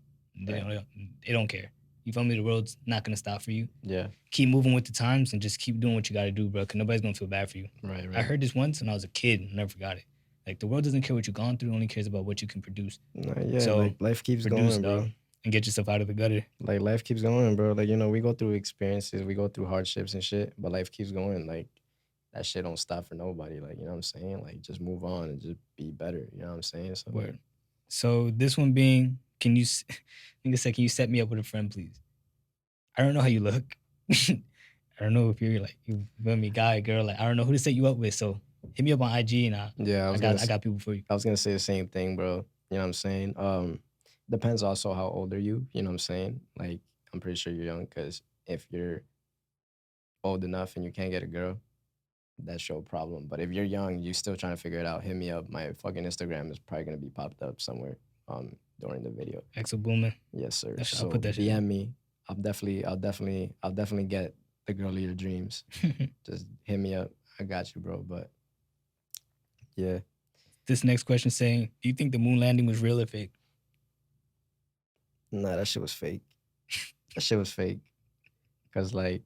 Right. They don't care. You feel me? The world's not gonna stop for you. Yeah. Keep moving with the times and just keep doing what you gotta do, bro. Cause nobody's gonna feel bad for you. Right. I heard this once when I was a kid and never forgot it. Like the world doesn't care what you've gone through, only cares about what you can produce. Yeah. So like life keeps produce, going, bro. dog, and get yourself out of the gutter. Like life keeps going, bro. Like, you know, we go through experiences, we go through hardships and shit, but life keeps going. Like that shit don't stop for nobody. Like, you know what I'm saying? Like just move on and just be better. You know what I'm saying? So Word. So this one being, can you set me up with a friend, please? I don't know how you look. I don't know if you're like, you feel me, guy, girl. Like I don't know who to set you up with. So hit me up on IG and I got people for you. I was gonna say the same thing, bro. You know what I'm saying? Depends also how old are you. You know what I'm saying? Like I'm pretty sure you're young, because if you're old enough and you can't get a girl, that's your problem. But if you're young, you still trying to figure it out, hit me up. My fucking Instagram is probably gonna be popped up somewhere during the video. AxelBoomin. Yes, sir. I'll put that shit DM me. I'll definitely get the girl of your dreams. Just hit me up. I got you, bro. But yeah. This next question saying, do you think the moon landing was real or fake? Nah, that shit was fake. That shit was fake. Cause like,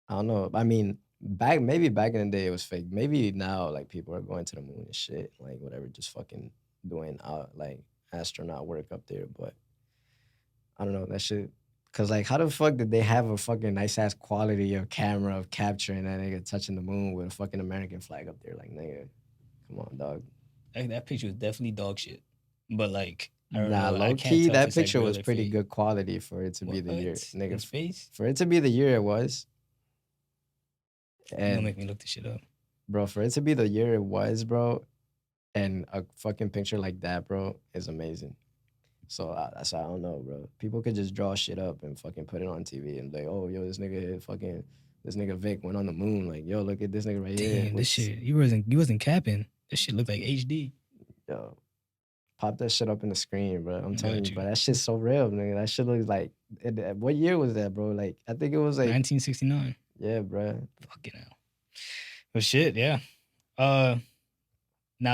I don't know. I mean, maybe back in the day it was fake. Maybe now like people are going to the moon and shit, like whatever, just fucking doing like astronaut work up there. But I don't know that shit. Cause like, how the fuck did they have a fucking nice ass quality of camera of capturing that nigga touching the moon with a fucking American flag up there? Like, nigga, come on, dog. That picture was definitely dog shit. But like, I don't Nah, know. low key, that picture was pretty good quality for it to be the year, nigga. His face? For it to be the year it was. And don't make me look this shit up, bro. For it to be the year it was, bro, and a fucking picture like that, bro, is amazing. So that's why I don't know, bro. People could just draw shit up and fucking put it on TV and like, oh, yo, this nigga Vic went on the moon. Like, yo, look at this nigga right here. Damn, this shit, you wasn't capping. This shit looked like HD. Yo, pop that shit up in the screen, bro. I'm telling you, bro, that shit's so real, nigga. That shit looks like, what year was that, bro? Like, I think it was like 1969. Yeah, bro. Fucking hell. But shit, yeah. Now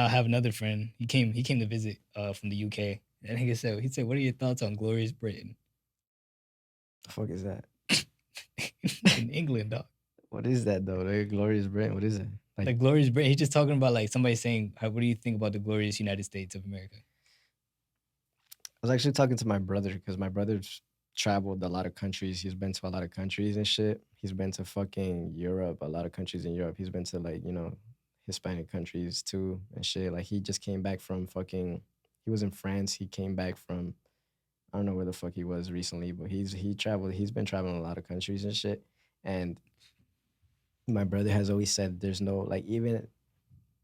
I have another friend. He came to visit from the UK. And he said, what are your thoughts on Glorious Britain? The fuck is that? In England, dog. What is that though? The Glorious Britain? What is it? Like Glorious Britain. He's just talking about like somebody saying, what do you think about the glorious United States of America? I was actually talking to my brother because my brother's traveled a lot of countries. He's been to a lot of countries and shit. He's been to fucking Europe, a lot of countries in Europe. He's been to like, you know, Hispanic countries too and shit. Like he just came back from he was in France. He came back from, I don't know where the fuck he was recently, but he's been traveling a lot of countries and shit. And my brother has always said there's no, like, even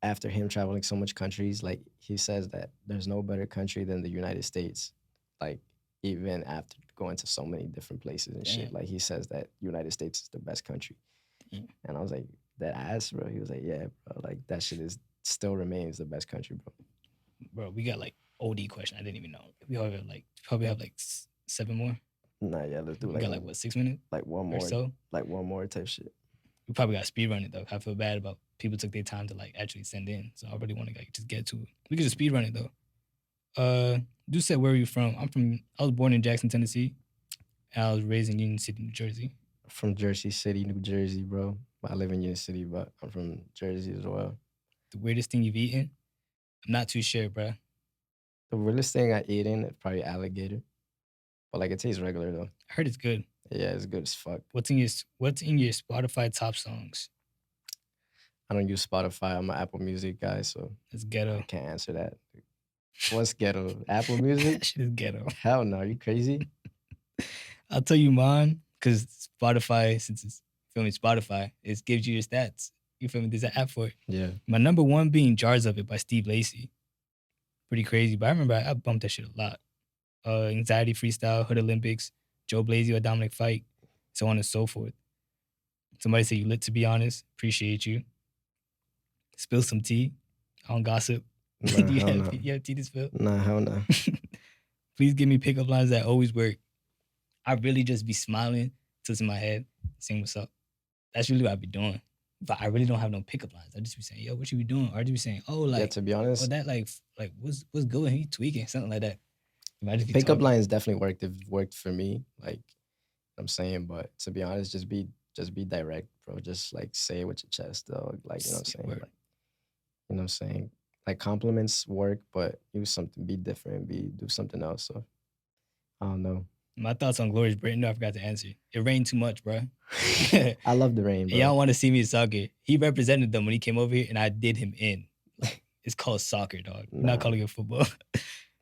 after him traveling so much countries, like he says that there's no better country than the United States. Like even after going to so many different places and shit, like he says that United States is the best country. And I was like, that ass, bro. He was like, yeah, bro, like that shit still remains the best country, bro. Bro, we got like OD question. I didn't even know. We probably have like 7 more. Nah, yeah, let's do we got like what, 6 minutes? Like one more. Or so? Like one more type shit. We probably got speed run it though. I feel bad about people took their time to like actually send in. So I really want to like just get to it. We could just speed run it though. Do say where are you from? I was born in Jackson, Tennessee. And I was raised in Union City, New Jersey. From Jersey City, New Jersey, bro. I live in Union City, but I'm from Jersey as well. The weirdest thing you've eaten? I'm not too sure, bro. The weirdest thing I eaten is probably alligator. But like it tastes regular though. I heard it's good. Yeah, it's good as fuck. What's in your Spotify top songs? I don't use Spotify. I'm an Apple Music guy, so it's ghetto. I can't answer that. What's ghetto? Apple Music? That shit is ghetto. Hell no, are you crazy? I'll tell you mine, because Spotify, since it's Spotify, it gives you your stats. You feel me? There's an app for it. Yeah. My number one being Jars of It by Steve Lacy. Pretty crazy, but I remember I bumped that shit a lot. Anxiety Freestyle, Hood Olympics, Joe Blasio, Dominic Fight, so on and so forth. Somebody said you lit, to be honest. Appreciate you. Spill some tea. I don't gossip. Nah, you hell have tea to spill? Nah, hell no. Please give me pickup lines that always work. I really just be smiling, tilting my head, saying what's up. That's really what I be doing. But I really don't have no pickup lines. I just be saying, yo, what you be doing? Or I just be saying, oh, Yeah, like, to be oh, honest, that like what's good? He tweaking, something like that. I just be pickup talking. lines definitely worked. It worked for me. Like I'm saying, but to be honest, just be direct, bro. Just like say it with your chest, though. Like you know what I'm saying. Word. Like you know what I'm saying. Like compliments work, but use something. Be different. Do something else. So I don't know. My thoughts on Glorious Britain. No, I forgot to answer. It rained too much, bro. I love the rain, bro. Y'all want to see me in soccer? He represented them when he came over here, and I did him in. Like it's called soccer, dog. I'm Nah. not calling it football.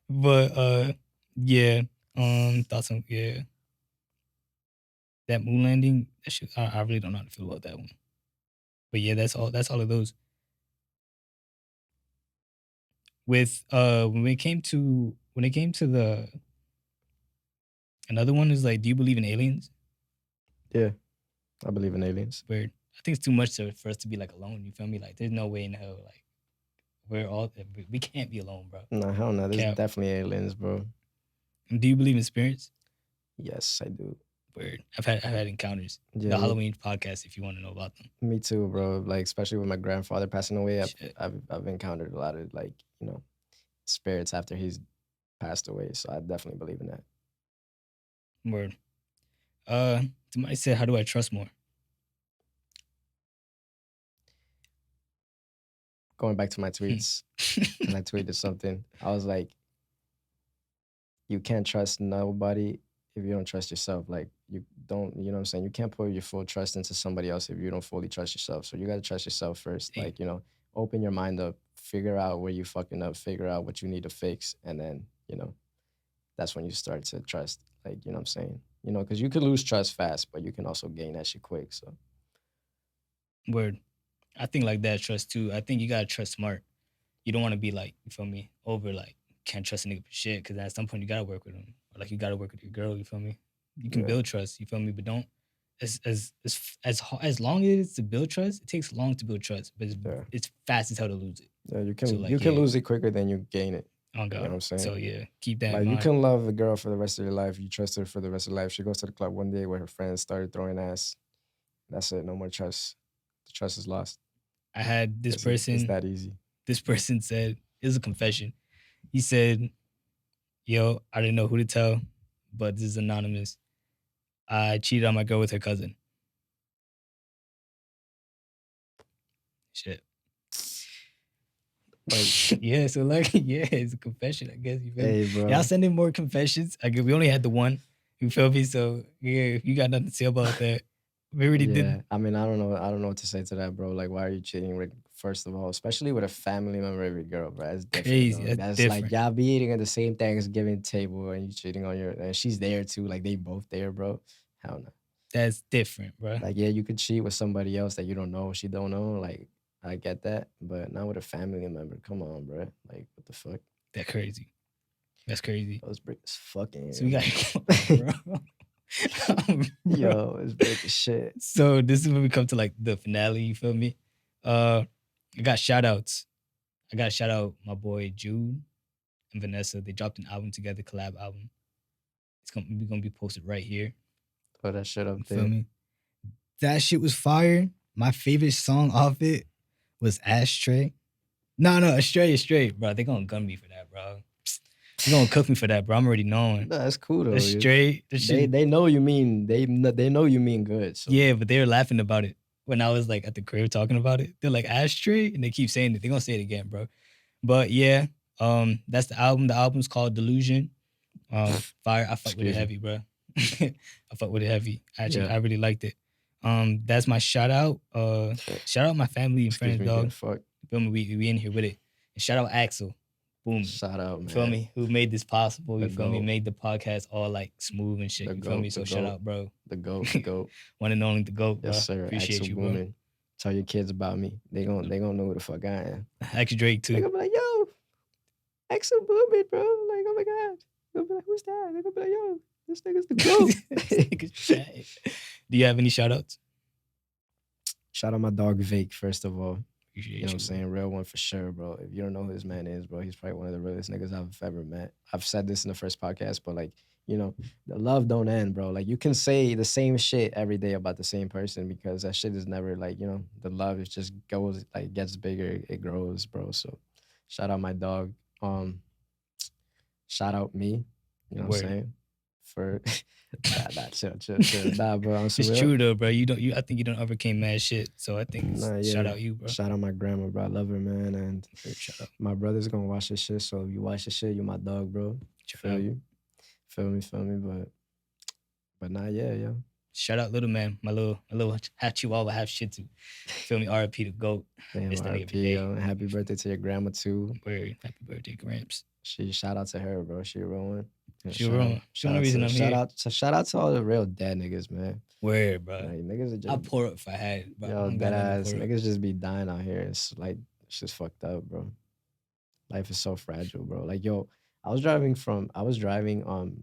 But yeah. Thoughts on that moon landing. That shit, I really don't know how to feel about that one. But yeah, that's all of those. With when it came to the another one is like, do you believe in aliens? Yeah, I believe in aliens. Weird. I think it's too much for us to be like alone. You feel me? Like there's no way in hell like we can't be alone, bro. Nah, hell no. There's Cap. definitely aliens, bro. And do you believe in spirits? Yes, I do. Weird. I've had encounters. Yeah, The me- Halloween podcast, if you want to know about them. Me too, bro. Like especially with my grandfather passing away, Shit. I've encountered a lot of like spirits after he's passed away. So I definitely believe in that. Word. Somebody said, how do I trust more? Going back to my tweets, and I tweeted something. I was like, you can't trust nobody if you don't trust yourself. Like you don't, you know what I'm saying? You can't put your full trust into somebody else if you don't fully trust yourself. So you got to trust yourself first. Damn. Like, open your mind up, figure out where you fucking up, figure out what you need to fix. And then, that's when you start to trust. Like, you know what I'm saying? Because you could lose trust fast, but you can also gain that shit quick. So Word. I think like that trust too. I think you gotta trust smart. You don't want to be like, you feel me, over like can't trust a nigga for shit, because at some point you gotta work with him, or like you gotta work with your girl. You feel me? You can Yeah. build trust. You feel me? But don't as long as it's to build trust, it takes long to build trust, but it's fast as hell to lose it. yeah, you can So, like, you can yeah. lose it quicker than you gain it. Oh God. what I'm saying? So yeah, keep that Like in you mind. can love a girl for the rest of your life. You trust her for the rest of life. She goes to the club one day where her friends started throwing ass. That's it. No more trust. The trust is lost. I had this It's person. that easy. This person said, it was a confession. He said, yo, I didn't know who to tell, but this is anonymous. I cheated on my girl with her cousin. Shit. Like, Yeah, so like, yeah, it's a confession, I guess. You feel me? hey, bro. Y'all send in more confessions. I guess we only had the one. You feel me? So yeah, if you got nothing to say about that, we already did. I mean, I don't know what to say to that, bro. Like, why are you cheating with, first of all, especially with a family member of your girl, bro? That's different. Crazy. Dog. That's like different. y'all be eating at the same Thanksgiving table and you cheating on and she's there too. Like they both there, bro. Hell no. That's different, bro. Like, yeah, you could cheat with somebody else that you don't know, she don't know. Like, I get that, but not with a family member. Come on, bro. Like, what the fuck? That's crazy. That's crazy. Those bricks fucking. So we got, bro. Yo, it's breaking shit. So this is when we come to like the finale. You feel me? I got shout outs. I got to shout out my boy Jude and Vanessa. They dropped an album together, collab album. It's gonna be posted right here. Throw that shit up You there. feel me? That shit was fire. My favorite song off it was Ashtray. No, Astray, bro. They gonna gun me for that, bro. They gonna cook me for that, bro. I'm already knowing. No, that's cool though. Astray. They know you mean they know you mean good. So. Yeah, but they were laughing about it when I was like at the crib talking about it. They're like Ashtray, and they keep saying it. They're gonna say it again, bro. But yeah, that's the album. The album's called Delusion. Fire. I fuck with it heavy, bro. I fuck with it heavy. Actually, I really liked it. That's my shout out. Shout out my family and friends, dog. Fuck. Feel me? We in here with it. And shout out Axel. Boom. Shout out, man. You feel me? Who made this possible? You The feel me? GOAT. Made the podcast all like smooth and shit. The You feel GOAT, me? So the shout GOAT. out, bro. The GOAT. One and only the GOAT, bro. Yes, sir. Appreciate you, bro. AxelBoomin. Tell your kids about me. They gonna know who the fuck I am. Actually, Drake They too. gonna be like, yo, AxelBoomin, bro. Like, oh my god. They're gonna be like, who's that? They're gonna be like, yo, this nigga's the GOAT. This nigga's chatting. Do you have any shout outs? Shout out my dog Vic, first of all. Appreciate You know what I'm saying? Real one for sure, bro. If you don't know who this man is, bro, he's probably one of the realest niggas I've ever met. I've said this in the first podcast, but like, you know, the love don't end, bro. Like you can say the same shit every day about the same person because that shit is never like, you know, the love is just goes like gets bigger, it grows, bro. So shout out my dog. Shout out me. You know what I'm Word. saying? For chill. Nah, bro, I'm It's true though, bro. I think you don't overcame mad shit. So I think shout out you, bro. Shout out my grandma, bro. I love her, man. And Shout out. my brother's gonna watch this shit. So if you watch this shit, you my dog, bro. Feel you. Feel me. But nah, yeah. Shout out little man, my little half chihuahua, half shih tzu. Feel me? RIP to GOAT. Damn, RIP, yo. Happy birthday to your grandma too. Word. Happy birthday, Gramps. Shout out to her, bro. She rolling. She rolling. She the reason I'm here. Shout out to all the real dad niggas, man. Word, bro. Like, niggas are just, I'll pour up if I had it, bro. Yo, dead ass niggas just be dying out here. It's like it's just fucked up, bro. Life is so fragile, bro. Like, yo, I was driving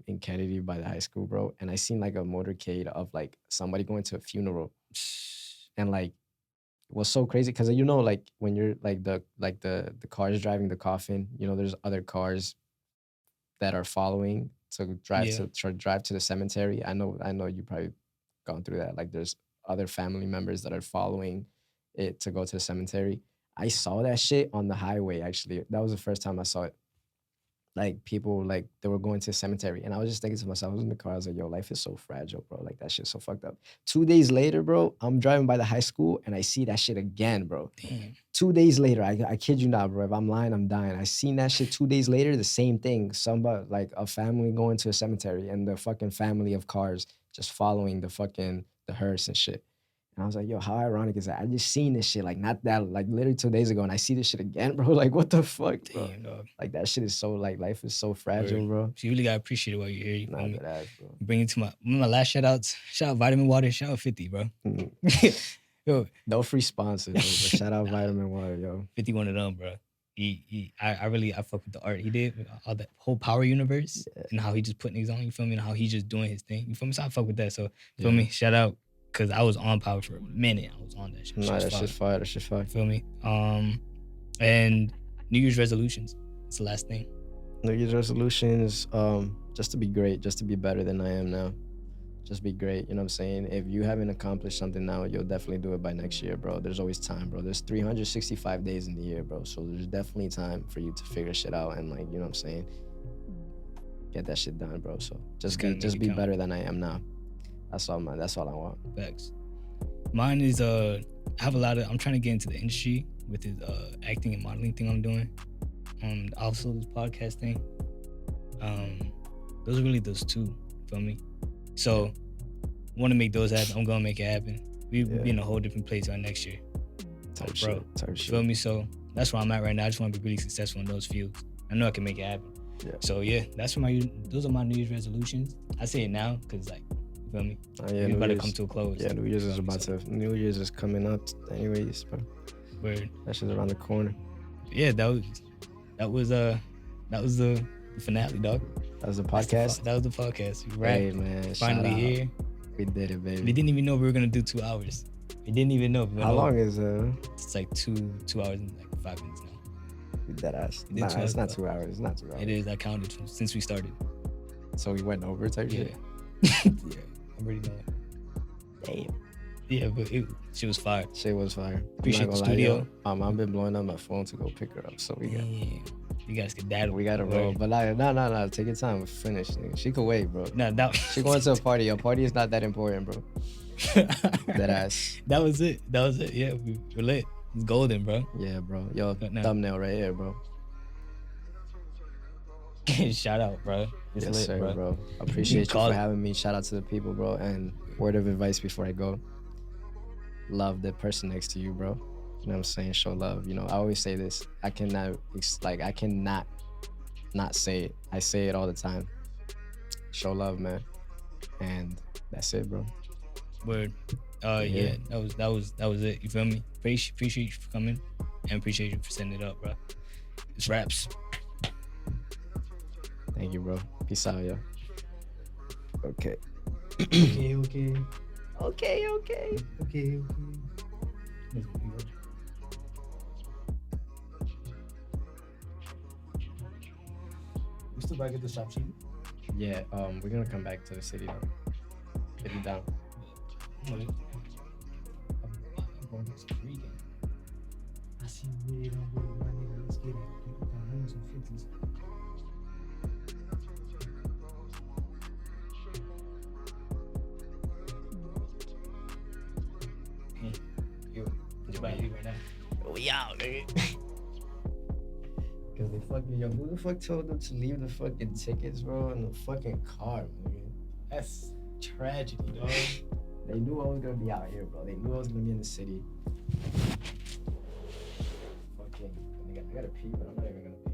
in Kennedy by the high school, bro, and I seen like a motorcade of like somebody going to a funeral. And like it was so crazy because you know, like when you're like the cars driving the coffin, you know, there's other cars that are following to drive to the cemetery. I know you probably gone through that. Like there's other family members that are following it to go to the cemetery. I saw that shit on the highway, actually. That was the first time I saw it. Like people, like they were going to the cemetery. And I was just thinking to myself, I was in the car, I was like, yo, life is so fragile, bro. Like that shit's so fucked up. 2 days later, bro, I'm driving by the high school and I see that shit again, bro. Damn. 2 days later, I kid you not, bro. If I'm lying, I'm dying. I seen that shit 2 days later, the same thing. Somebody, like a family going to a cemetery and the fucking family of cars just following the hearse and shit. And I was like, yo, how ironic is that? I just seen this shit, like not that, like literally 2 days ago, and I see this shit again, bro. Like, what the fuck, bro? Damn, dog. Like that shit is so, like, life is so fragile, bro. So you really gotta appreciate it while you're here. You Nah, that ass, bro. Bring it to my last shout outs. Shout out Vitamin Water. Shout out 50, bro. Yo, no free sponsors, but shout out Vitamin Water, yo. 50 one of them, bro. I fuck with the art he did, all that whole power universe and how he just put niggas on, you feel me? And how he just doing his thing. You feel me? So I fuck with that. So feel me? Shout out. Cause I was on power for a minute. I was on that shit. Nah, that shit's fire. That shit's fire. Feel me? And New Year's resolutions. It's the last thing. New Year's resolutions, just to be great, just to be better than I am now. Just be great, you know what I'm saying? If you haven't accomplished something now, you'll definitely do it by next year, bro. There's always time, bro. There's 365 days in the year, bro. So there's definitely time for you to figure shit out and, like, you know what I'm saying? Get that shit done, bro. So just be better than I am now. That's all I want. Facts. Mine is I have a lot of, I'm trying to get into the industry with this acting and modeling thing I'm doing. Also this podcast thing. Those are really those two, feel me? So want to make those happen. I'm gonna make it happen. We'll be in a whole different place on next year. Type bro. Shit. Feel me? So that's where I'm at right now. I just want to be really successful in those fields. I know I can make it happen. Yeah. So yeah, those are my New Year's resolutions. I say it now because, like, you feel me? We're about to come to a close. Yeah, New Year's is coming up anyways, bro. Word. That shit's around the corner. Yeah, that was the finale, dog. That was the podcast? That was the podcast. Right. Hey, man. Finally here. We did it, baby. We didn't even know we were going to do 2 hours. We didn't even know. How long is It's like 2 hours and like 5 minutes now. That ass. Nah, it's not 2 hours. It's not 2 hours. It is. I counted since we started. So we went over type shit? Yeah. I'm already knowing. Damn. Yeah, but she was fire. Shit was fire. Appreciate the studio. I've been blowing up my phone to go pick her up, so we got. You guys get that. We gotta roll, but no. Take your time. We're finished. Nigga. She could wait, bro. No, she going to a party. A party is not that important, bro. That ass. That was it. Yeah, we're lit. It's golden, bro. Yeah, bro. Yo, thumbnail right here, bro. Shout out, bro. It's yes, lit, sir, bro. Appreciate you for having me. Shout out to the people, bro. And word of advice before I go. Love the person next to you, bro. You know what I'm saying? Show love. You know, I always say this. I cannot not say it. I say it all the time. Show love, man. And that's it, bro. Word. Yeah. That was it. You feel me? Appreciate you for coming, and appreciate you for setting it up, bro. It's raps. Thank you, bro. Peace out, yo. Okay. Okay. We still gotta get the shop cheap. Yeah, we're gonna come back to the city though. If you down. I'm going to some weekend. I see you really don't really, my nigga. Let's get it. People got hundreds and fifties. You about to leave right now? We out, nigga. Cause they fucking yo, who the fuck told them to leave the fucking tickets, bro, in the fucking car, nigga? That's tragedy, dog. They knew I was gonna be out here, bro. They knew I was gonna be in the city. Fucking, I gotta pee, but I'm not even gonna pee.